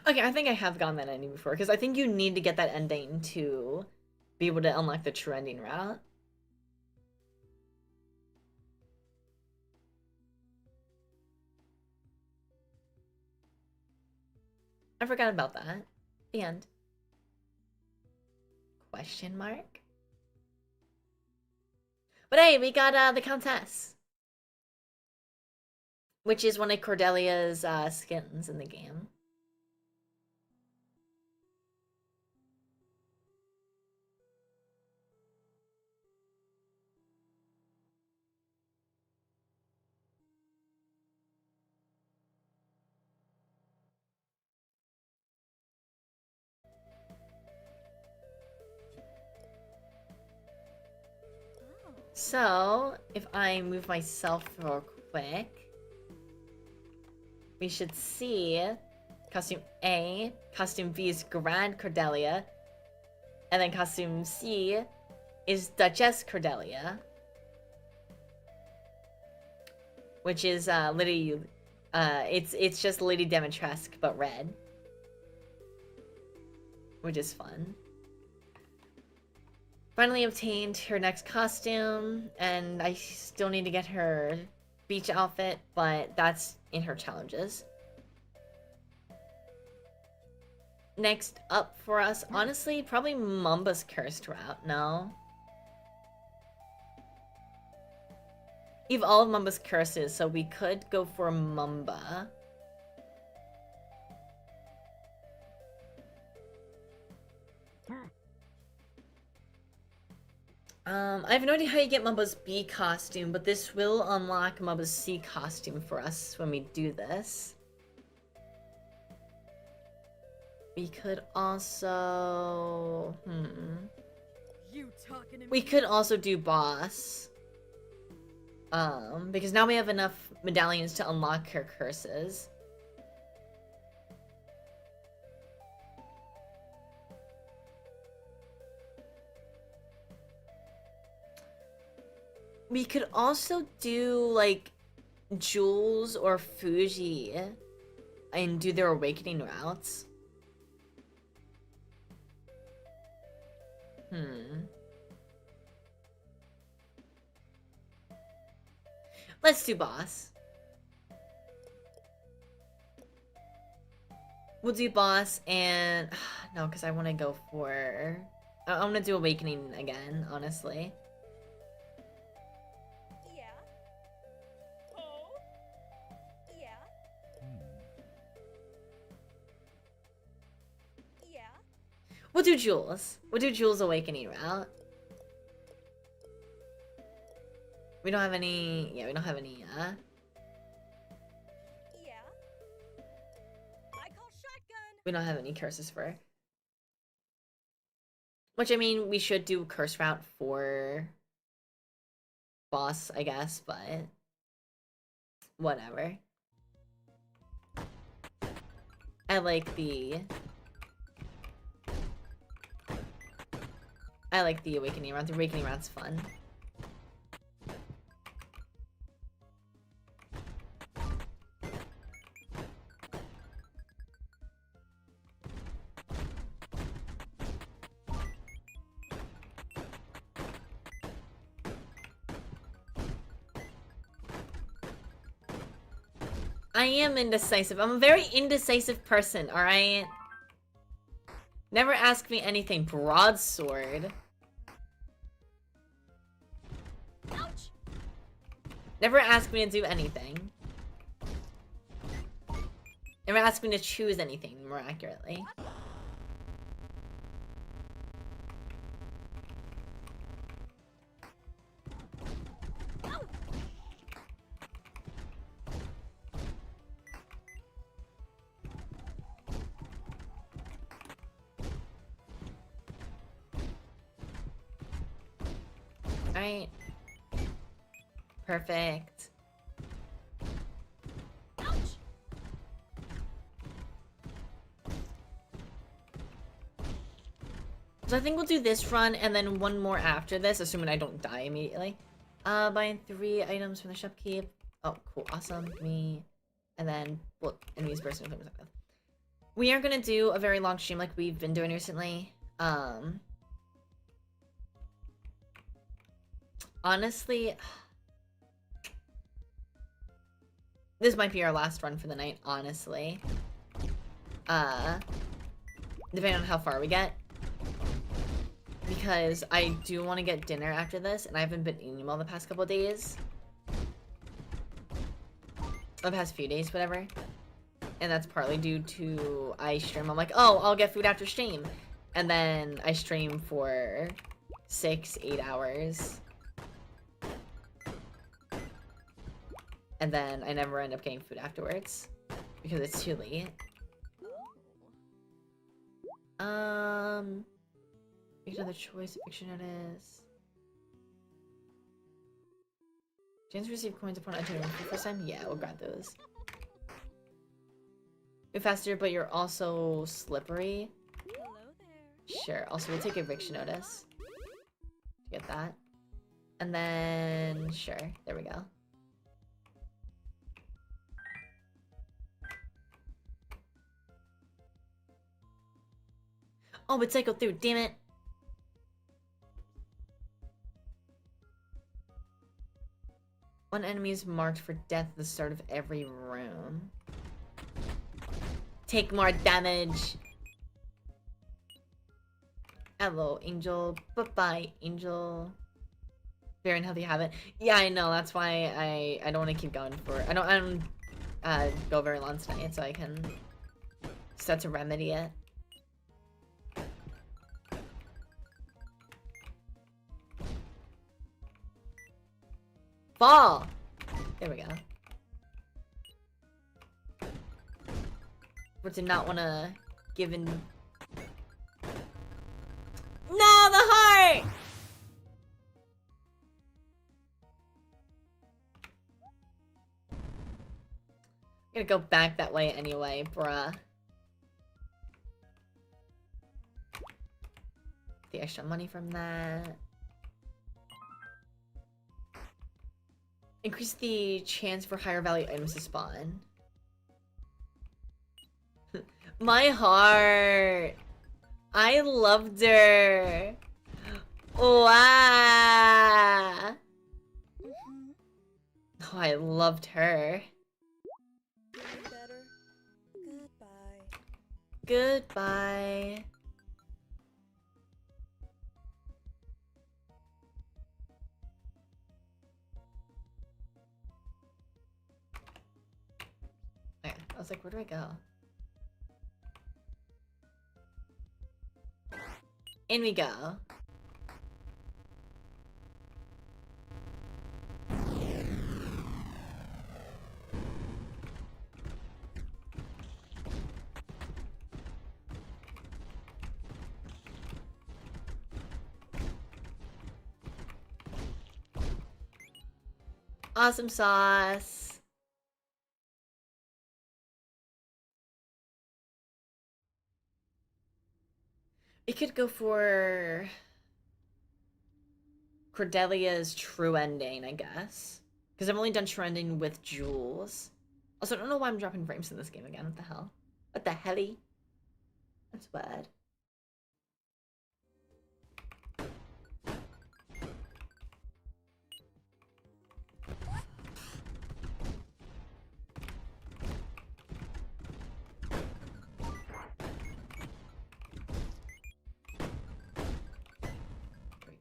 Okay, I think I have gotten that ending before, because I think you need to get that ending to be able to unlock the true ending route. I forgot about that. The end. Question mark? But hey, we got the Countess. Which is one of Cordelia's skins in the game. So, if I move myself real quick, we should see costume A, costume B is Grand Cordelia, and then costume C is Duchess Cordelia, which is Lady, it's just Lady Dimitrescu but red, which is fun. Finally obtained her next costume, and I still need to get her beach outfit, but that's in her challenges. Next up for us, honestly, probably Mumba's cursed route, no? We have all of Mumba's curses, so we could go for Mumba. I have no idea how you get Mumba's B costume, but this will unlock Mumba's C costume for us when we do this. We could also... We could also do boss. Because now we have enough medallions to unlock her curses. We could also do, like, Jules or Fuji and do their awakening routes. Let's do boss. We'll do boss and... no, because I want to go for... I want to do awakening again, honestly. We'll do Jules. We'll do Jules' awakening route. We don't have any... yeah, we don't have any, I call shotgun. we don't have any curses for her. Which, I mean, we should do curse route for boss, I guess, but whatever. I like the awakening round. The awakening round's fun. I am indecisive. I'm a very indecisive person, alright? Never ask me anything. Broadsword. Ouch! Never ask me to do anything. Never ask me to choose anything, more accurately. Alright. Perfect. Ouch. So I think we'll do this run and then one more after this, assuming I don't die immediately. Buying 3 items from the shopkeep. Oh, cool. Awesome. Me. And then, well, enemies bursting with. We are gonna do a very long stream like we've been doing recently. Honestly, this might be our last run for the night, honestly. Depending on how far we get. Because I do want to get dinner after this, and I haven't been eating well the past couple days. The past few days, whatever. And that's partly due to I stream. I'm like, oh, I'll get food after stream. And then I stream for 6-8 hours. And then I never end up getting food afterwards. Because it's too late. Make another choice, eviction notice. Chance to receive coins upon entering for the first time? Yeah, we'll grab those. Move faster, but you're also slippery. Hello there. Sure, also we'll take eviction notice. To get that. And then, sure, there we go. Oh, but cycle through, damn it! One enemy is marked for death at the start of every room. Take more damage! Hello, Angel. Bye-bye, Angel. Very unhealthy habit. Yeah, I know, that's why I don't want to keep going for... I don't go very long tonight, so I can start to remedy it. Fall! There we go. But did not want to give in... No, the heart! I'm gonna go back that way anyway, bruh. The extra money from that. Increase the chance for higher value items to spawn. My heart! I loved her! Wow! Oh, I loved her. Better. Goodbye. Goodbye. Okay, I was like, where do I go? In we go. Awesome sauce. It could go for Cordelia's true ending, I guess. Because I've only done true ending with Jules. Also, I don't know why I'm dropping frames in this game again. What the hell? What the helly? That's bad.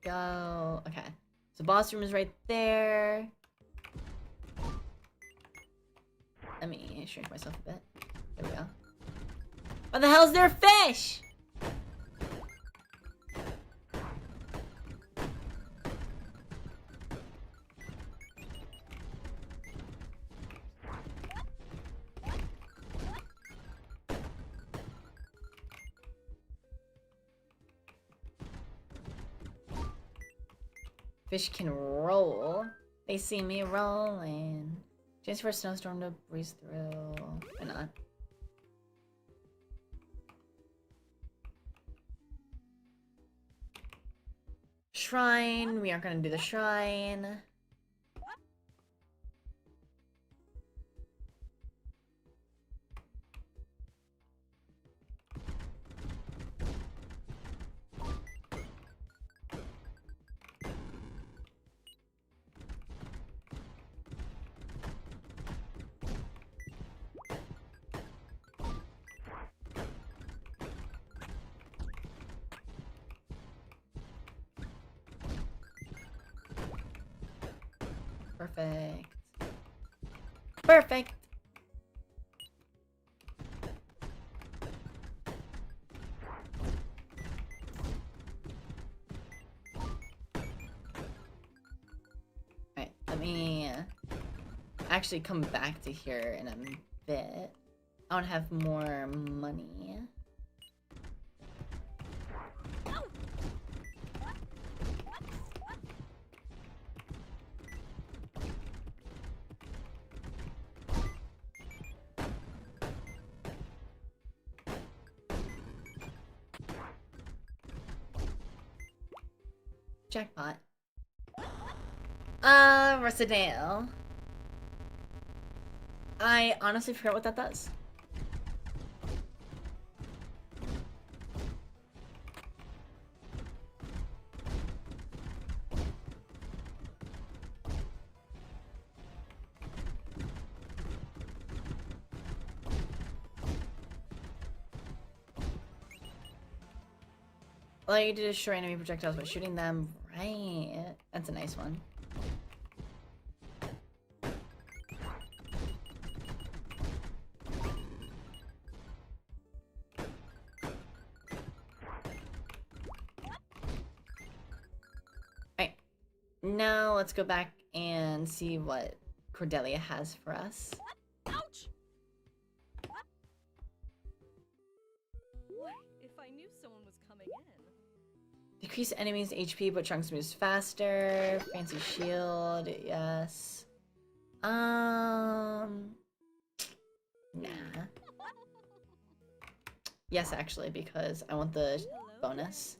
Go. Okay. So boss room is right there. Let me shrink myself a bit. There we go. What the hell's there fish? Fish can roll. They see me rolling. Chance for a snowstorm to breeze through. Why not? Shrine. We aren't gonna do the shrine. Perfect. Perfect. Alright, let me actually come back to here in a bit. I want to have more money. Jackpot. Russadale. I honestly forgot what that does. Allow you to destroy enemy projectiles by shooting them. Right. That's a nice one. Alright. Now let's go back and see what Cordelia has for us. Ouch! What if I knew someone was coming in? Decrease enemies' HP, but chunks moves faster. Fancy shield, yes. Nah. Yes, actually, because I want the bonus.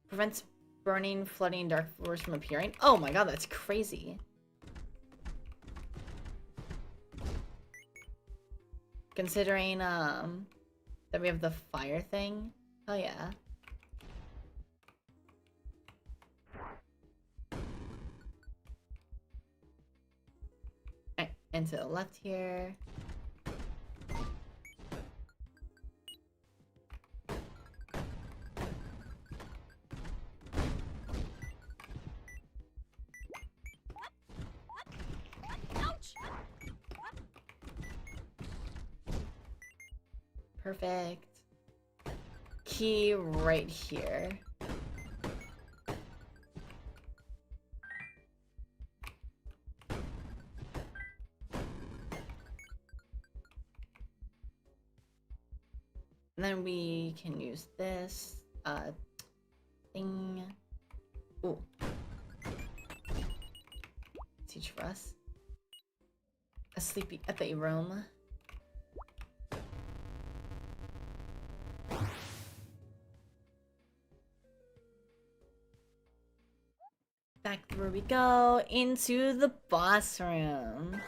Prevents burning, flooding, dark floors from appearing. Oh my god, that's crazy. Considering, that we have the fire thing. Oh yeah. Alright, and to the left here. Perfect. Key right here. And then we can use this thing. Ooh. teach for us? A sleepy epi room. Back where we go, into the boss room.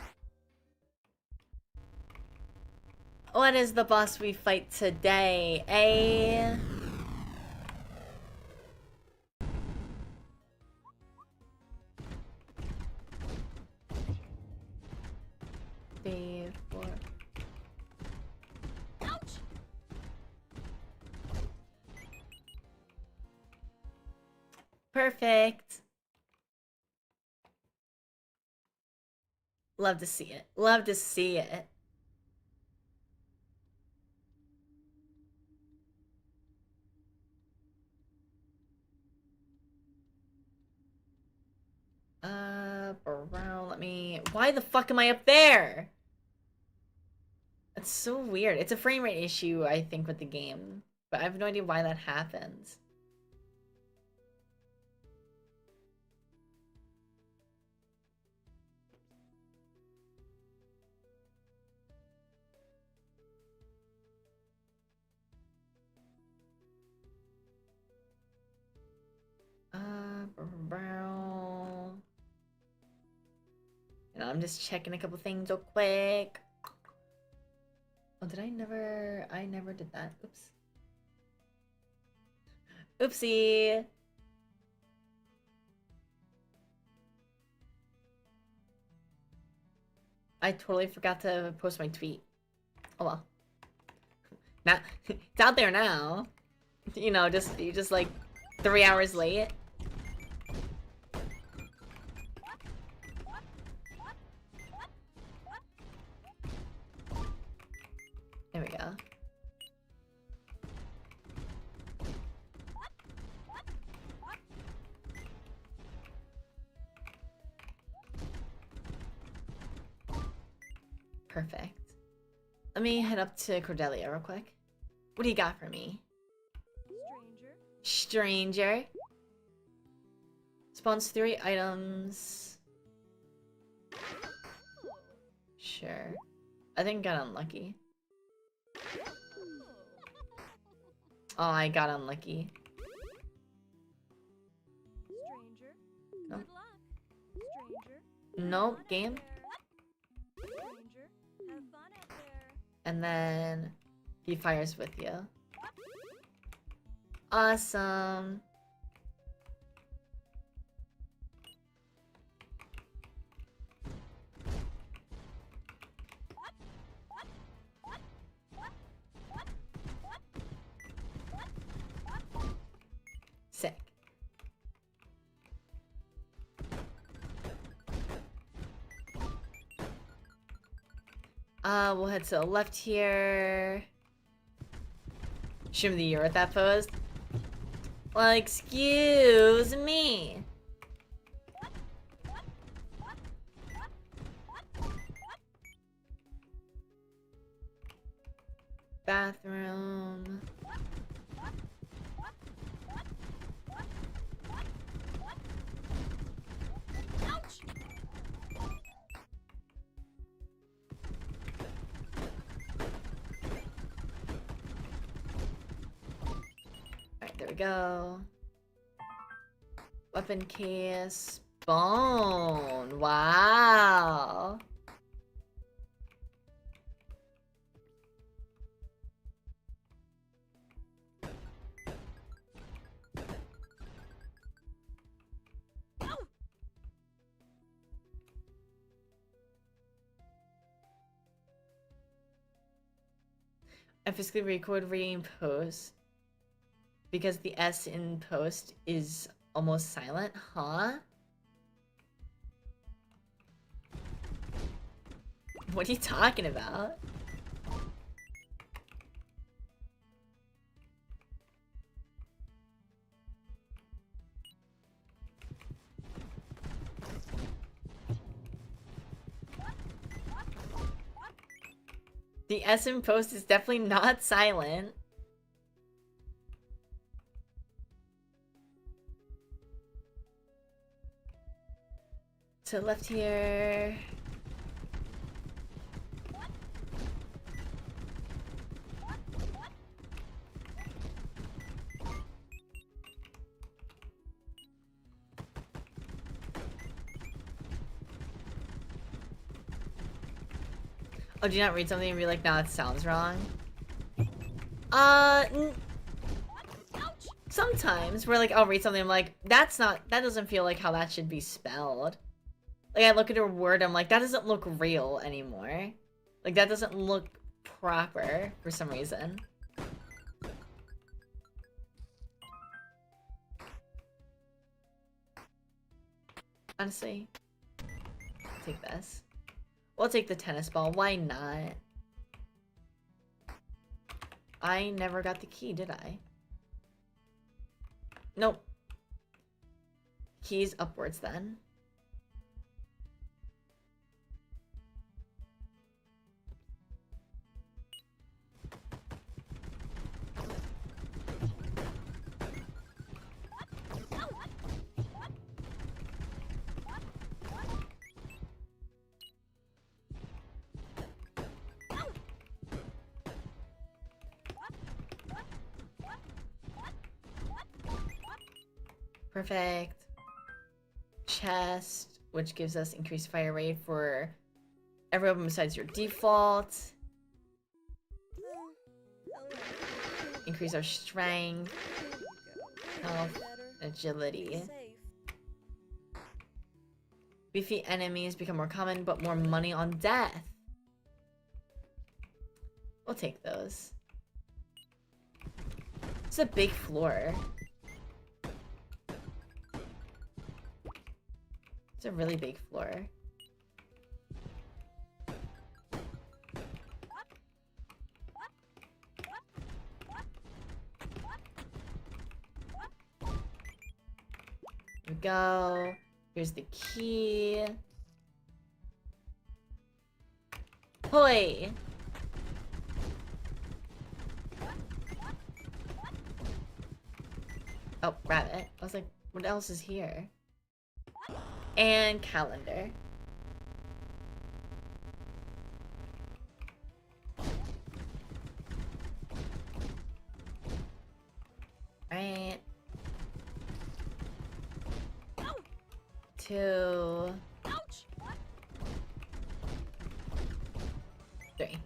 What is the boss we fight today? B4. Ouch! Perfect. Love to see it. Love to see it. Around, let me... Why the fuck am I up there? That's so weird. It's a frame rate issue, I think, with the game. But I have no idea why that happens. Around... And I'm just checking a couple things real quick. Oh, did I never... I never did that. Oops. Oopsie. I totally forgot to post my tweet. Oh well. Now, it's out there now. You know, you just like 3 hours late. There we go. Perfect. Let me head up to Cordelia real quick. What do you got for me? Stranger. Spawns 3 items. Sure. I think I got unlucky. Oh, I got unlucky. Stranger. No. Good luck. Stranger. Nope, game. Stranger. Have fun out there. And then he fires with you. Awesome. Sick. We'll head to the left here. Shim the year at that pose. Well, excuse me. Bathroom. Alright, there we go. Weapon case. Bone. Wow. I physically record reading post because the S in post is almost silent, huh? What are you talking about? The S in post is definitely not silent. So left here. Oh, do you not read something and be like, nah, it sounds wrong? Sometimes we're like, I'll read something, I'm like, that doesn't feel like how that should be spelled. Like, I look at a word, I'm like, that doesn't look real anymore. Like, that doesn't look proper for some reason. Honestly, take this. We'll take the tennis ball. Why not? I never got the key, did I? Nope. Keys upwards then. Perfect. Chest, which gives us increased fire rate for every weapon besides your default. Increase our strength, health, agility. Beefy enemies become more common, but more money on death. We'll take those. It's a big floor. It's a really big floor. Here we go. Here's the key. Hoi! Oh, rabbit. I was like, what else is here? And calendar. Right. 2, 3.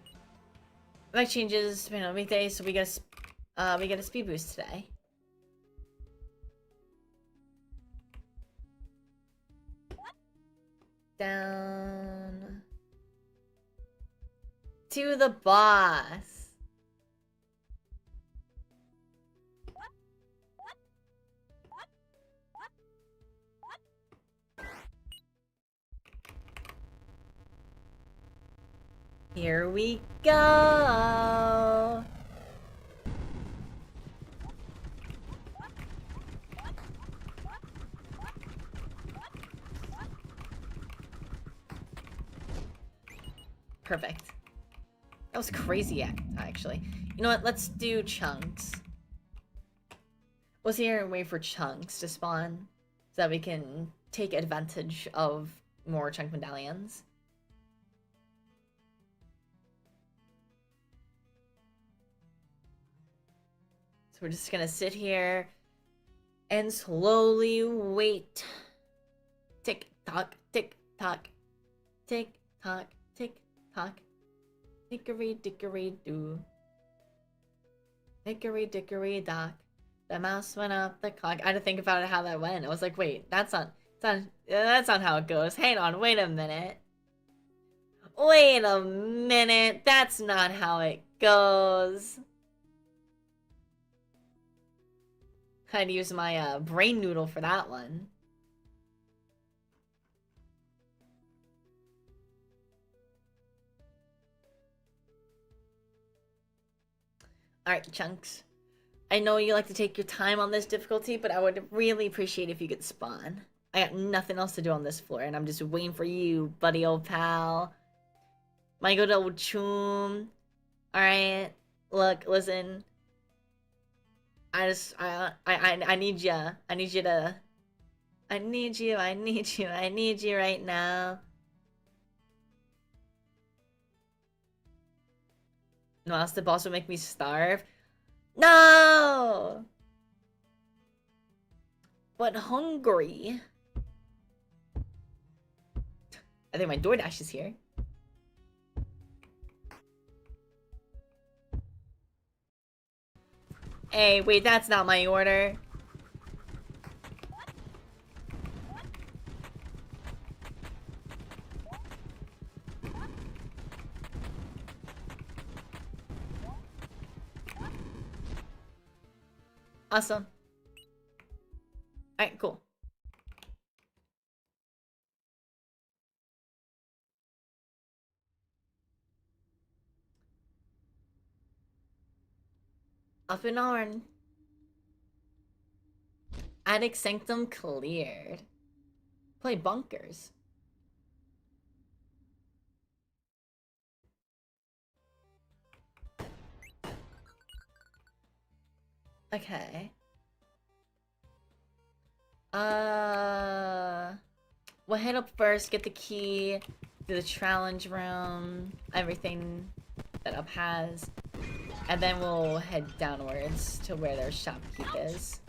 Life changes depending on weekday, so we get a speed boost today. Down to the boss. Here we go. Perfect. That was crazy, actually. You know what? Let's do chunks. We'll sit here and wait for chunks to spawn so that we can take advantage of more chunk medallions. So we're just gonna sit here and slowly wait. Tick tock, tick tock, tick tock, tick tock. Hickory dickory do. Hickory dickory dock. The mouse went up the clock. I had to think about how that went. I was like, wait, that's not how it goes. Hang on, wait a minute. Wait a minute. That's not how it goes. I had to use my brain noodle for that one. Alright, chunks. I know you like to take your time on this difficulty, but I would really appreciate if you could spawn. I got nothing else to do on this floor, and I'm just waiting for you, buddy old pal. My good old choom. Alright, look, listen. I need you to I need you, I need you, I need you right now. No, else the boss will make me starve. No! But hungry. I think my DoorDash is here. Hey, wait, that's not my order. Awesome. Alright, cool. Up and on. Attic Sanctum cleared. Play bunkers. Okay. We'll head up first, get the key, do the challenge room, everything that up has. And then we'll head downwards to where their shopkeep is.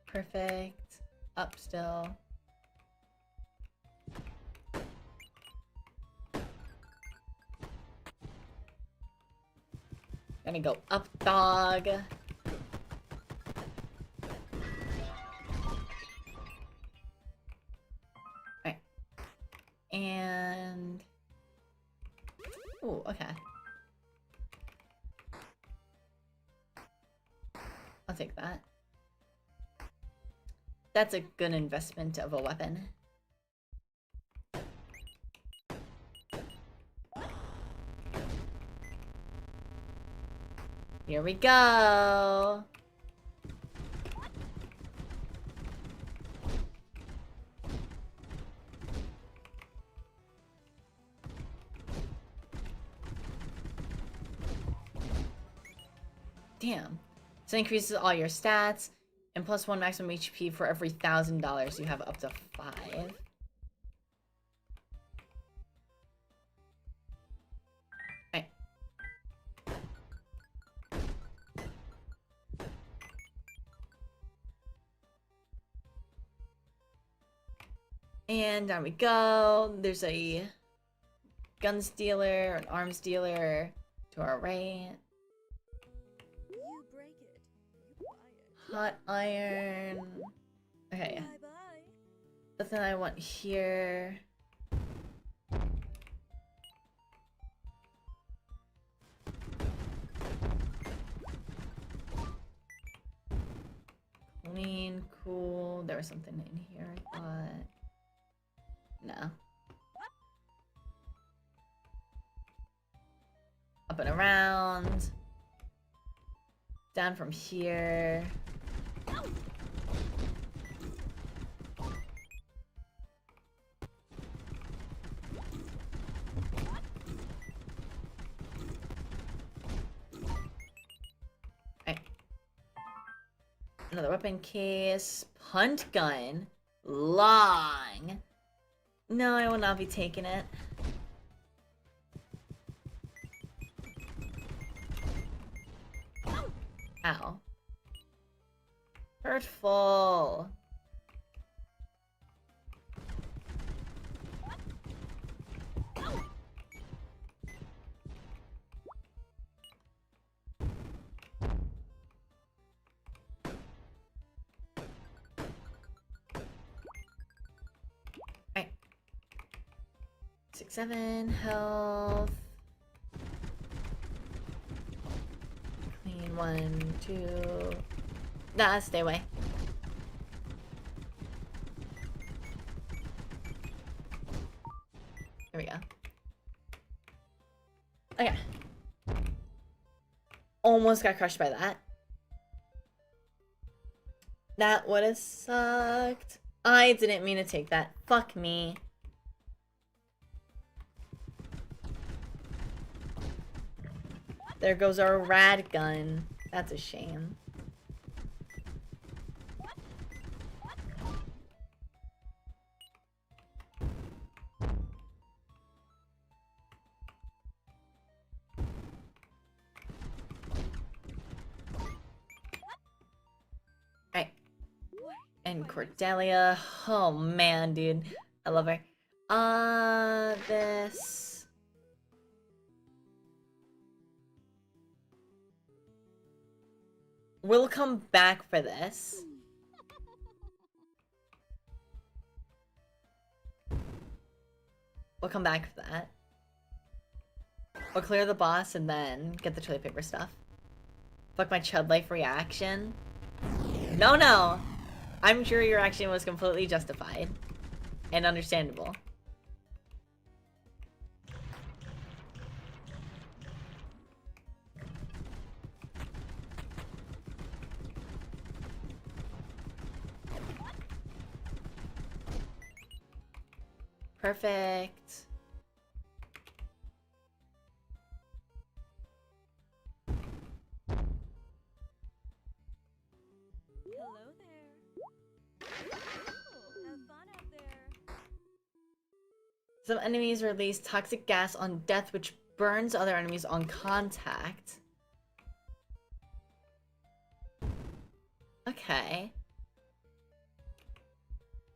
Perfect. Up still. Gonna go up, dog. Alright. And... ooh, okay. I'll take that. That's a good investment of a weapon. Here we go. Damn. So it increases all your stats and +1 maximum HP for every $1,000 you have up to 5. Alright. And down we go. There's a guns dealer, an arms dealer to our right. You break it, you buy it. Hot iron. Okay. Bye bye. Nothing I want here. Clean, cool. There was something in here, I thought. No. Up and around. Down from here. Alright. Another weapon case. Punt gun. Long. No, I will not be taking it. Ow. Hurtful. Alright. 6, 7, health. Clean, 1, 2. Nah, stay away. Here we go. Okay. Almost got crushed by that. That would have sucked. I didn't mean to take that. Fuck me. There goes our rad gun. That's a shame. Alright. And Cordelia. Oh man, dude. I love her. This. We'll come back for this. We'll come back for that. We'll clear the boss and then get the toilet paper stuff. Fuck my chud life reaction. No, no. I'm sure your action was completely justified. And understandable. Perfect. Hello there. Have fun out there. Some enemies release toxic gas on death, which burns other enemies on contact. Okay.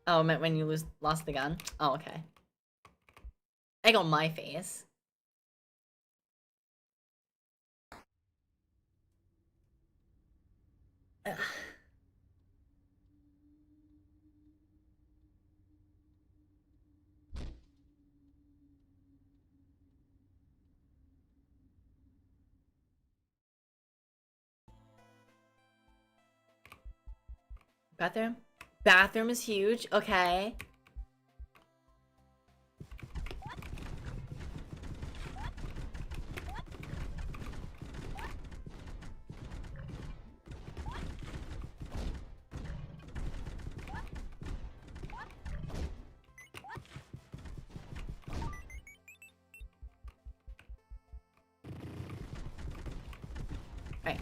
Oh, I meant when you lost the gun? Oh, okay. Egg on my face. Ugh. Bathroom? Bathroom is huge. Okay. Right.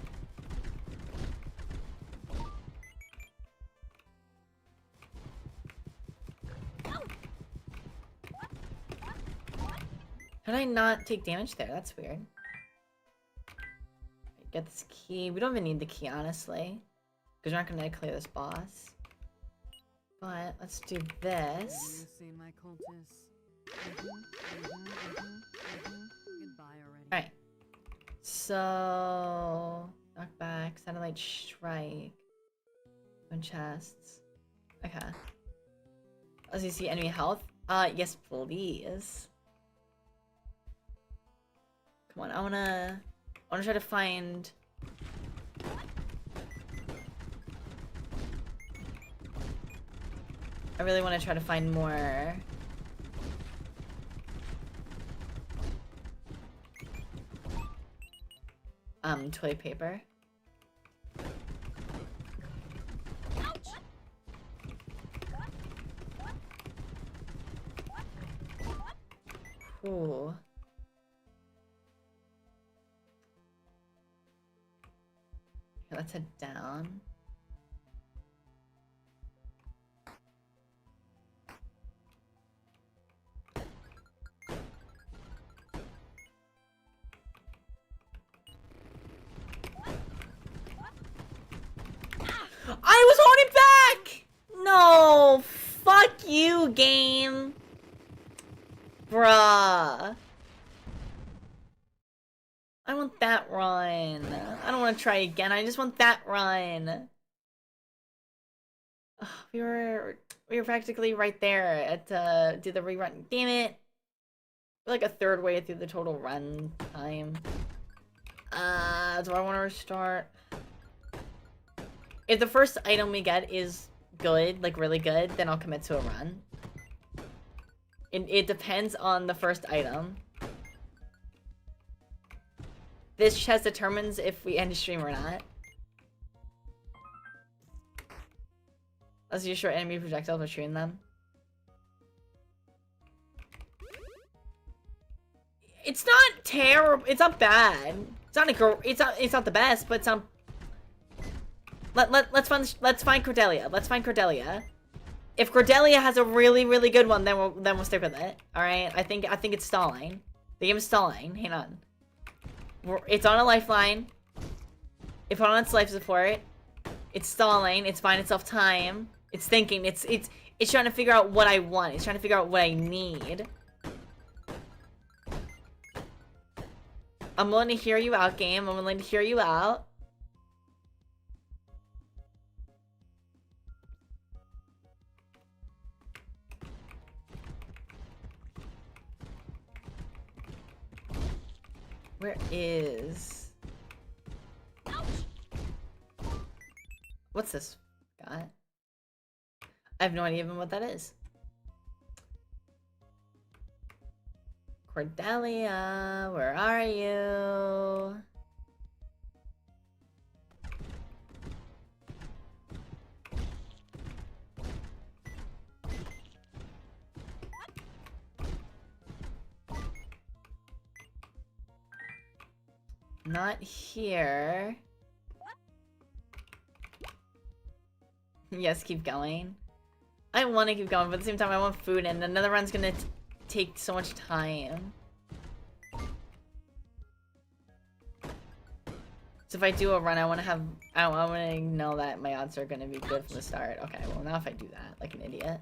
How did I not take damage there? That's weird. Get this key. We don't even need the key, honestly. Because we're not going to clear this boss. But let's do this. My cultists. Goodbye already. Alright. So... Knockback, satellite strike. Open chests. Okay. Does he see enemy health? Yes, please. Come on, I wanna try to find... I really want to try to find more... toilet paper. Ooh. Okay, let's head down. I was holding back! No! Fuck you, game! Bruh. I want that run. I don't want to try again. I just want that run. Ugh, we were practically right there at do the rerun. Damn it. We're like a third way through the total run time. Do I want to restart? If the first item we get is good, like really good, then I'll commit to a run. It depends on the first item. This chest determines if we end stream or not. Let's use short enemy projectiles by shooting them. It's not terrible. It's not bad. It's not it's not the best, but it's not. Let's find Cordelia. Let's find Cordelia. If Cordelia has a really, really good one, then we'll stick with it. All right. I think it's stalling. The game is stalling. Hang on. It's on a lifeline. It put on its life support. It's stalling. It's buying itself time. It's thinking. It's trying to figure out what I want. It's trying to figure out what I need. I'm willing to hear you out, game. I'm willing to hear you out. Where is... What's this got? I have no idea even what that is. Cordelia, where are you? Not here. Yes, keep going. I want to keep going, but at the same time I want food and another run's gonna take so much time. So if I do a run, I want to know that my odds are gonna be good from the start. Okay, well now if I do that, like an idiot.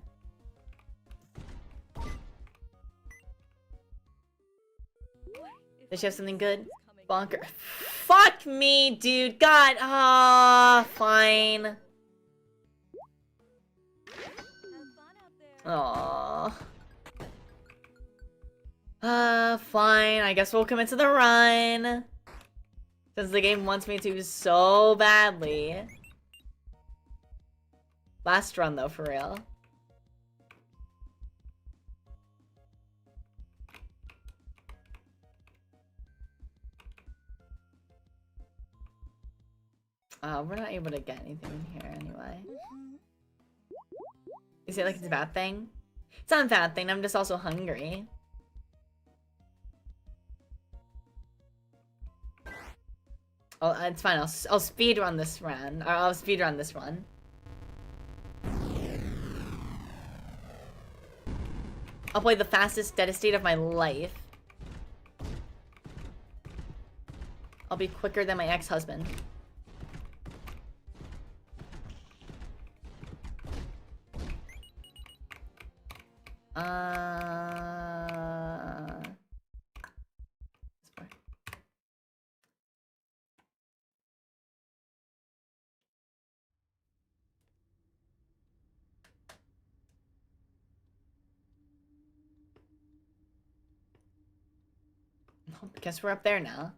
Does she have something good? Bonker. Fuck me, dude. God. Ah, fine. Aww. Fine. I guess we'll commit to the run. Since the game wants me to so badly. Last run, though, for real. We're not able to get anything in here anyway. Is it like it's a bad thing? It's not a bad thing, I'm just also hungry. Oh, it's fine, I'll speedrun this run. Or I'll speedrun this run. I'll play the fastest dead state of my life. I'll be quicker than my ex-husband. Guess we're up there now.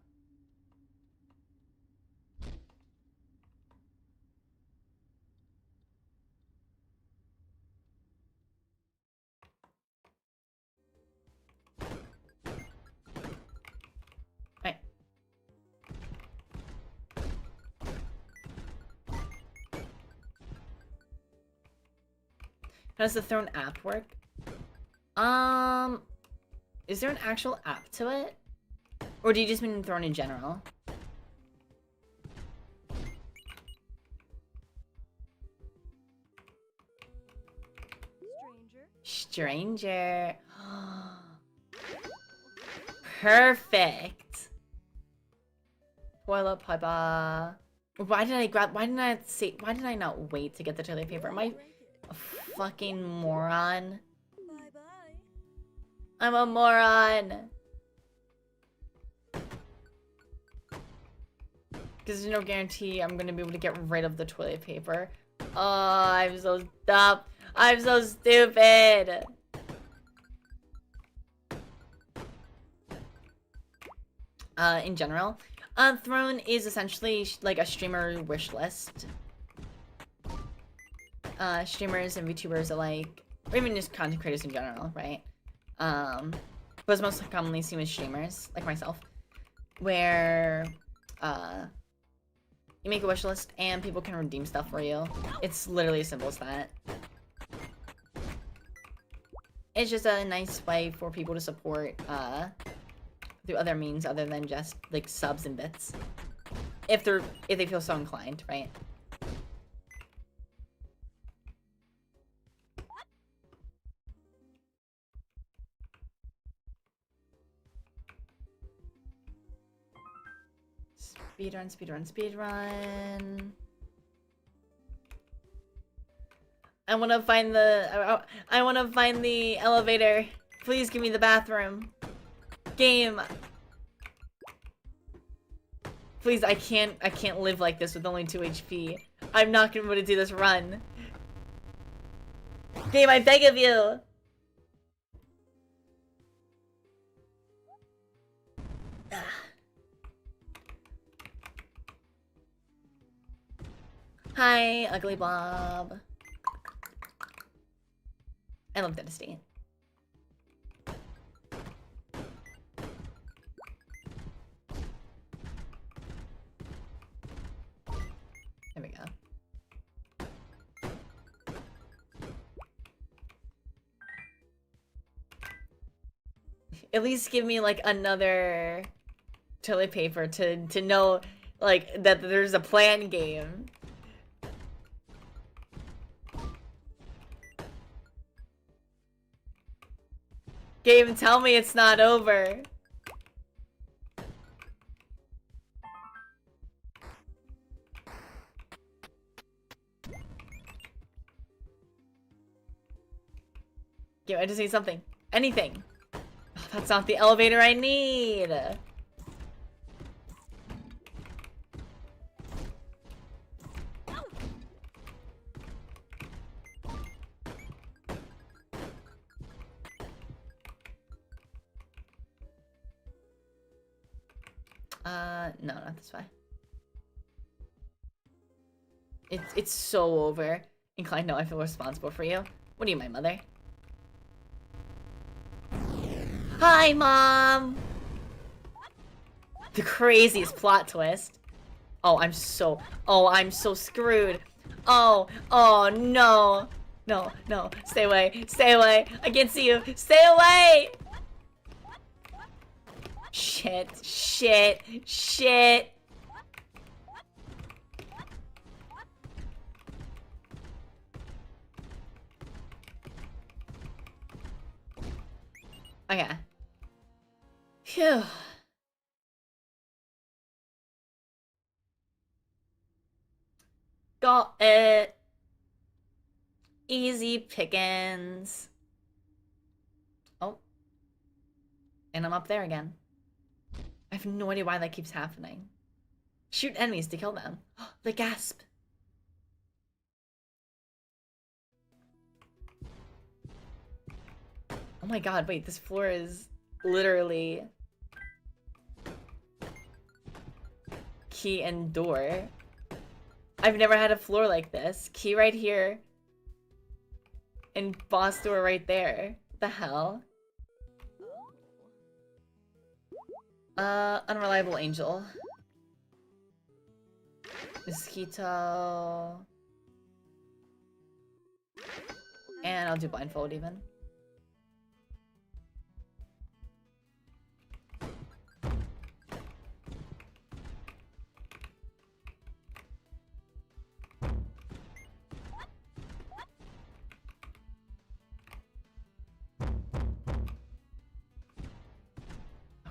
Right. How does the Throne app work? Is there an actual app to it? Or do you just mean Throne in general? Stranger. Perfect. Toilet paper. Why didn't I not wait to get the toilet paper? Am I a fucking moron? I'm a moron. Because there's no guarantee I'm gonna be able to get rid of the toilet paper. Oh, I'm so dumb. I'm so stupid. In general, Throne is essentially like a streamer wish list. Streamers and VTubers alike, or even just content creators in general, right? But it's most commonly seen with streamers, like myself, where, You make a wish list and people can redeem stuff for you. It's literally as simple as that. It's just a nice way for people to support through other means other than just like subs and bits. If they feel so inclined, right? Speedrun, speedrun, speedrun. I want to find the I want to find the elevator. Please give me the bathroom. Game. Please, I can't live like this with only 2 HP. I'm not gonna be able to do this run. Game, I beg of you. Hi, ugly blob. I love Dynasty. There we go. At least give me like another toilet paper to know like that there's a plan game. Game, tell me it's not over. Game, I just need something. Anything. Oh, that's not the elevator I need. No, not this way. It's so over. Inclined, no, I feel responsible for you. What are you, my mother? Hi, Mom! The craziest plot twist. Oh, I'm so screwed. Oh, no. No, no, stay away, stay away. I can't see you, stay away! Shit, shit, shit. Okay. Phew. Got it. Easy pickings. Oh. And I'm up there again. I have no idea why that keeps happening. Shoot enemies to kill them. They gasp. Oh my god, wait, this floor is literally key and door. I've never had a floor like this. Key right here. And boss door right there. What the hell? Unreliable angel. Mosquito. And I'll do blindfold even.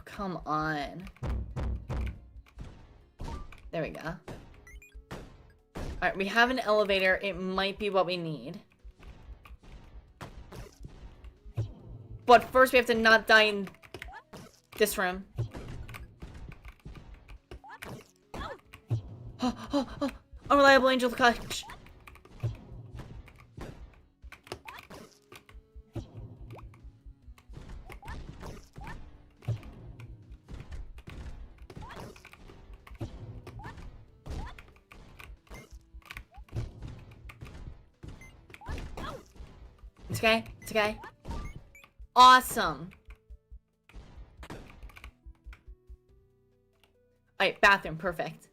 Come on. There we go. Alright, we have an elevator. It might be what we need. But first we have to not die in this room. Unreliable angel clutch. It's okay. It's okay. Awesome. Alright, bathroom. Perfect.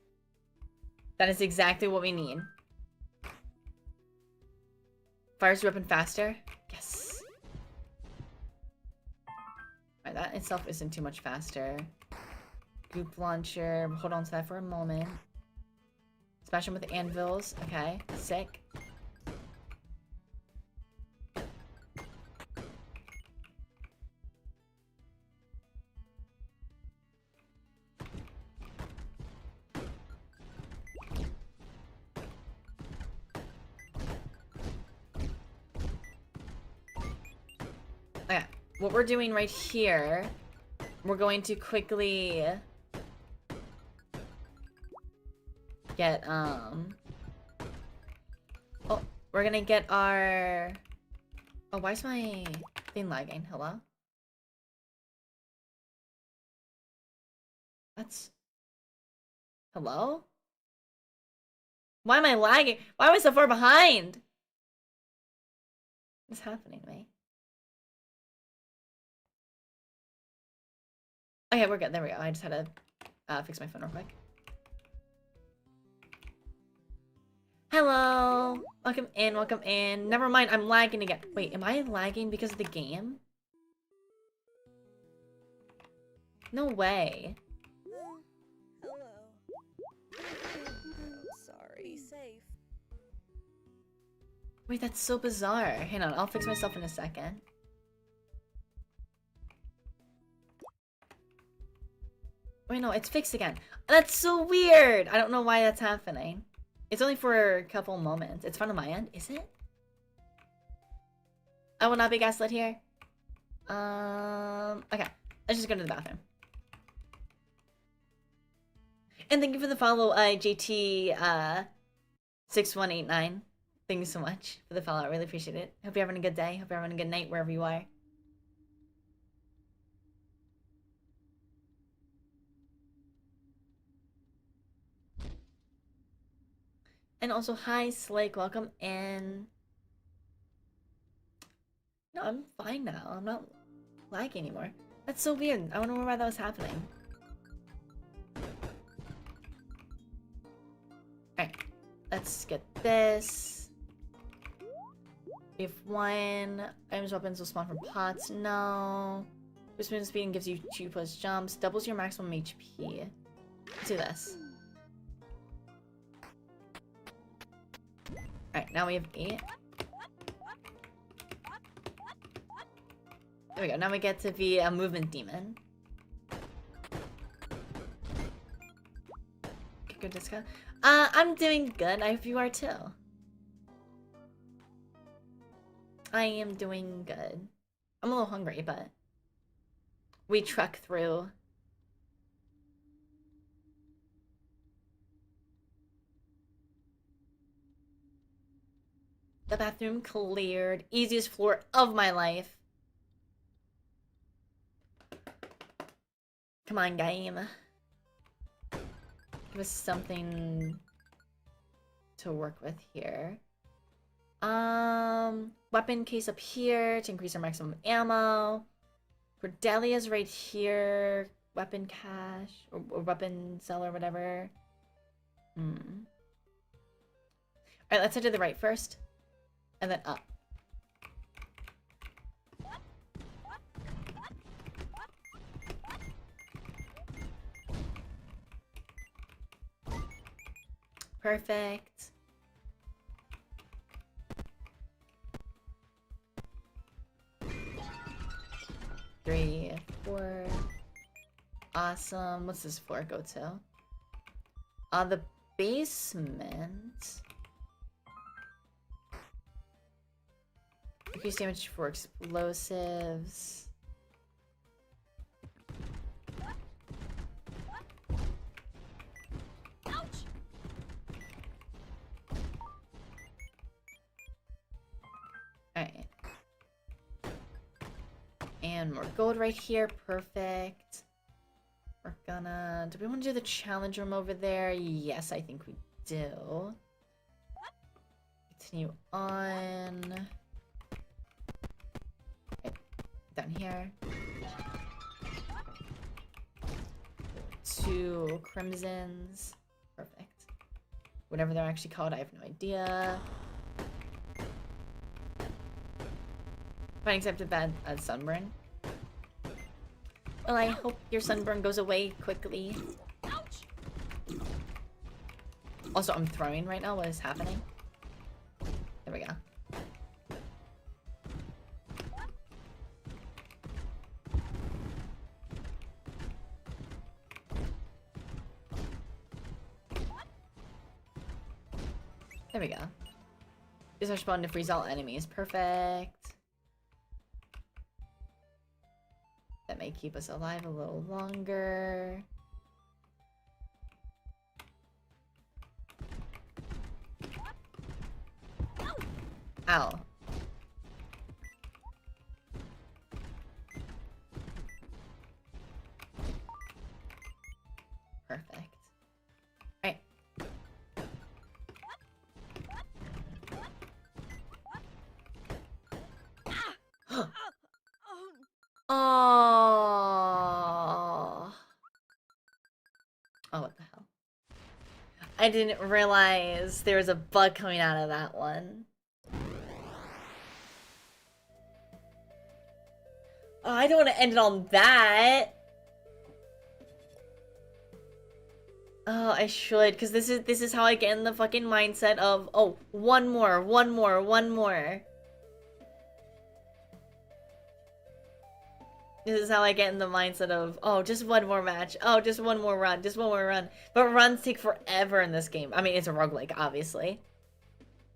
That is exactly what we need. Fires your weapon faster? Yes. Alright, that itself isn't too much faster. Goop launcher. Hold on to that for a moment. Smash them with anvils. Okay, sick. Okay, what we're doing right here, we're going to quickly get, oh, we're gonna get our, oh, why is my thing lagging? Hello? That's, hello? Why am I lagging? Why am I so far behind? What's happening to me? Okay, we're good. There we go. I just had to fix my phone real quick. Hello! Welcome in, welcome in. Never mind, I'm lagging again. Wait, am I lagging because of the game? No way. Hello. Oh, sorry. Safe. Wait, that's so bizarre. Hang on, I'll fix myself in a second. Wait, no, it's fixed again. That's so weird! I don't know why that's happening. It's only for a couple moments. It's fun on my end, is it? I will not be gaslit here. Okay. Let's just go to the bathroom. And thank you for the follow, JT, 6189. Thank you so much for the follow. I really appreciate it. Hope you're having a good day. Hope you're having a good night wherever you are. And also, hi, Slick. Welcome in. No, I'm fine now. I'm not lagging anymore. That's so weird. I wonder why that was happening. Alright. Let's get this. We have one. Items, weapons will spawn from pots. No. Boost movement speed and gives you 2+ jumps. Doubles your maximum HP. Let's do this. Alright, now we have 8. There we go. Now we get to be a movement demon. Good discount. I'm doing good. I hope you are too. I am doing good. I'm a little hungry, but we truck through. The bathroom cleared. Easiest floor of my life. Come on, game. Give us something to work with here. Weapon case up here to increase our maximum ammo. Cordelia's right here. Weapon cache or weapon cellar, whatever. Alright, let's head to the right first. And then up. Perfect. Three, 4. Awesome. What's this floor go to? The basement. Increase damage for explosives. Ouch! Alright. And more gold right here. Perfect. We're gonna... Do we want to do the challenge room over there? Yes, I think we do. Continue on. Okay. Down here. 2 crimsons. Perfect. whatever they're actually called. I have no idea. Fine, except a bad sunburn. Well, I hope your sunburn goes away quickly. Also, I'm throwing right now. What is happening? There we go. There we go. These are spawned to freeze all enemies. Perfect. That may keep us alive a little longer. Ow. Perfect. Alright. Oh. Oh, what the hell? I didn't realize there was a bug coming out of that one. Oh, I don't want to end it on that. Oh, I should, because this is how I get in the fucking mindset of, oh, one more. This is how I get in the mindset of, oh, just one more match. Oh, just one more run. But runs take forever in this game. I mean, it's a roguelike, obviously.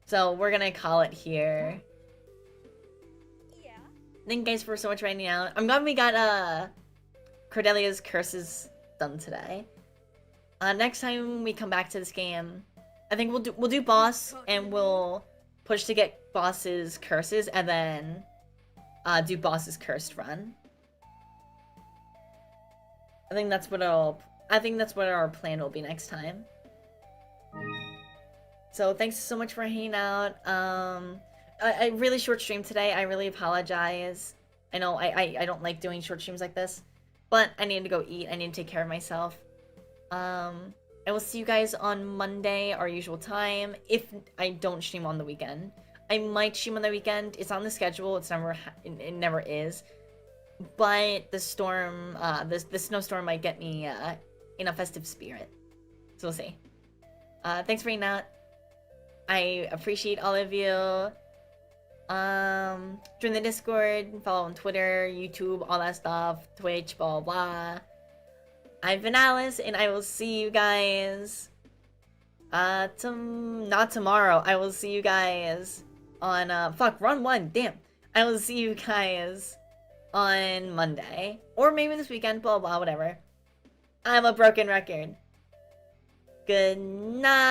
So we're gonna call it here. Yeah. Thank you guys for so much writing out. I'm glad we got Cordelia's curses done today. Next time we come back to this game, I think we'll do boss, and we'll push to get boss's curses, and then do boss's cursed run. I think that's what our plan will be next time. So thanks so much for hanging out. I really short streamed today. I really apologize. I know I don't like doing short streams like this, but I need to go eat. I need to take care of myself. I will see you guys on Monday, our usual time, if I don't stream on the weekend. I might stream on the weekend. It's on the schedule. It never is. But the storm, the snowstorm might get me in a festive spirit. So we'll see. Thanks for hanging out. I appreciate all of you. Join the Discord, follow on Twitter, YouTube, all that stuff, Twitch, blah blah. I've been Alice, and I will see you guys. Not tomorrow. I will see you guys on run 1. Damn. I will see you guys on Monday, or maybe this weekend. Blah blah. Whatever. I'm a broken record. Good night.